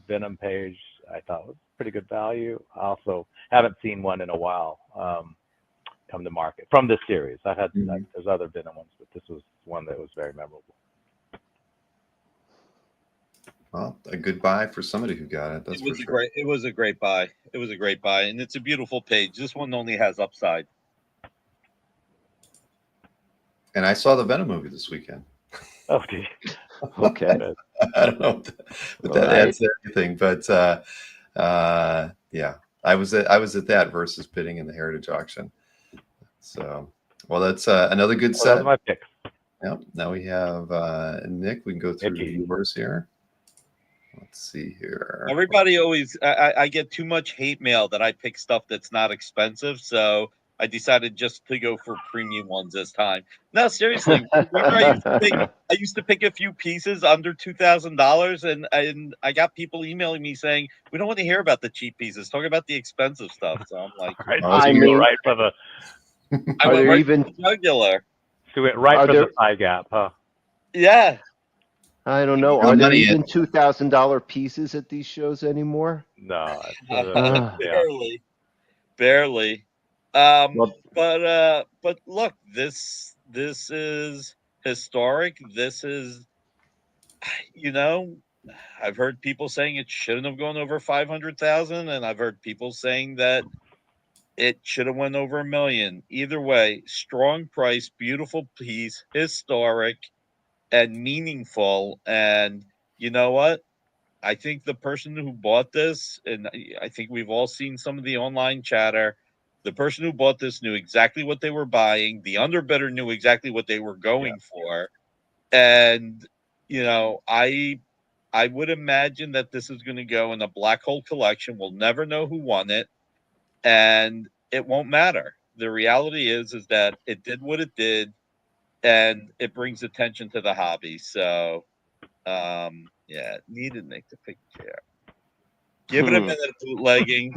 Venom page, I thought was pretty good value. I also haven't seen one in a while come to market from this series. I've had there's other Venom ones, but this was one that was very memorable. Well, a good buy for somebody who got it. That's for sure. It was a great buy. It was a great buy, and it's a beautiful page. This one only has upside. And I saw the Venom movie this weekend. Oh, did you? Okay. I don't know what that adds to anything, but yeah, I was at that versus bidding in the Heritage auction. So, well, that's another good set. Those are my picks. Yep. Now we have Nick. We can go through the viewers here. Let's see here. Everybody always, I get too much hate mail that I pick stuff that's not expensive, so I decided just to go for premium ones this time. No, seriously, I used to pick a few pieces under $2,000, and I got people emailing me saying, we don't want to hear about the cheap pieces. Talk about the expensive stuff. So I'm like, I mean, right for the. I went right for the jugular. So it right for the thigh gap, huh? Yeah. I don't know. Are there even $2,000 pieces at these shows anymore? No, barely. But look, this is historic. This is, I've heard people saying it shouldn't have gone over 500,000, and I've heard people saying that it should have went over $1 million. Either way, strong price, beautiful piece, historic, and meaningful. And you know what? I think the person who bought this, and I think we've all seen some of the online chatter, the person who bought this knew exactly what they were buying. The underbidder knew exactly what they were going for. And, I would imagine that this is going to go in a black hole collection. We'll never know who won it, and it won't matter. The reality is that it did what it did, and it brings attention to the hobby. So, needed Nick to pick a chair. Give it a minute of bootlegging.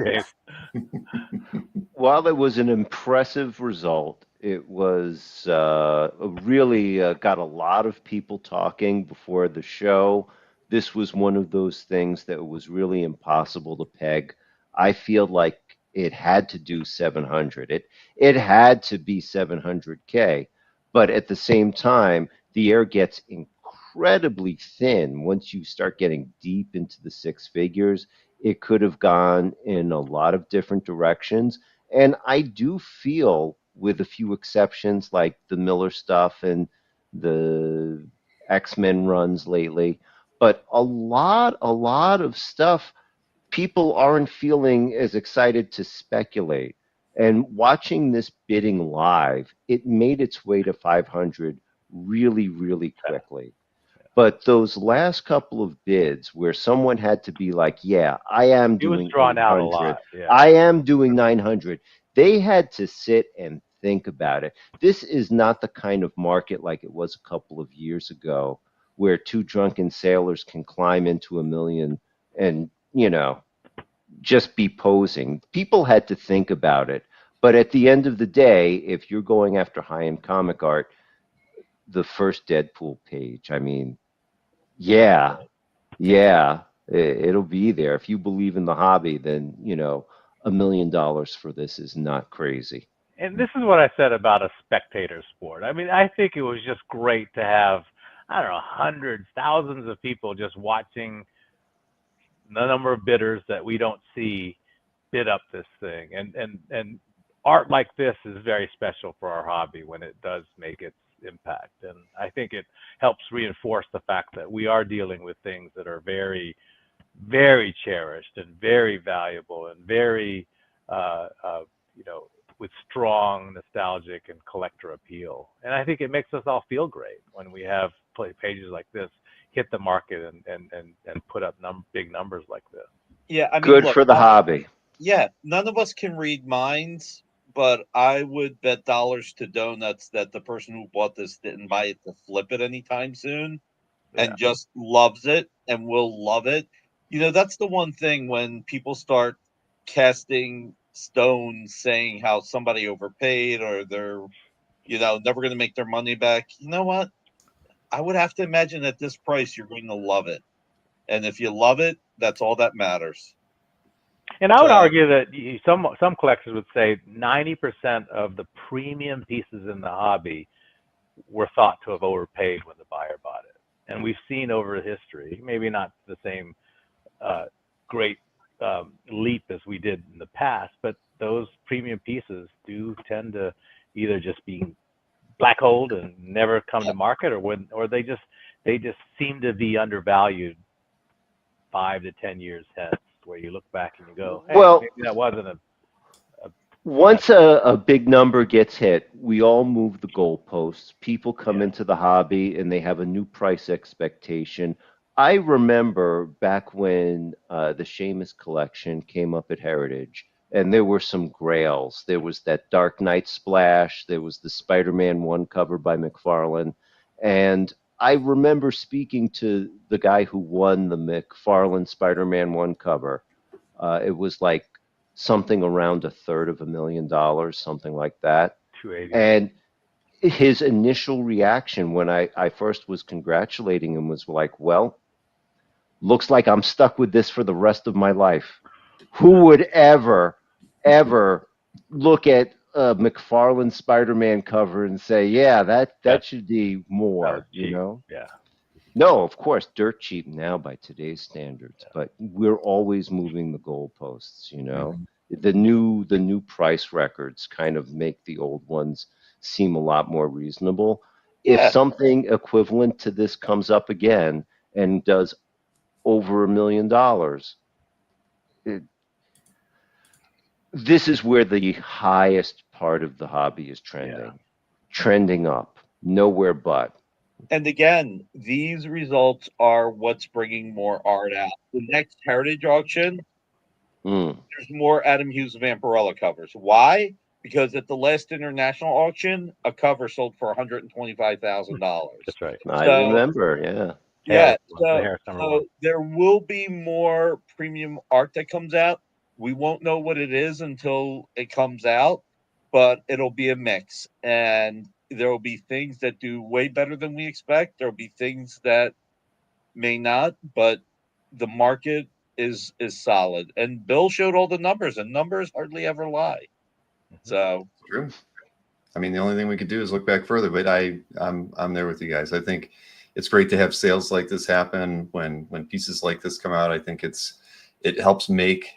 While it was an impressive result, it was really got a lot of people talking before the show. This was one of those things that was really impossible to peg. I feel like it had to do 700. It had to be 700K. But at the same time, the air gets incredibly thin once you start getting deep into the six figures. It could have gone in a lot of different directions. And I do feel, with a few exceptions like the Miller stuff and the X-Men runs lately, but a lot of stuff, people aren't feeling as excited to speculate. And watching this bidding live, it made its way to 500 really, really quickly. But those last couple of bids where someone had to be like, yeah, I am doing 800, I am doing 900, they had to sit and think about it. This is not the kind of market like it was a couple of years ago where two drunken sailors can climb into $1 million and, just be posing. People had to think about it. But at the end of the day, if you're going after high-end comic art, the first Deadpool page, I mean, yeah, it'll be there. If you believe in the hobby, then, $1 million for this is not crazy. And this is what I said about a spectator sport. I mean, I think it was just great to have, I don't know, hundreds, thousands of people just watching the number of bidders that we don't see bid up this thing. And art like this is very special for our hobby when it does make its impact. And I think it helps reinforce the fact that we are dealing with things that are very, very cherished and very valuable and very, you know, with strong nostalgic and collector appeal. And I think it makes us all feel great when we have pages like this hit the market and put up big numbers like this. Yeah, I mean, Good look, for the hobby. yeah, none of us can read minds, but I would bet dollars to donuts that the person who bought this didn't buy it to flip it anytime soon and just loves it and will love it. You know, that's the one thing when people start casting stones saying how somebody overpaid or they're, you know, never going to make their money back. You know what? I would have to imagine at this price, you're going to love it. And if you love it, that's all that matters. And I would argue that some collectors would say 90% of the premium pieces in the hobby were thought to have overpaid when the buyer bought it. And we've seen over history, maybe not the same great leap as we did in the past, but those premium pieces do tend to either just be black holed and never come to market, or they just seem to be undervalued 5 to 10 years hence, where you look back and you go, hey, well, maybe that wasn't once a big number gets hit, we all move the goalposts. People come into the hobby and they have a new price expectation. I remember back when the Seamus collection came up at Heritage, and there were some grails. There was that Dark Knight splash. There was the Spider-Man 1 cover by McFarlane. And I remember speaking to the guy who won the McFarlane Spider-Man 1 cover. It was like something around $350,000, something like that. 280. And his initial reaction when I first was congratulating him was like, well, looks like I'm stuck with this for the rest of my life. Who would ever look at a McFarlane Spider-Man cover and say, yeah, that should be more, you know? Yeah. No, of course, dirt cheap now by today's standards, but we're always moving the goalposts, you know. The new price records kind of make the old ones seem a lot more reasonable. If something equivalent to this comes up again and does over $1 million, this is where the highest part of the hobby is trending up, nowhere but. And again, these results are what's bringing more art out. The next Heritage auction, there's more Adam Hughes Vampirella covers. Why? Because at the last international auction, a cover sold for $125,000. That's right. I remember, yeah. So there will be more premium art that comes out. We won't know what it is until it comes out, but it'll be a mix. And there will be things that do way better than we expect. There will be things that may not, but the market is solid. And Bill showed all the numbers, and numbers hardly ever lie. So true. I mean, the only thing we could do is look back further, but I'm there with you guys. I think it's great to have sales like this happen when pieces like this come out. I think it helps make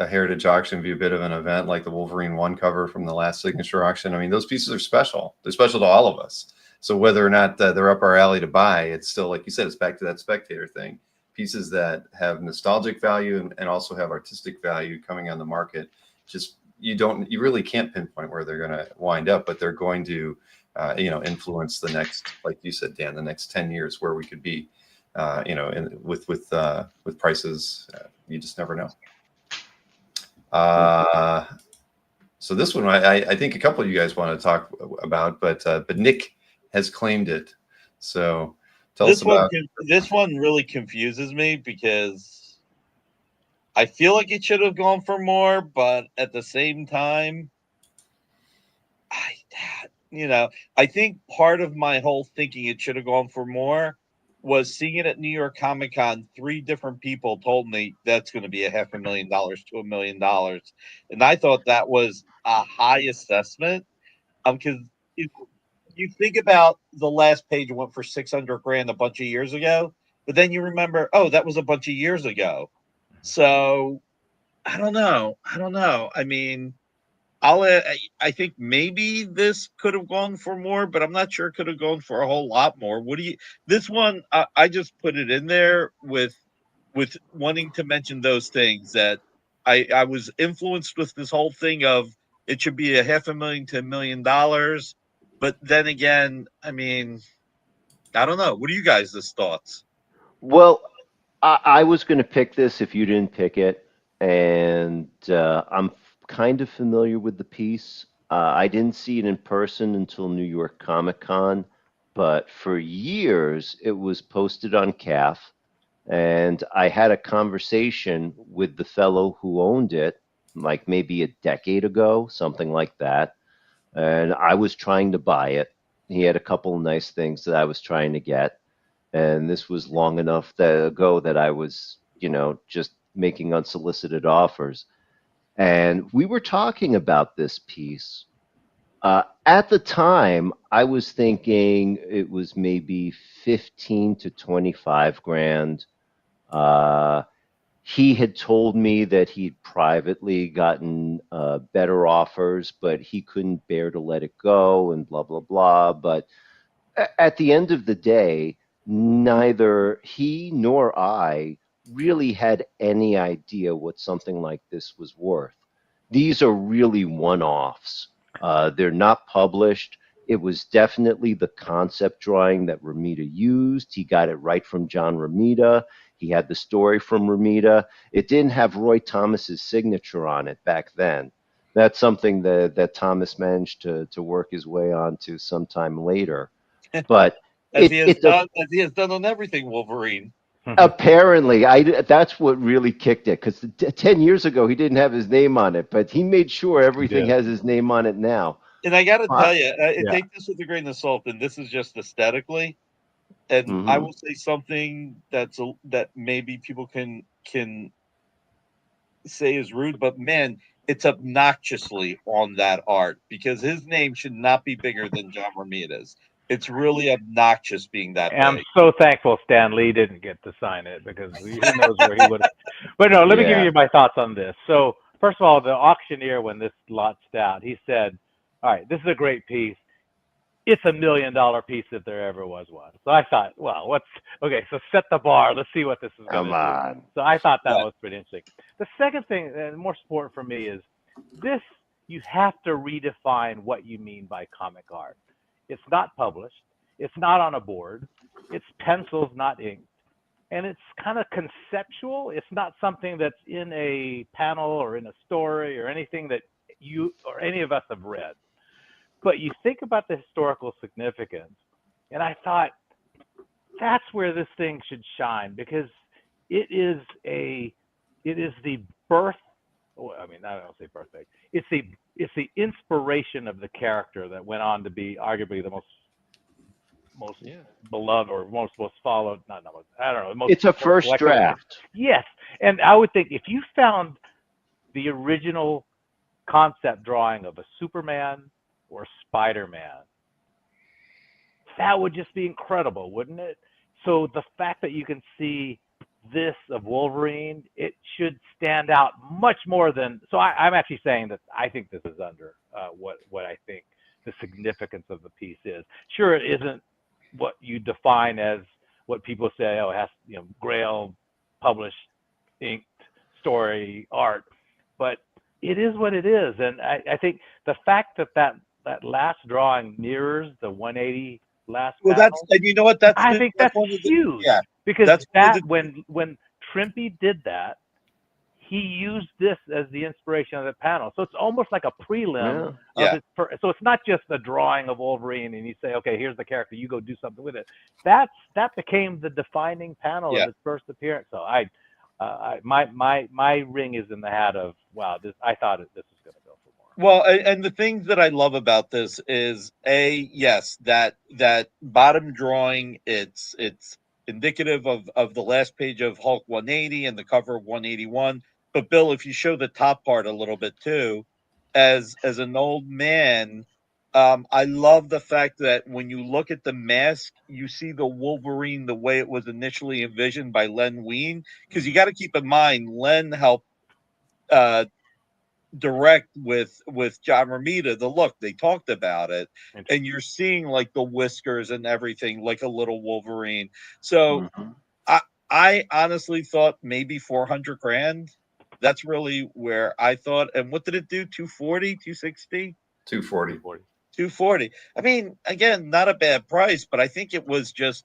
a Heritage auction be a bit of an event, like the Wolverine 1 cover from the last signature auction. I mean, those pieces are special. They're special to all of us. So whether or not they're up our alley to buy, it's still, like you said, it's back to that spectator thing. Pieces that have nostalgic value and also have artistic value coming on the market. Just you really can't pinpoint where they're going to wind up, but they're going to influence the next, like you said, Dan, the next 10 years where we could be, with prices. You just never know. So this one, I think a couple of you guys want to talk about, but Nick has claimed it. So tell us about this one. Really confuses me because I feel like it should have gone for more, but at the same time, I think part of my whole thinking it should have gone for more was seeing it at New York Comic Con. 3 different people told me that's going to be $500,000 to $1 million. And I thought that was a high assessment. Because you think about the last page went for $600,000 a bunch of years ago, but then you remember, oh, that was a bunch of years ago. So I don't know. I mean, I think maybe this could have gone for more, but I'm not sure it could have gone for a whole lot more. What do you? This one, I just put it in there with wanting to mention those things that I was influenced with this whole thing of it should be $500,000 to $1 million, but then again, I mean, I don't know. What are you guys' thoughts? Well, I was going to pick this if you didn't pick it, and I'm kind of familiar with the piece. I didn't see it in person until New York Comic Con, but for years it was posted on CAF, and I had a conversation with the fellow who owned it, like maybe a decade ago, something like that, and I was trying to buy it. He had a couple of nice things that I was trying to get, and this was long enough ago that I was, just making unsolicited offers. And we were talking about this piece. At the time, I was thinking it was maybe 15 to 25 grand. Uh, he had told me that he'd privately gotten better offers, but he couldn't bear to let it go and blah, blah, blah. But at the end of the day, neither he nor I really had any idea what something like this was worth. These are really one offs. They're not published. It was definitely the concept drawing that Romita used. He got it right from John Romita. He had the story from Romita. It didn't have Roy Thomas's signature on it back then. That's something that Thomas managed to work his way onto sometime later. But As he has it's done, as he has done on everything Wolverine. apparently that's what really kicked it, because 10 years ago he didn't have his name on it, but he made sure everything has his name on it now. And I got to Well, tell you, yeah. take this with a grain of salt, and this is just aesthetically. And I will say something that maybe people can say is rude, but man, it's obnoxiously on that art because his name should not be bigger than John Romita's. It's really obnoxious being that And I'm big. so thankful Stan Lee didn't get to sign it because who knows where he would have. But no, let me give Yeah. you my thoughts on this. So, first of all, the auctioneer, when this launched out, he said, all right, this is a great piece. It's $1 million piece if there ever was one. So I thought, well, okay, so set the bar. Let's see what this is going to Come do. on. So I thought that Yeah. was pretty interesting. The second thing, and more support for me, is this, you have to redefine what you mean by comic art. It's not published. It's not on a board. It's pencils, not ink. And it's kind of conceptual. It's not something that's in a panel or in a story or anything that you or any of us have read. But you think about the historical significance, and I thought that's where this thing should shine, because it is the birth. I mean, I don't say birthday. It's the inspiration of the character that went on to be arguably the most beloved or most followed. Not I don't know. Most It's a first draft. Yes, and I would think if you found the original concept drawing of a Superman or Spider-Man, that would just be incredible, wouldn't it? So the fact that you can see this of Wolverine, it should stand out much more than. So I'm actually saying that I think this is under what I think the significance of the piece is. Sure, it isn't what you define as what people say. Oh, it has Grail published, inked story art, but it is what it is, and I think the fact that last drawing mirrors the 180 last Well, panel, and you know what? I think that's one of the, huge. yeah, Because that's when Trimpe did that, he used this as the inspiration of the panel. So it's almost like a prelim of it. So it's not just a drawing of Wolverine and you say, okay, here's the character, you go do something with it. That became the defining panel of its first appearance. So my ring is in the hat of, wow, I thought this was going to go for more. Well, and the things that I love about this is yes, that bottom drawing, it's indicative of the last page of Hulk 180 and the cover of 181. But Bill, if you show the top part a little bit too, as an old man, I love the fact that when you look at the mask, you see the Wolverine the way it was initially envisioned by Len Wein. Because you got to keep in mind, Len helped direct with John Romita. The look, they talked about it, and you're seeing like the whiskers and everything, like a little Wolverine. So Mhm. I honestly thought maybe 400 grand. That's really where I thought. And what did it do? 240, 260? 240. 240. I mean, again, not a bad price, but I think it was just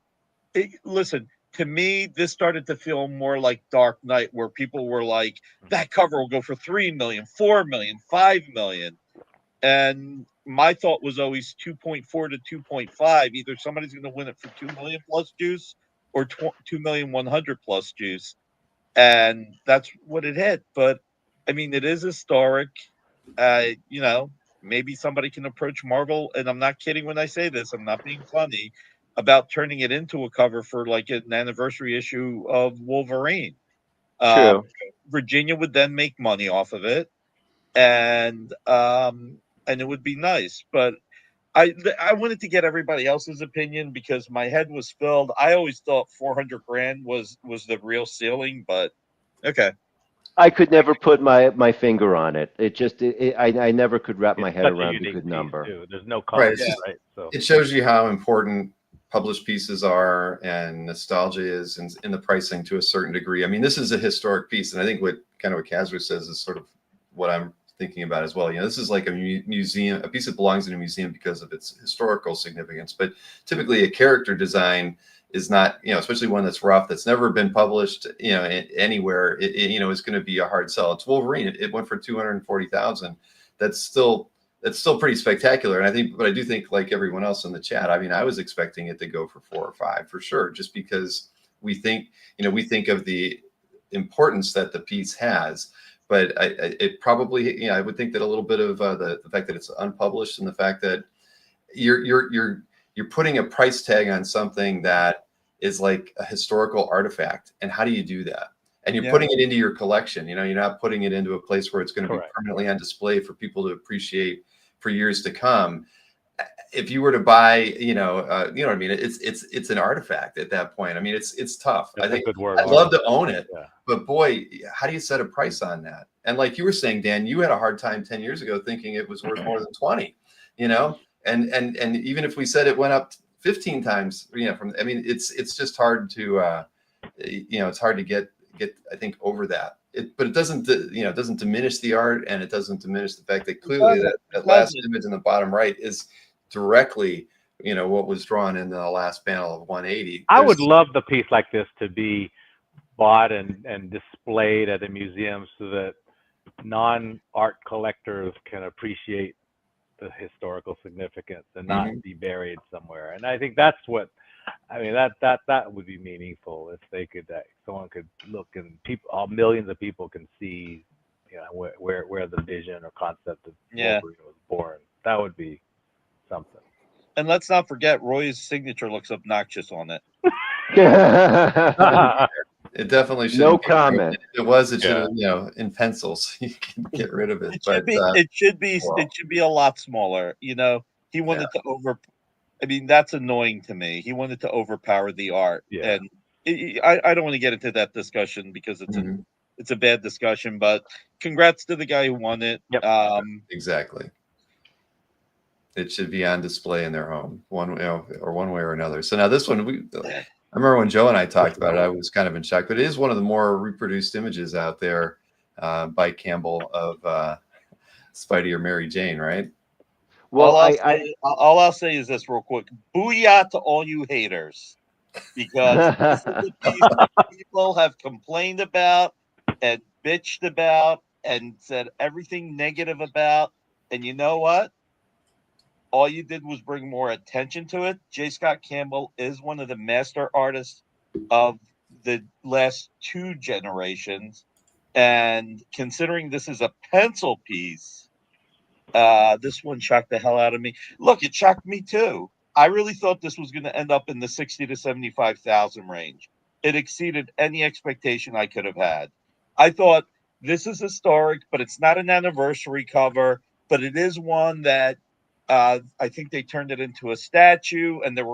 listen, to me, this started to feel more like Dark Knight, where people were like, that cover will go for 3 million, 4 million, 5 million. And my thought was always 2.4 to 2.5. Either somebody's going to win it for 2 million plus juice or 2,100,000 plus juice. And that's what it hit. But I mean, it is historic. You know, maybe somebody can approach Marvel, and I'm not kidding when I say this, I'm not being funny, about turning it into a cover for like an anniversary issue of Wolverine. Um, True. Virginia would then make money off of it, and it would be nice. But I wanted to get everybody else's opinion because my head was filled. I always thought 400 grand was the real ceiling, but okay. I could never put my finger on it. It just I never could wrap my It's head such a around the unique good piece number. too. There's no Right. comp, It's just, right? So it shows you how important published pieces are and nostalgia is in the pricing to a certain degree. I mean, this is a historic piece, and I think what Casper says is sort of what I'm thinking about as well. You know, this is like a museum, a piece that belongs in a museum because of its historical significance. But typically, a character design is not, you know, especially one that's rough, that's never been published, you know, anywhere. You know, is going to be a hard sell. It's Wolverine. It went for 240,000. That's still pretty spectacular. And I think, but I do think, like everyone else in the chat, I mean, I was expecting it to go for 4 or 5 for sure, just because we think, you know, we think of the importance that the piece has. But it probably, you know, I would think that a little bit of the fact that it's unpublished and the fact that you're putting a price tag on something that is like a historical artifact. And how do you do that? And you're putting it into your collection. You know, you're not putting it into a place where it's going to be permanently on display for people to appreciate for years to come. If you were to buy, you know what I mean? It's an artifact at that point. I mean, it's tough. that's I think a good word. I'd love to own it, Yeah. but boy, how do you set a price on that? And like you were saying, Dan, you had a hard time 10 years ago thinking it was worth more than 20, you know? And even if we said it went up 15 times, you know, I mean, it's just hard to, you know, it's hard to get, I think, over that. But it doesn't, you know, it doesn't diminish the art, and it doesn't diminish the fact that clearly that last image in the bottom right is directly, you know, what was drawn in the last panel of 180. I would love the piece like this to be bought and displayed at a museum so that non-art collectors can appreciate the historical significance and not be buried somewhere. And I think that's what, I mean, that would be meaningful if they could, someone could look and millions of people can see, you know, where the vision or concept of Wolverine was born. That would be something. And let's not forget, Roy's signature looks obnoxious on it. It definitely should. No comment. It was. It should have, you know, in pencils. You can get rid of it. It should be a lot smaller. You know, he wanted to I mean, that's annoying to me. He wanted to overpower the art, and I don't want to get into that discussion because it's a bad discussion. But congrats to the guy who won it. Yep. Exactly. It should be on display in their home, one way or another. So now this one, I remember when Joe and I talked about it, I was kind of in shock, but it is one of the more reproduced images out there by Campbell of Spidey or Mary Jane, right? Well, all I'll say is this real quick. Booyah to all you haters. Because this is the piece that people have complained about and bitched about and said everything negative about. And you know what? All you did was bring more attention to it. J. Scott Campbell is one of the master artists of the last 2 generations. And considering this is a pencil piece, this one shocked the hell out of me. Look, it shocked me too. I really thought this was going to end up in the 60 to 75,000 range. It exceeded any expectation I could have had. I thought this is historic, but it's not an anniversary cover, but it is one that I think they turned it into a statue, and there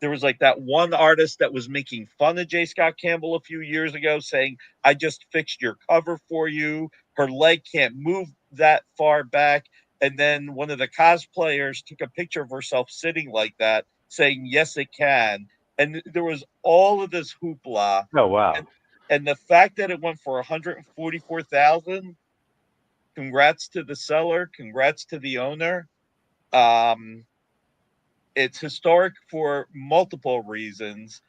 was like that one artist that was making fun of J. Scott Campbell a few years ago, saying, "I just fixed your cover for you," her leg can't move that far back. And then one of the cosplayers took a picture of herself sitting like that, saying, "Yes, it can." And there was all of this hoopla. Oh wow! And the fact that it went for 144,000, congrats to the seller, congrats to the owner. It's historic for multiple reasons,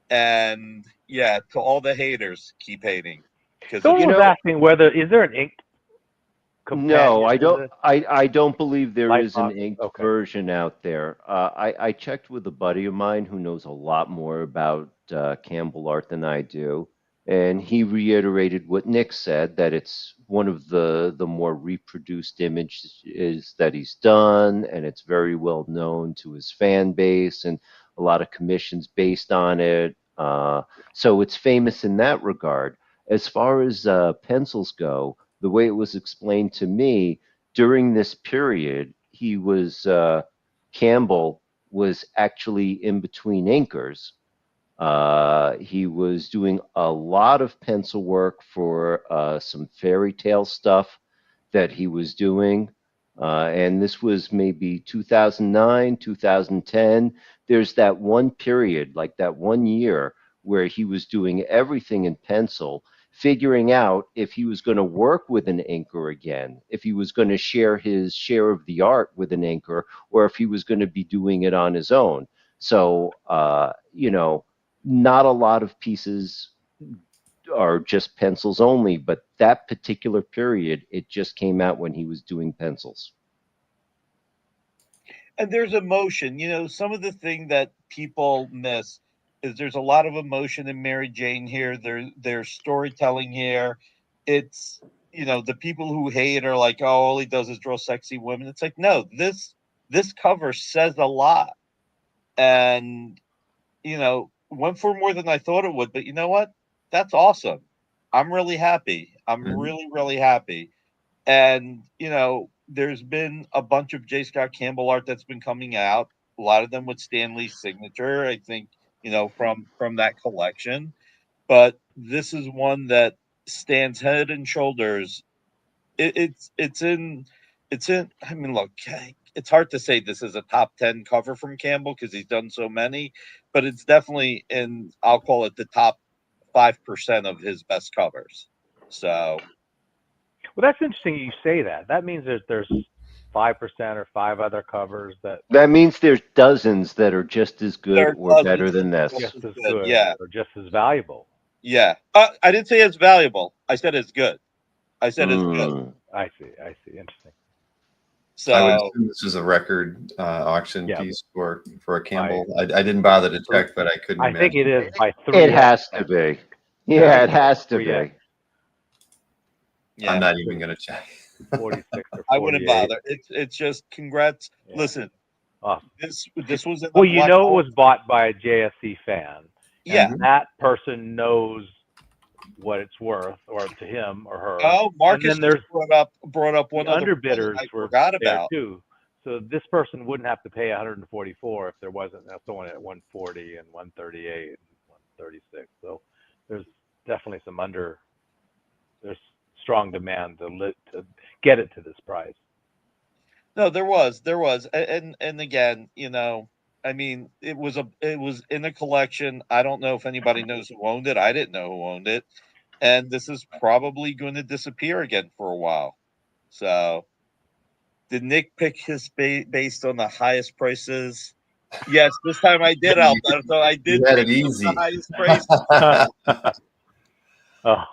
and yeah, to all the haters, keep hating because Someone was asking whether is there an inked companion? No, I don't. I don't believe there is an Lightbox? inked Okay. version out there. I checked with a buddy of mine who knows a lot more about Campbell art than I do, and he reiterated what Nick said, that it's one of the more reproduced images that he's done, and it's very well known to his fan base, and a lot of commissions based on it. So it's famous in that regard. As far as pencils go, the way it was explained to me, during this period, Campbell was actually in between inkers. He was doing a lot of pencil work for some fairy tale stuff that he was doing. And this was maybe 2009, 2010. There's that one period, like that one year, where he was doing everything in pencil, figuring out if he was going to work with an inker again, if he was going to share his share of the art with an inker, or if he was going to be doing it on his own. So, not a lot of pieces are just pencils only, but that particular period, it just came out when he was doing pencils. and there's emotion. Some of the thing that people miss is there's a lot of emotion in Mary Jane here. There's storytelling here. It's the people who hate are like, oh, all he does is draw sexy women. It's like, no, this cover says a lot, and went for more than I thought it would. But you know what? That's awesome. I'm really happy. I'm really, really happy. And, there's been a bunch of J. Scott Campbell art that's been coming out, a lot of them with Stan Lee's signature, I think, from that collection. But this is one that stands head and shoulders. It's in, I mean, look, it's hard to say this is a top 10 cover from Campbell because he's done so many, but it's definitely in, I'll call it the top 5% of his best covers. So, well, that's interesting you say that. That means there's 5% or 5 other covers that That means there's dozens that are just as good or better than this. just as good, yeah, or just as valuable. yeah. I didn't say it's valuable. I said it's good. I said it's good. I see. Interesting. So I would assume this is a record auction piece for a Campbell. I didn't bother to check, but I couldn't imagine. I think it is by 3. It has to be. Yeah, it has to be. Yeah. I'm not even going to check. 46 or 48. I wouldn't bother. It's just congrats. Yeah. Listen, Awesome. this was in the well, it was bought by a JSC fan. Yeah, and that person knows what it's worth, or to him or her. Oh, Marcus and then there's brought up one the other underbidders I were forgot there about. too. So this person wouldn't have to pay 144 if there wasn't someone at 140 and 138 and 136. So there's definitely there's strong demand to get it to this price. No, there was, and again, I mean, it was in a collection. I don't know if anybody knows who owned it. I didn't know who owned it, and this is probably going to disappear again for a while. So, did Nick pick his based on the highest prices? Yes, this time I did, Alberto. I did You had pick it easy. the highest prices. Oh,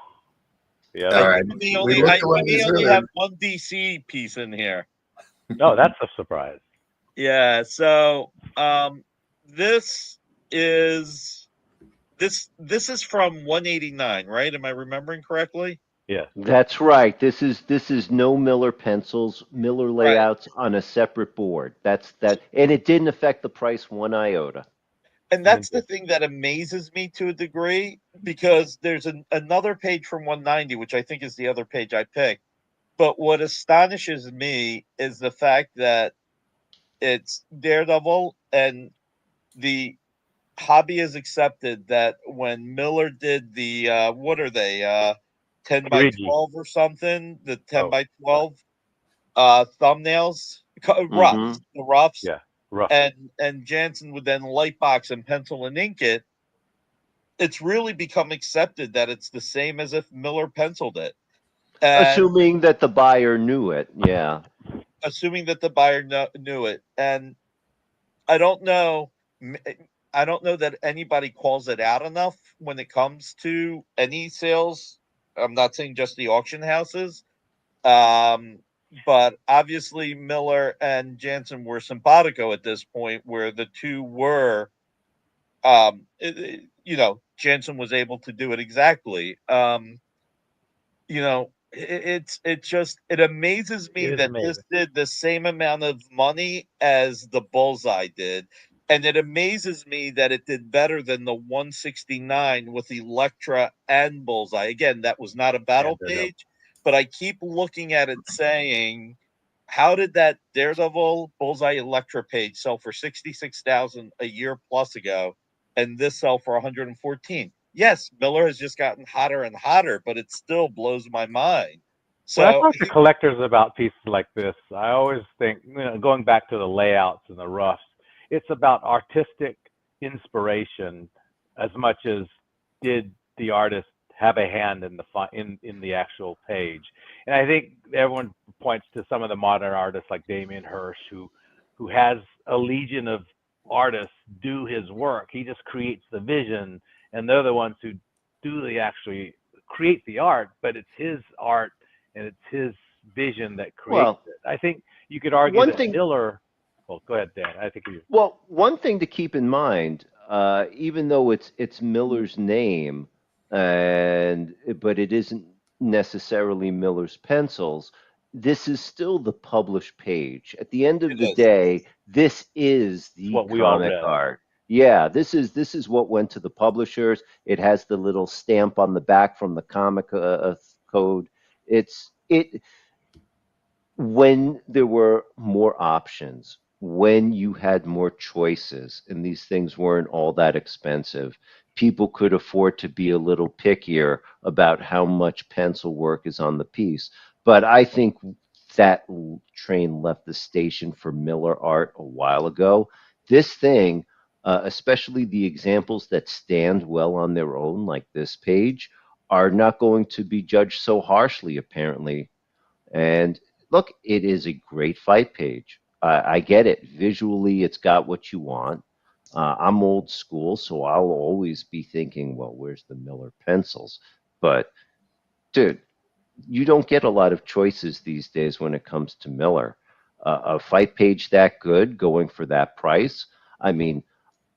yeah. All right. We only have one DC piece in here. No, that's a surprise. Yeah. So, this is from 189, right? Am I remembering correctly? Yeah. That's right. This is no Miller pencils, Miller layouts on a separate board. And it didn't affect the price one iota. And that's the thing that amazes me to a degree, because there's another page from 190, which I think is the other page I picked. But what astonishes me is the fact that it's Daredevil, and the hobby has accepted that when Miller did the what are they? 10 by Gridgy. 12 or something, the 10 Oh, by 12 thumbnails, Mm-hmm. the roughs, yeah, rough. and Jansen would then lightbox and pencil and ink it. It's really become accepted that it's the same as if Miller penciled it. And Assuming that the buyer knew it. Yeah. assuming that the buyer knew it. And I don't know. I don't know that anybody calls it out enough when it comes to any sales. I'm not saying just the auction houses, but obviously Miller and Jansen were simpatico at this point, where the two were. Jansen was able to do it exactly. It amazes me It is that this amazing. did the same amount of money as the Bullseye did, and it amazes me that it did better than the 169 with Electra and Bullseye. Again, that was not a battle page, but I keep looking at it saying, how did that Daredevil Bullseye Electra page sell for 66,000 a year plus ago, and this sell for 114? Yes, Miller has just gotten hotter and hotter, but it still blows my mind. When I So talk to collectors about pieces like this, I always think, going back to the layouts and the roughs, it's about artistic inspiration as much as did the artist have a hand in the actual page. And I think everyone points to some of the modern artists like Damien Hirst, who has a legion of artists do his work. He just creates the vision, and they're the ones who actually create the art, but it's his art and it's his vision that creates Well, it. I think you could argue one that thing. Miller. Well, go ahead, Dan. I think you. Well, one thing to keep in mind, even though it's Miller's name, but it isn't necessarily Miller's pencils, this is still the published page. At the end of it the is. day, this is It's the what we all comic read. art. Yeah, this is what went to the publishers. It has the little stamp on the back from the comic code. It when there were more options, when you had more choices, and these things weren't all that expensive, people could afford to be a little pickier about how much pencil work is on the piece. But I think that train left the station for Miller art a while ago. This thing, especially the examples that stand well on their own, like this page, are not going to be judged so harshly, apparently. And look, it is a great fight page. I get it. Visually, it's got what you want. I'm old school, so I'll always be thinking, well, where's the Miller pencils? But, dude, you don't get a lot of choices these days when it comes to Miller. A fight page that good, going for that price, I mean,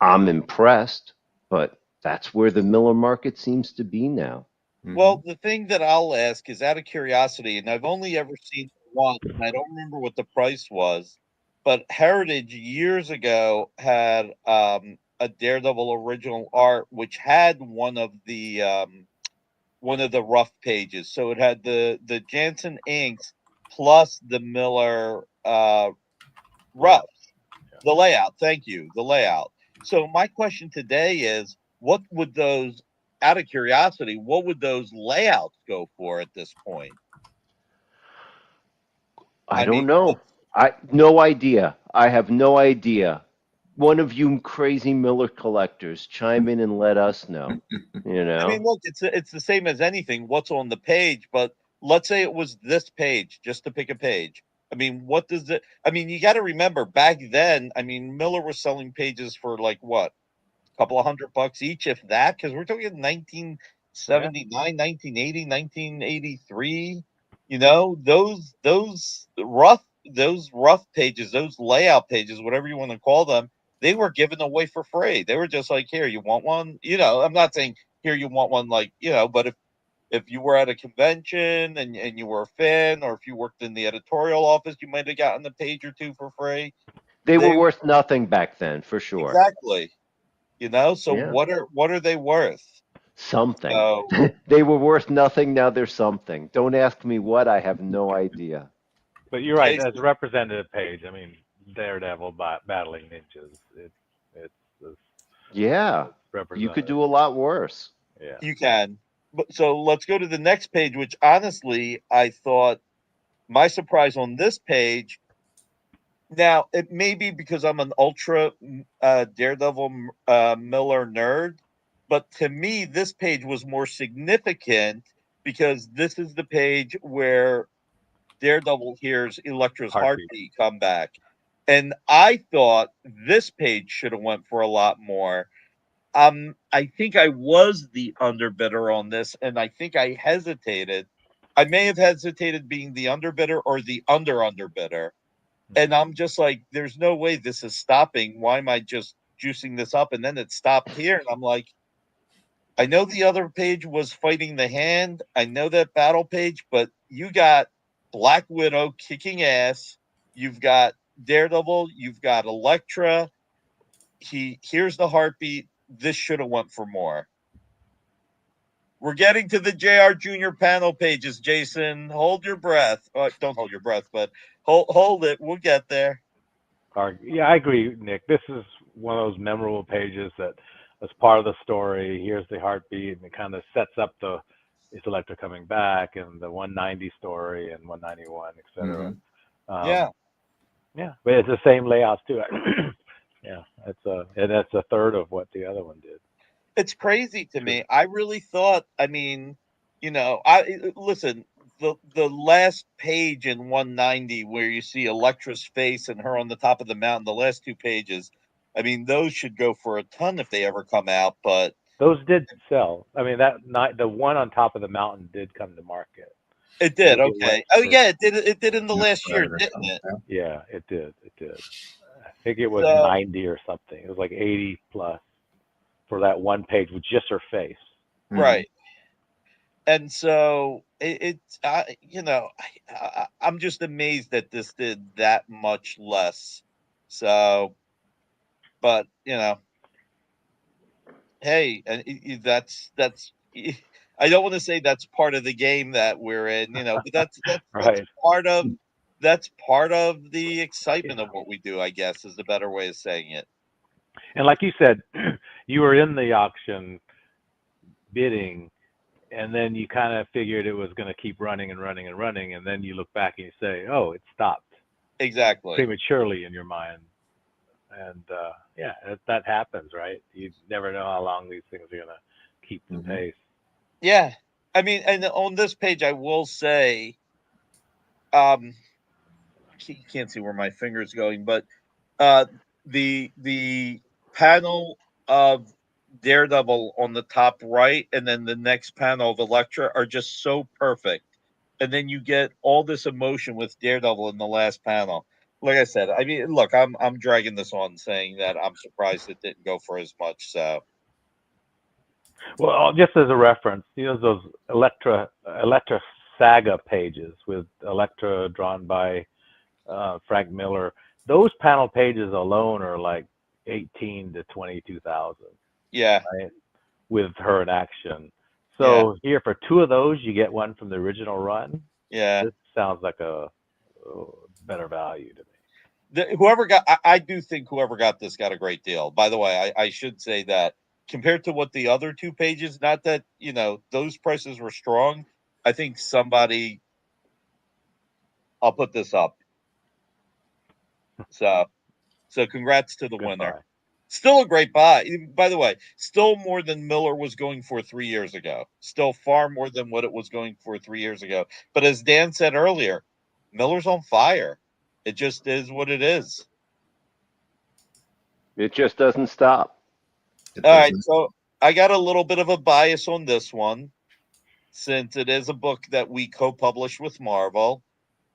I'm impressed, but that's where the Miller market seems to be now. Well, the thing that I'll ask is out of curiosity, and I've only ever seen it once, and I don't remember what the price was, but Heritage years ago had a Daredevil original art, which had one of the rough pages. So it had the Jansen inks plus the Miller rough, the layout. Thank you, the layout. So my question today is, what would those, out of curiosity, what would those layouts go for at this point? I mean, don't know. I no idea. I have no idea. One of you crazy Miller collectors, chime in and let us know. You I mean, know? look, it's the same as anything. What's on the page? But let's say it was this page, just to pick a page. I mean, what does it? I mean, you got to remember back then. I mean, Miller was selling pages for like what, a couple of $100 each, if that, because we're talking 1979, 1980, 1983. You know, those rough pages, those layout pages, whatever you want to call them, they were given away for free. They were just like, here, you want one? You know, I'm not saying here you want one, like, but if you were at a convention and you were a fan, or if you worked in the editorial office, you might have gotten a page or two for free. They were They worth nothing back then, for sure. exactly. So Yeah. what are they worth? Something. So They were worth nothing, now they're something. Don't ask me what, I have no idea. But you're right. As a basically, representative page, I mean, Daredevil battling ninjas. It's Yeah. You could representative. do a lot worse. Yeah. you can. so let's go to the next page, which honestly I thought my surprise on this page. Now it may be because I'm an ultra Daredevil Miller nerd, but to me this page was more significant because this is the page where Daredevil hears Elektra's heartbeat come back. And I thought this page should have went for a lot more. I think I was the underbidder on this, and I think I hesitated. I may have hesitated being the underbidder or the underbidder. And I'm just like, there's no way this is stopping. Why am I just juicing this up? And then it stopped here. And I'm like, I know the other page was fighting the hand. I know that battle page, but you got Black Widow kicking ass. You've got Daredevil. You've got Elektra. He hears the heartbeat. This should have went for more. We're getting to the JR Jr. panel pages, Jason. Hold your breath. Don't hold your breath, but hold it. We'll get there. Yeah, I agree, Nick. This is one of those memorable pages that as part of the story. Here's the heartbeat, and it kind of sets up is Elektra coming back, and the 190 story and 191, etc. Yeah. Yeah, but it's the same layouts too. Yeah, that's a third of what the other one did. It's crazy to me. I really thought. I mean, I listen. The last page in 190 where you see Elektra's face and her on the top of the mountain. The last two pages. I mean, those should go for a ton if they ever come out. But those did sell. I mean, the one on top of the mountain did come to market. It did. Okay. Yeah, it did. It did in the last year, didn't it? Yeah, it did. I think it was 90 or something. It was like 80 plus for that one page with just her face. Right. And so I'm just amazed that this did that much less. So, but hey, and that's. I don't want to say that's part of the game that we're in, but that's right. that's part of the excitement of what we do, I guess, is the better way of saying it. And like you said, you were in the auction bidding, and then you kind of figured it was going to keep running and running and running, and then you look back and you say, "Oh, it stopped." Exactly. Prematurely in your mind, and yeah, that happens, right? You never know how long these things are going to keep the pace. Yeah, I mean, and on this page, I will say, you can't see where my finger's going, but the panel of Daredevil on the top right, and then the next panel of Elektra are just so perfect. And then you get all this emotion with Daredevil in the last panel. Like I said, I mean, look, I'm dragging this on, saying that I'm surprised it didn't go for as much. So, well, just as a reference, those Elektra saga pages with Elektra drawn by Frank Miller. Those panel pages alone are like 18 to 22,000. Yeah. Right? With her in action. So here for two of those, you get one from the original run. Yeah. This sounds like a better value to me. I do think whoever got this got a great deal. By the way, I should say that compared to what the other two pages, not that, those prices were strong. I think I'll put this up. So congrats to the winner. Buy. Still a great buy. By the way, still more than Miller was going for 3 years ago. Still far more than what it was going for 3 years ago. But as Dan said earlier, Miller's on fire. It just is what it is. It just doesn't stop. All right, so I got a little bit of a bias on this one, since it is a book that we co-published with Marvel.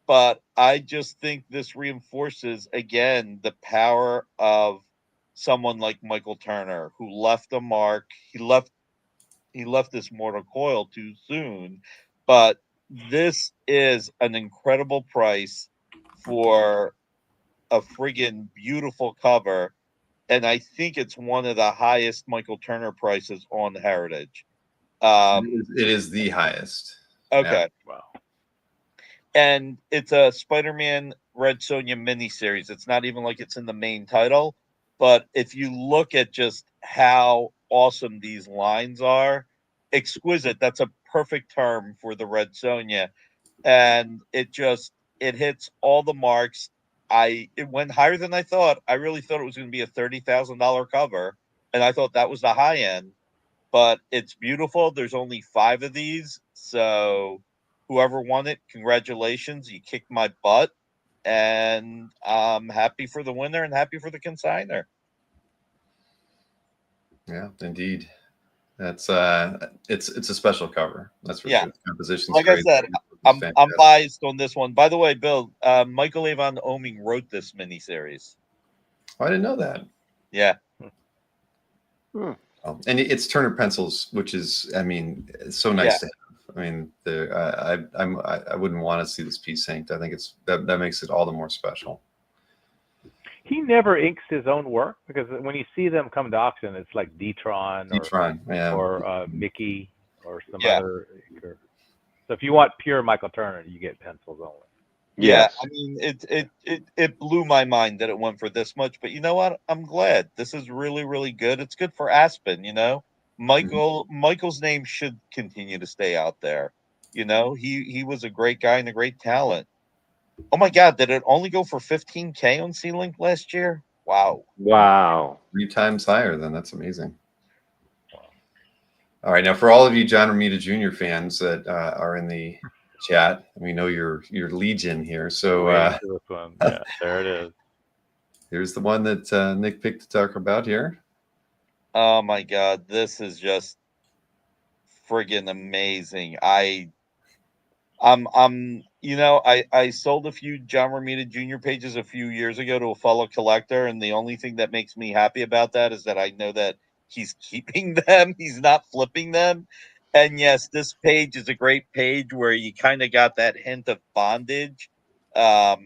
But I just think this reinforces, again, the power of someone like Michael Turner, who left a mark. He left this mortal coil too soon. But this is an incredible price for a friggin' beautiful cover. And I think it's one of the highest Michael Turner prices on Heritage. It is the highest. Okay. Yeah. Wow. And it's a Spider-Man Red Sonja miniseries. It's not even like it's in the main title. But if you look at just how awesome these lines are, exquisite. That's a perfect term for the Red Sonja, and it hits all the marks. It went higher than I thought. I really thought it was going to be a $30,000 cover, and I thought that was the high end. But it's beautiful. There's only 5 of these, so whoever won it, congratulations! You kicked my butt, and I'm happy for the winner and happy for the consigner. Yeah, indeed. That's it's a special cover. That's for Yeah. sure. The composition's Like great. I said, I'm biased on this one. By the way, Bill, Michael Avon Oeming wrote this miniseries. Oh, I didn't know that. Yeah. Hmm. And it's Turner pencils, which is, I mean, it's so nice to have. I mean, I wouldn't want to see this piece inked. I think that makes it all the more special. He never inks his own work, because when you see them come to auction, it's like D-Tron or Mickey or some other inker. So if you want pure Michael Turner, you get pencils only. Yeah, Yes. I mean, it blew my mind that it went for this much, but you know what? I'm glad. This is really, really good. It's good for Aspen, you know. Michael's name should continue to stay out there. You know, he was a great guy and a great talent. Oh my God, did it only go for 15K on C-Link last year? Wow. Wow. 3 times higher than that's amazing. All right, now for all of you John Romita Jr. fans that are in the chat, we know you're legion here. So this one. Yeah, there it is. Here's the one that Nick picked to talk about here. Oh my God, this is just friggin' amazing. I sold a few John Romita Jr. pages a few years ago to a fellow collector, and the only thing that makes me happy about that is that I know that he's keeping them. He's not flipping them. And yes, this page is a great page where you kind of got that hint of bondage. But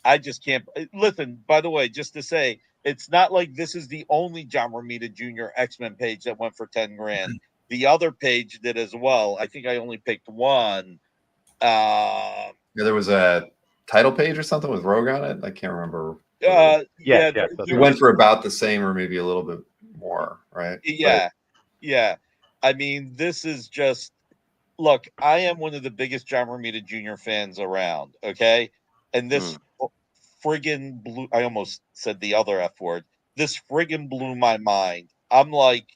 I just can't listen. By the way, just to say, it's not like this is the only John Romita Jr. X-Men page that went for 10 grand. The other page did as well. I think I only picked one. Yeah, there was a title page or something with Rogue on it. I can't remember. Yes, it went for about the same or maybe a little bit more, right? Yeah. I mean, this is just look. I am one of the biggest John Romita Jr. fans around. Okay, and this friggin' blew. I almost said the other F word. This friggin' blew my mind. I'm like,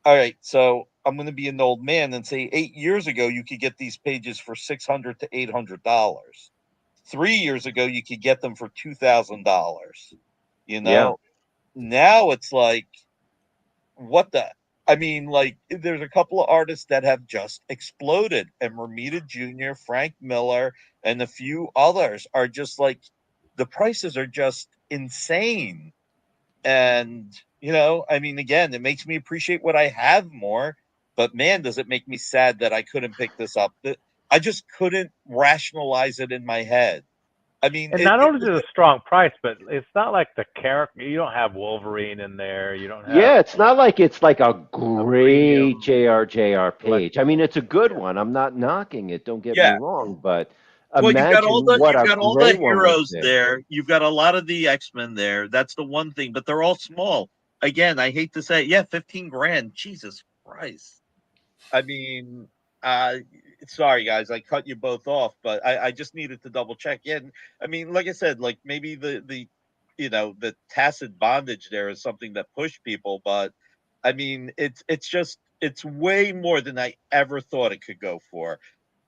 all right, so I'm going to be an old man and say 8 years ago you could get these pages for $600 to $800. 3 years ago you could get them for $2,000. You know, now it's like, what the? I mean, like, there's a couple of artists that have just exploded, and Romita Jr., Frank Miller, and a few others are just like, the prices are just insane. And, I mean, again, it makes me appreciate what I have more, but man, does it make me sad that I couldn't pick this up. I just couldn't rationalize it in my head. I mean, and not only is it a strong price, but it's not like the character. You don't have Wolverine in there. You don't have. Yeah, it's not like it's like a great JRJR page. I mean, it's a good one. I'm not knocking it. Don't get me wrong, but well, you've got all the heroes there. You've got a lot of the X-Men there. That's the one thing, but they're all small. Again, I hate to say it. 15 grand. Jesus Christ. I mean, sorry guys, I cut you both off, but I just needed to double check. Yeah, I mean, like I said, like maybe the tacit bondage there is something that pushed people, but I mean, it's way more than I ever thought it could go for.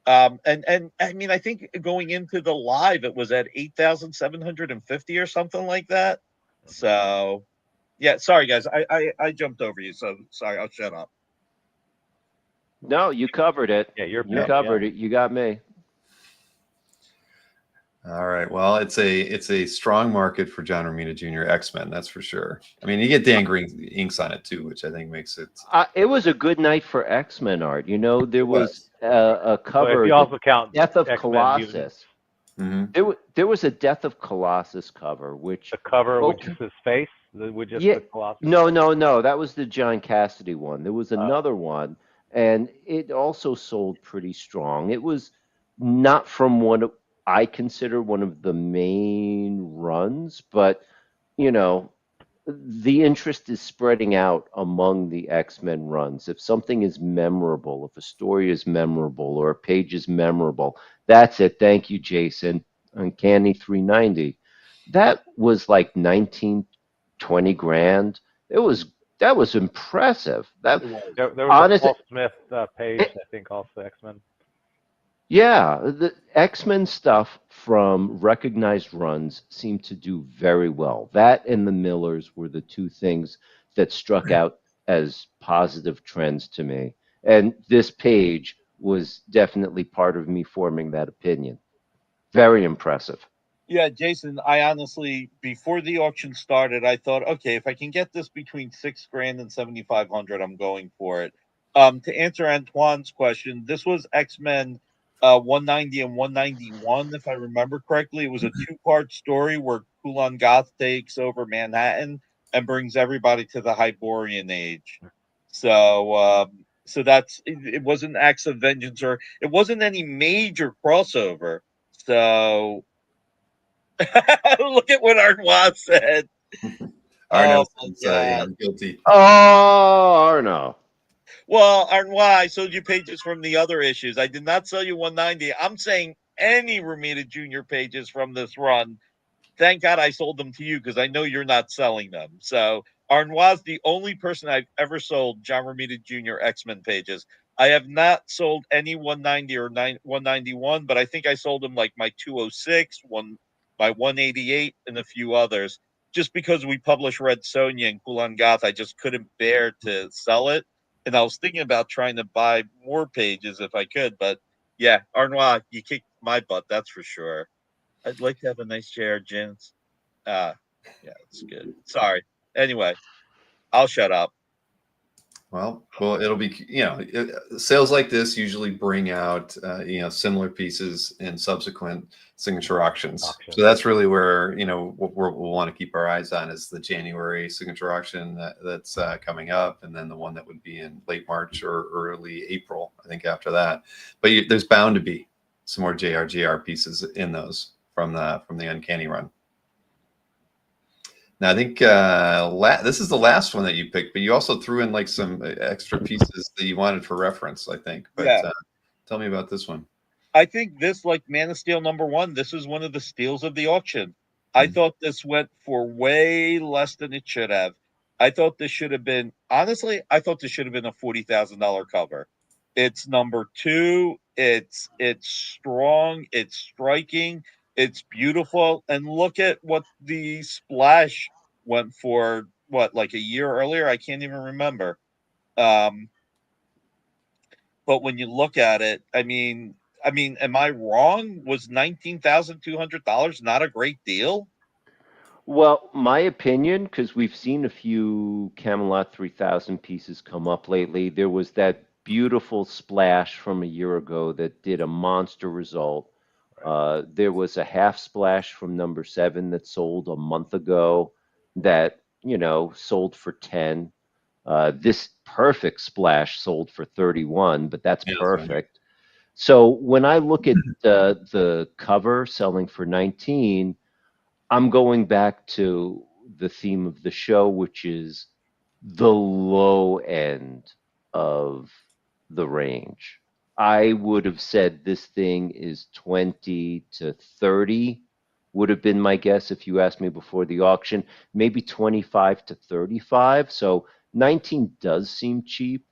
And I mean, I think going into the live, it was at 8,750 or something like that. So, yeah, sorry guys, I jumped over you, so sorry, I'll shut up. No, you covered it. Yeah, you covered it. You got me. All right. Well, it's a strong market for John Romita Jr. X-Men, that's for sure. I mean, you get Dan Green inks on it too, which I think makes it. It was a good night for X-Men art. You know, there was a cover. Well, if you also count Death of X-Men Colossus. Mm-hmm. There was a Death of Colossus cover, which the cover, which is his face, with just the Colossus. No, that was the John Cassidy one. There was another one, and it also sold pretty strong. It was not from one of I consider one of the main runs, but the interest is spreading out among the X-Men runs. If something is memorable, if a story is memorable or a page is memorable, that's it. Thank you, Jason. Uncanny 390. That was like 19, 20 grand. It was that was impressive. That It was. There was a honestly, Paul Smith page, I think, also X-Men. yeah, the X-Men stuff from recognized runs seemed to do very well. That and the Millers were the two things that struck out as positive trends to me. And this page was definitely part of me forming that opinion. Very impressive. Yeah, Jason, I honestly, before the auction started, I thought, okay, if I can get this between 6 grand and 7,500, I'm going for it. To answer Antoine's question, this was X-Men 190 and 191, if I remember correctly. It was a two-part story where Kulan Goth takes over Manhattan and brings everybody to the Hyborian Age. So that's it wasn't Acts of Vengeance, or it wasn't any major crossover. So look at what Arnois said. Arno Oh my says, yeah, god. I'm guilty. Oh, Arno. Well, Arnois, I sold you pages from the other issues. I did not sell you 190. I'm saying any Romita Jr. pages from this run. Thank God I sold them to you because I know you're not selling them. So Arnois is the only person I've ever sold John Romita Jr. X-Men pages. I have not sold any 190 or 191, but I think I sold them like my 206, my 188, and a few others. Just because we published Red Sonja and Kulan Goth, I just couldn't bear to sell it. And I was thinking about trying to buy more pages if I could, but yeah, Arnois, you kicked my butt, that's for sure. I'd like to have a nice chair, Jins. Ah, yeah, it's good. Sorry. Anyway, I'll shut up. Well, it'll be, sales like this usually bring out, similar pieces in subsequent signature auctions. So that's really where, what we'll want to keep our eyes on is the January signature auction that's coming up, and then the one that would be in late March or early April, I think, after that. But there's bound to be some more JRJR pieces in those from the Uncanny run. Now, I think this is the last one that you picked, but you also threw in like some extra pieces that you wanted for reference, I think. But Yeah. Tell me about this one. I think this, like Man of Steel #1, this is one of the steals of the auction. I thought this went for way less than it should have. I thought this should have been, honestly, I thought this should have been a $40,000 cover. It's #2. It's strong. It's striking. It's beautiful. And look at what the splash went for. What, like a year earlier? I can't even remember. Um, but when you look at it, am I wrong? Was $19,200 not a great deal? Well, my opinion, because we've seen a few Camelot 3000 pieces come up lately, there was that beautiful splash from a year ago that did a monster result. There was a half splash from #7 that sold a month ago that, sold for 10. This perfect splash sold for 31, but that's Yeah, that's right. perfect. So when I look at the cover selling for 19, I'm going back to the theme of the show, which is the low end of the range. I would have said this thing is 20 to 30, would have been my guess if you asked me before the auction, maybe 25 to 35. So 19 does seem cheap,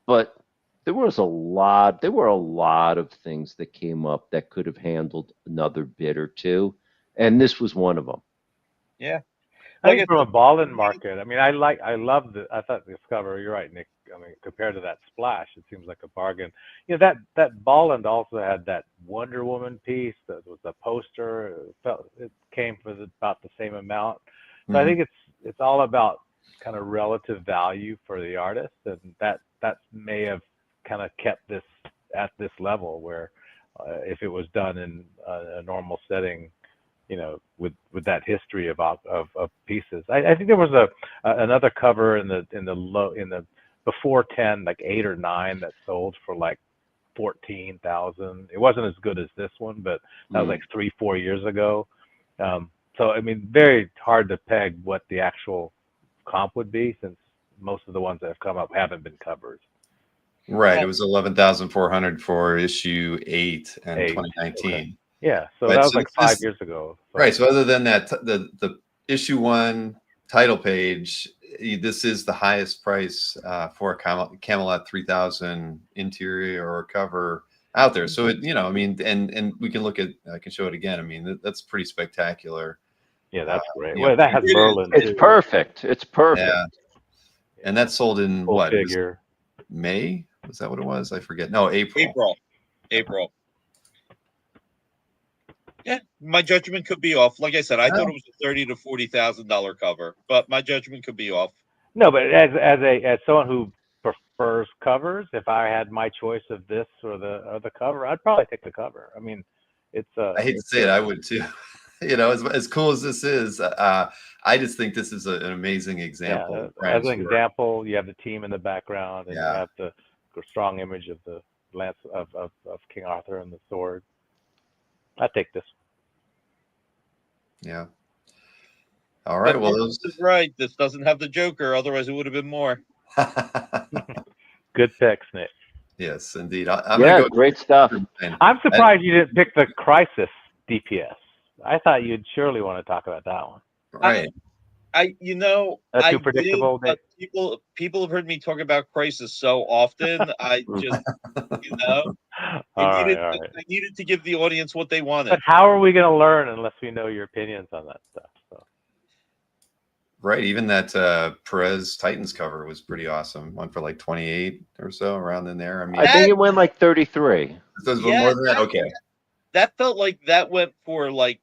but there were a lot of things that came up that could have handled another bid or two, and this was one of them. Yeah. I Like think I from a said, ballin market, I love I thought this cover, you're right, Nick. I mean, compared to that splash, it seems like a bargain. That ballin also had that Wonder Woman piece that was a poster. It came for about the same amount. So I think it's all about kind of relative value for the artist, and that may have kind of kept this at this level where if it was done in a normal setting, with that history of pieces. I think there was another cover in the before 10, like 8 or 9, that sold for like 14,000. It wasn't as good as this one, but that was like 3-4 years ago. So I mean, very hard to peg what the actual comp would be, since most of the ones that have come up haven't been covers. Right. It was 11,400 for issue 8 in 2019. Okay. Yeah. So Right, that was so like 5 years ago. So. Right. So other than that, the issue 1 title page, this is the highest price for a Camelot 3000 interior or cover out there. So it, I mean, and we can look at, I can show it again. I mean, that's pretty spectacular. Yeah, that's great. Well, that has Merlin. It's perfect. It's perfect. Yeah. And that sold in Full what? Figure. May? Was that what it was? I forget. No, April. April. Yeah, my judgment could be off. Like I said, I thought it was a $30,000 to $40,000 cover, but my judgment could be off. No, but as someone who prefers covers, if I had my choice of this or the cover, I'd probably take the cover. I mean, it's I hate to say it, I would too. As cool as this is, I just think this is an amazing example. Yeah, as an example, you have the team in the background, and you have the strong image of the lance of King Arthur and the sword. I take this. Yeah. All right. But well, this is right. This doesn't have the Joker. Otherwise, it would have been more. Good picks, Nick. Yes, indeed. I'm gonna go great stuff. I'm surprised you didn't pick the Crisis DPS. I thought you'd surely want to talk about that one. Right. That's too predictable. But people have heard me talk about Crisis so often. I just, I needed to give the audience what they wanted. But how are we going to learn unless we know your opinions on that stuff? So. Right. Even that Perez Titans cover was pretty awesome. Went for like 28 or so, around in there. I mean, I think it went like 33. More than that. Okay. That felt like that went for like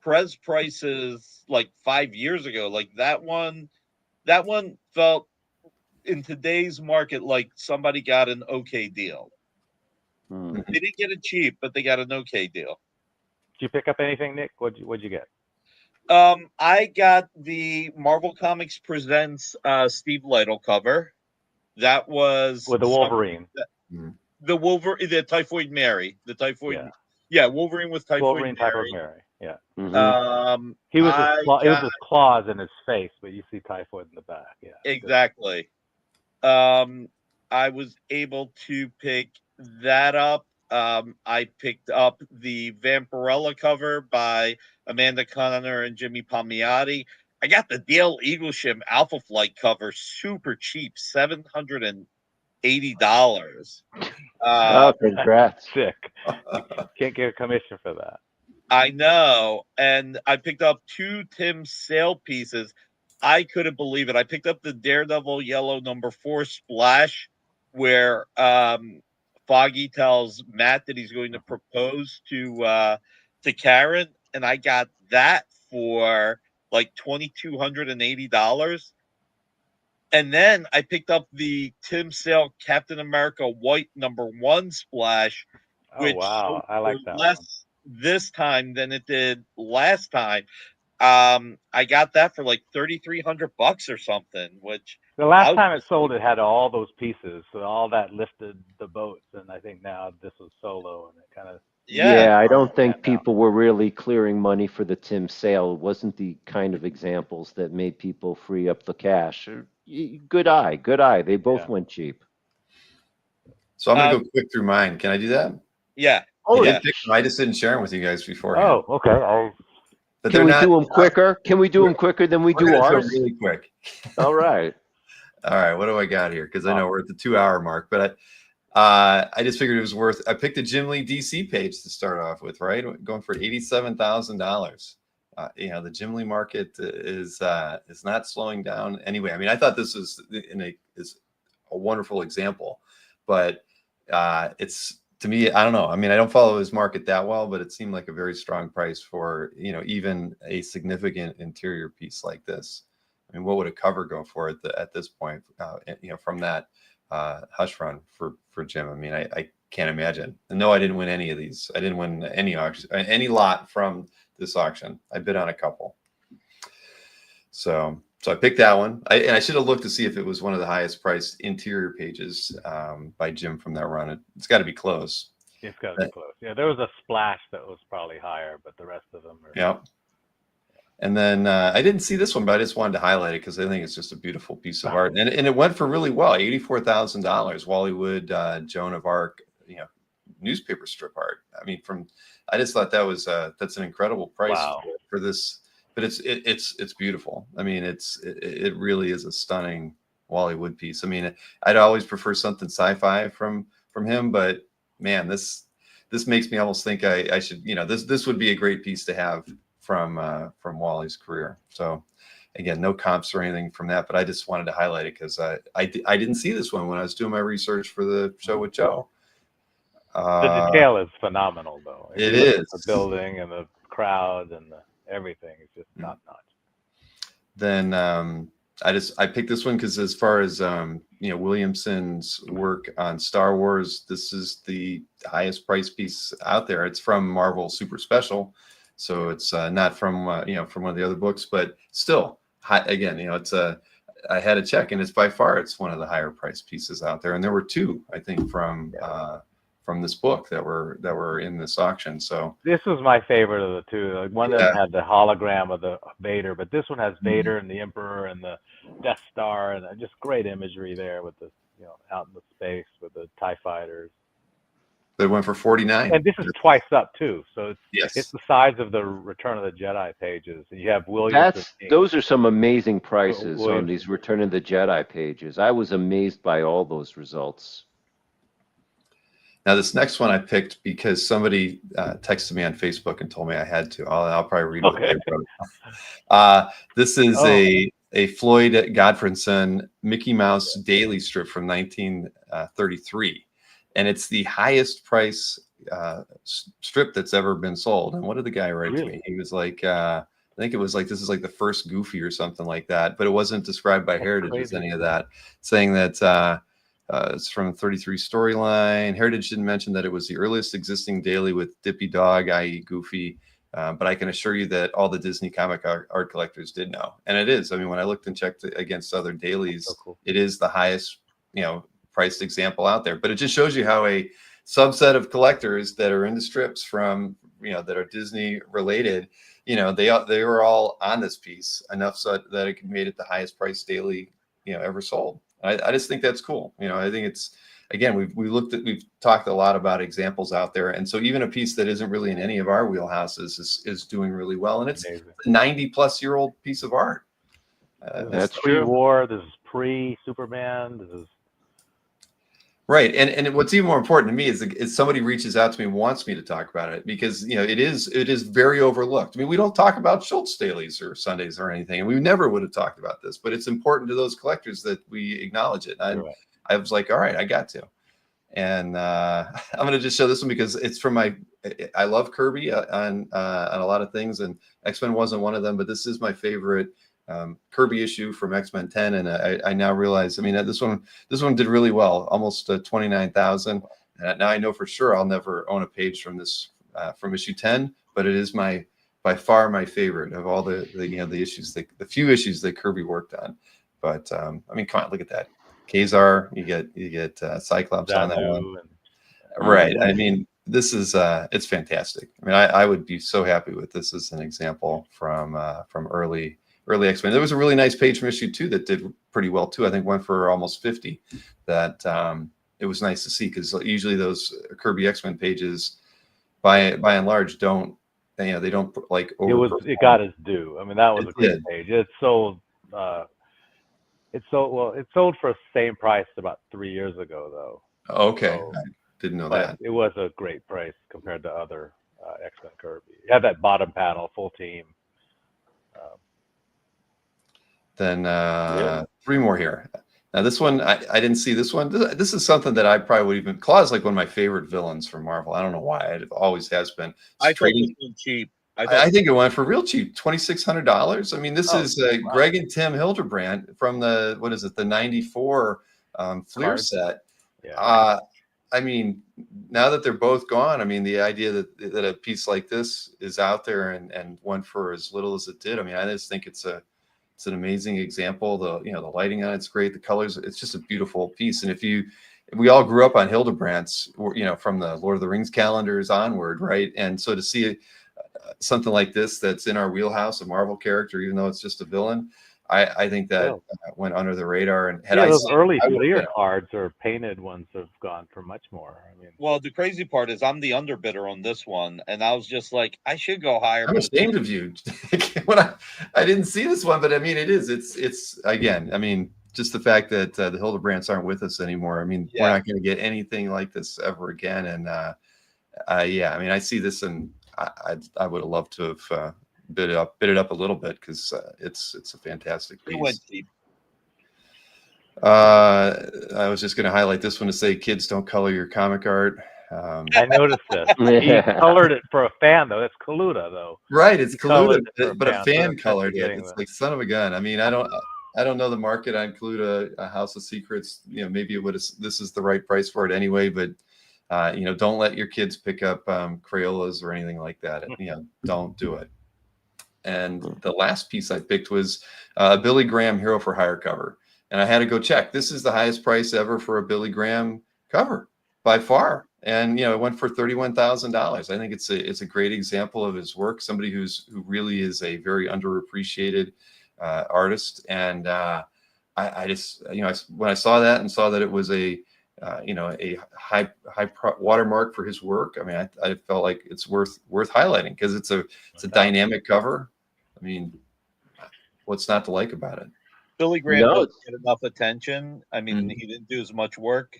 Perez prices like 5 years ago. Like that one felt in today's market like somebody got an okay deal. They didn't get it cheap, but they got an okay deal. Did you pick up anything, Nick? What'd you get? I got the Marvel Comics Presents Steve Lytle cover. That was with the Wolverine. The Wolverine, the Typhoid Mary, the Typhoid. Yeah, Wolverine with Typhoid Mary. Yeah. Mm-hmm. He was it was his claws in his face, but you see Typhoid in the back. Yeah. Exactly. I was able to pick that up. I picked up the Vampirella cover by Amanda Conner and Jimmy Palmiotti. I got the Dale Eaglesham Alpha Flight cover super cheap, $780. Congrats. Sick. Can't get a commission for that. I know. And I picked up 2 Tim Sale pieces. I couldn't believe it. I picked up the Daredevil Yellow #4 splash, where Foggy tells Matt that he's going to propose to Karen, and I got that for like $2,280. And then I picked up the Tim Sale Captain America White #1 splash, which wow, I like that less one. This time than it did last time. I got that for like $3,300 or something, which the last time it sold, it had all those pieces, so all that lifted the boats, and I think now this was solo, and it kind of I don't think people were really clearing money for the Tim Sale. It wasn't the kind of examples that made people free up the cash. Good eye. They both went cheap. So I'm gonna go quick through mine. Can I do that? Yeah. I just didn't share them with you guys before. Oh, okay. But can we do them quicker? Can we do them quicker than we do ours? Really quick. All right. All right. What do I got here? Because I know we're at the 2-hour mark, but I just figured it was worth. I picked a Jim Lee DC page to start off with, right? Going for $87,000. The Jim Lee market is not slowing down anyway. I mean, I thought this was is a wonderful example, but it's. To me, I don't know. I mean, I don't follow his market that well, but it seemed like a very strong price for, even a significant interior piece like this. I mean, what would a cover go for at this point, from that hush run for Jim? I mean, I can't imagine. And no, I didn't win any of these. I didn't win any lot from this auction. I bid on a couple. So I picked that one. I should have looked to see if it was one of the highest priced interior pages by Jim from that run. It's got to be close. It's got to be close. Yeah, there was a splash that was probably higher, but the rest of them are. Yeah. And then I didn't see this one, but I just wanted to highlight it because I think it's just a beautiful piece of art, and it went for really well, $84,000. Wally Wood, Joan of Arc, newspaper strip art. I mean, I just thought that was that's an incredible price for this, but it's beautiful. I mean, it really is a stunning Wally Wood piece. I mean, I'd always prefer something sci-fi from him, but man, this makes me almost think I should, this would be a great piece to have from Wally's career. So again, no comps or anything from that, but I just wanted to highlight it because I didn't see this one when I was doing my research for the show with Joe. The detail is phenomenal, though. It is. The building and the crowd and everything is just top notch. Then I picked this one because as far as Williamson's work on Star Wars, this is the highest price piece out there. It's from Marvel Super Special, so it's not from from one of the other books, but still, again, I had a check, and it's by far one of the higher price pieces out there, and there were two, I think, from this book that were in this auction. So this was my favorite of the two. One of them had the hologram of the Vader, but this one has Vader and the Emperor and the Death Star, and just great imagery there with the out in the space with the TIE fighters. They went for $49. And this is twice up too, so it's the size of the Return of the Jedi pages. And you have Williams. Those are some amazing prices on these Return of the Jedi pages. I was amazed by all those results. Now, this next one I picked because somebody texted me on Facebook and told me I had to. I'll probably read what they wrote. This is a Floyd Godfredson Mickey Mouse daily strip from 1933. And it's the highest price strip that's ever been sold. And what did the guy write to me? He was like, I think it was like, this is like the first Goofy or something like that. But it wasn't described by Heritage as any of that, saying that it's from 33 storyline. Heritage didn't mention that it was the earliest existing daily with Dippy Dog, i.e. Goofy. But I can assure you that all the Disney comic art collectors did know. And it is. I mean, when I looked and checked against other dailies, it is the highest, priced example out there. But it just shows you how a subset of collectors that are into strips from, that are Disney related, they were all on this piece enough so that it made it the highest priced daily, ever sold. I just think that's cool. I think it's, again, we've talked a lot about examples out there. And so even a piece that isn't really in any of our wheelhouses is doing really well. And it's a 90-plus-year-old piece of art. That's pre-war. This is pre-Superman. This is right. And what's even more important to me is somebody reaches out to me and wants me to talk about it because, it is very overlooked. I mean, we don't talk about Schultz dailies or Sundays or anything, and we never would have talked about this, but it's important to those collectors that we acknowledge it. I was like, all right, I got to. And I'm going to just show this one because it's from I love Kirby on a lot of things, and X-Men wasn't one of them, but this is my favorite Kirby issue from X-Men 10, and I now realize, I mean, this one did really well, almost 29,000. Now I know for sure I'll never own a page from this from issue 10, but it is by far my favorite of all the issues, the few issues that Kirby worked on. But I mean, come on, look at that. Kazar, you get Cyclops on that one, right? I mean, this is it's fantastic. I mean, I would be so happy with this as an example from early X-Men. There was a really nice page from issue 2 that did pretty well too. I think went for almost 50. That it was nice to see because usually those Kirby X-Men pages, by and large, don't they don't like it got its due. I mean, that was a great page. It sold. It sold for the same price about 3 years ago, though. Okay, so, I didn't know that. It was a great price compared to other X-Men Kirby. You had that bottom panel, full team. Then 3 more here. Now this one, I didn't see this one. This is something that I probably would even, Claw's like one of my favorite villains from Marvel. I don't know why. It always has been. I thought it was cheap. I think it went for real cheap, $2,600. I mean, this is Greg and Tim Hildebrandt from the, what is it, the 94 Fleer set. Yeah. I mean, now that they're both gone, I mean, the idea that a piece like this is out there and went for as little as it did, I mean, I just think it's an amazing example. The lighting on it's great. The colors, it's just a beautiful piece. And we all grew up on Hildebrandt's, from the Lord of the Rings calendars onward, right? And so to see something like this that's in our wheelhouse, a Marvel character, even though it's just a villain. I think that went under the radar. And had those early I would, clear cards or painted ones have gone for much more. I mean, well, the crazy part is I'm the underbidder on this one, and I was just like, I should go higher. I'm ashamed of you. When I didn't see this one, but I mean, it's again, I mean, just the fact that the Hildebrands aren't with us anymore. I mean, we're not going to get anything like this ever again. And yeah, I mean, I see this, and I would have loved to have bid it up a little bit, because it's a fantastic piece. It went deep. I was just going to highlight this one to say, kids, don't color your comic art. I noticed this. He colored it for a fan, though. It's Kaluta, though. Right, it's Kaluta, but a fan so colored it. It's like, son of a gun. I mean, I don't know the market on Kaluta, a House of Secrets. You know, maybe this is the right price for it anyway. But you know, don't let your kids pick up Crayolas or anything like that. You know, don't do it. And the last piece I picked was a Billy Graham Hero for Hire cover. And I had to go check. This is the highest price ever for a Billy Graham cover by far. And, you know, it went for $31,000. I think it's a great example of his work. Somebody who really is a very underappreciated artist. And I just, you know, when I saw that and saw that it was a high watermark for his work, I mean, I felt like it's worth highlighting, because it's a dynamic cover. I mean, what's not to like about it? Billy Graham doesn't get enough attention. I mean, he didn't do as much work,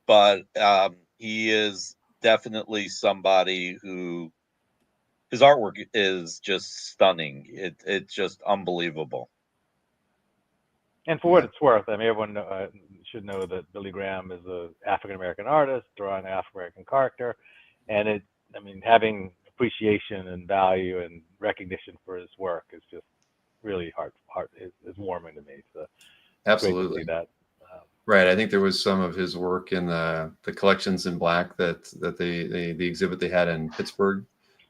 but he is definitely somebody who his artwork is just stunning. It's just unbelievable. And for what it's worth, I mean, everyone should know that Billy Graham is an African-American artist drawing an African-American character. And I mean, having appreciation and value and recognition for his work is just really is warming to me. So absolutely. great to see that. Right. I think there was some of his work in the collections in black that the exhibit they had in Pittsburgh.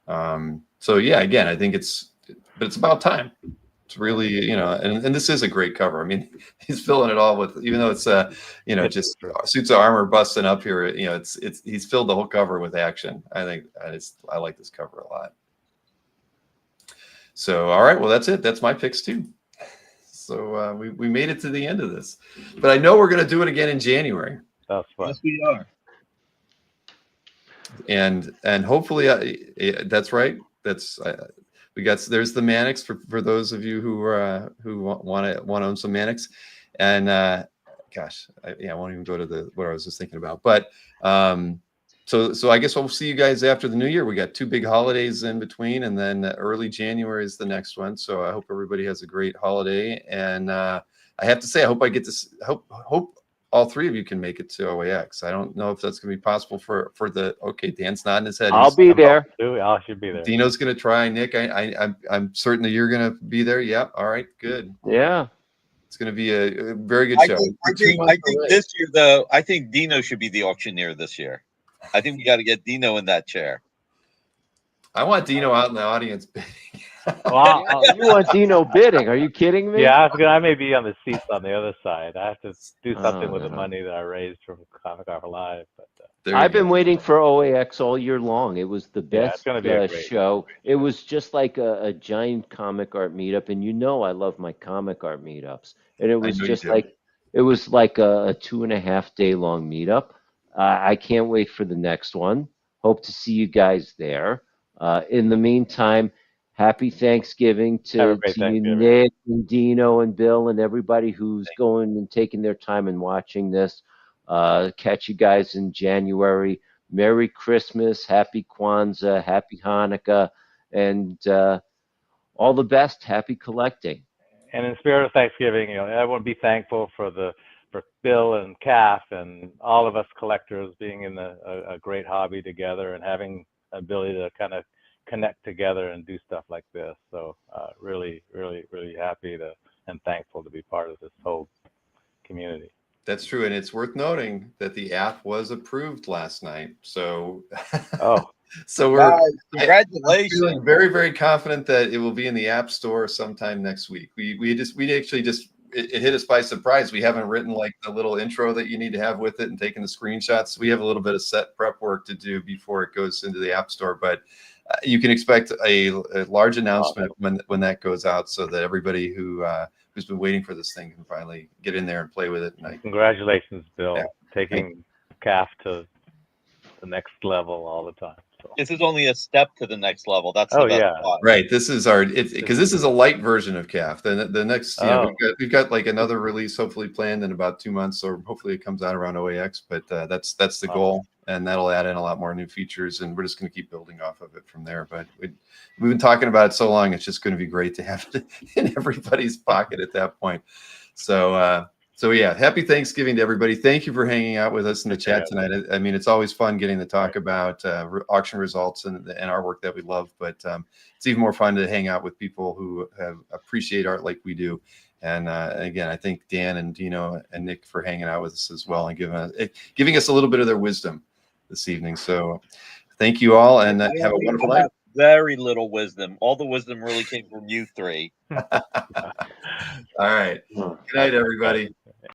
So yeah, again, I think it's about time. It's really, you know, and this is a great cover. I mean, he's filling it all with, even though it's you know, just suits of armor busting up here, you know, he's filled the whole cover with action. I think I like this cover a lot. So, all right, well, that's it. That's my picks too. So we made it to the end of this, but I know we're going to do it again in January. That's fun. Yes, we are. And hopefully, that's right. There's the Mannix for those of you who want to own some Mannix, and gosh, I won't even go to what I was just thinking about. But so I guess we'll see you guys after the new year. We got 2 big holidays in between, and then early January is the next one. So I hope everybody has a great holiday. And I have to say, I hope I get to hope all 3 of you can make it to OAX. I don't know if that's going to be possible for the. Okay, Dan's nodding his head. I'll be there. I should be there. Dino's going to try. Nick, I'm certain that you're going to be there. Yep. All right. Good. Yeah. It's going to be a very good show. I think this year, though, I think Dino should be the auctioneer this year. I think we got to get Dino in that chair. I want Dino out in the audience bidding. Well, you want Dino bidding? Are you kidding me? Yeah, I may be on the seats on the other side. I have to do something with the money that I raised from Comic Art for Live. But I've been waiting for OAX all year long. It was the best show. It was just like a giant comic art meetup, and you know I love my comic art meetups. And it was just like a 2.5 day long meetup. I can't wait for the next one. Hope to see you guys there. In the meantime, happy Thanksgiving to you, Nick and Dino and Bill and everybody who's going and taking their time and watching this. Catch you guys in January. Merry Christmas, Happy Kwanzaa, Happy Hanukkah, and all the best. Happy collecting. And in spirit of Thanksgiving, you know, I want to be thankful for Bill and Kath and all of us collectors being in a great hobby together and having the ability to kind of connect together and do stuff like this. So really, really, really happy and thankful to be part of this whole community. That's true. And it's worth noting that the app was approved last night. So, so congratulations. I'm feeling very, very confident that it will be in the App Store sometime next week. It hit us by surprise. We haven't written like the little intro that you need to have with it and taken the screenshots. We have a little bit of set prep work to do before it goes into the App Store. But you can expect a large announcement when that goes out, so that everybody who's been waiting for this thing can finally get in there and play with it. And congratulations, Bill, taking CAF to the next level all the time. So. This is only a step to the next level. That's the best part. Right. This is because this is a light version of CAF. The next, we've got like another release hopefully planned in about 2 months, or hopefully it comes out around OAX. But that's the goal, and that'll add in a lot more new features, and we're just going to keep building off of it from there. But we've been talking about it so long, it's just going to be great to have it in everybody's pocket at that point. So yeah, happy Thanksgiving to everybody. Thank you for hanging out with us in the chat tonight. I mean, it's always fun getting to talk about auction results and our work that we love, but it's even more fun to hang out with people who appreciate art like we do. And again, I thank Dan and Dino and Nick for hanging out with us as well and giving us a little bit of their wisdom this evening. So thank you all, and have a wonderful night. Very little wisdom. All the wisdom really came from you three. All right. Good night, everybody.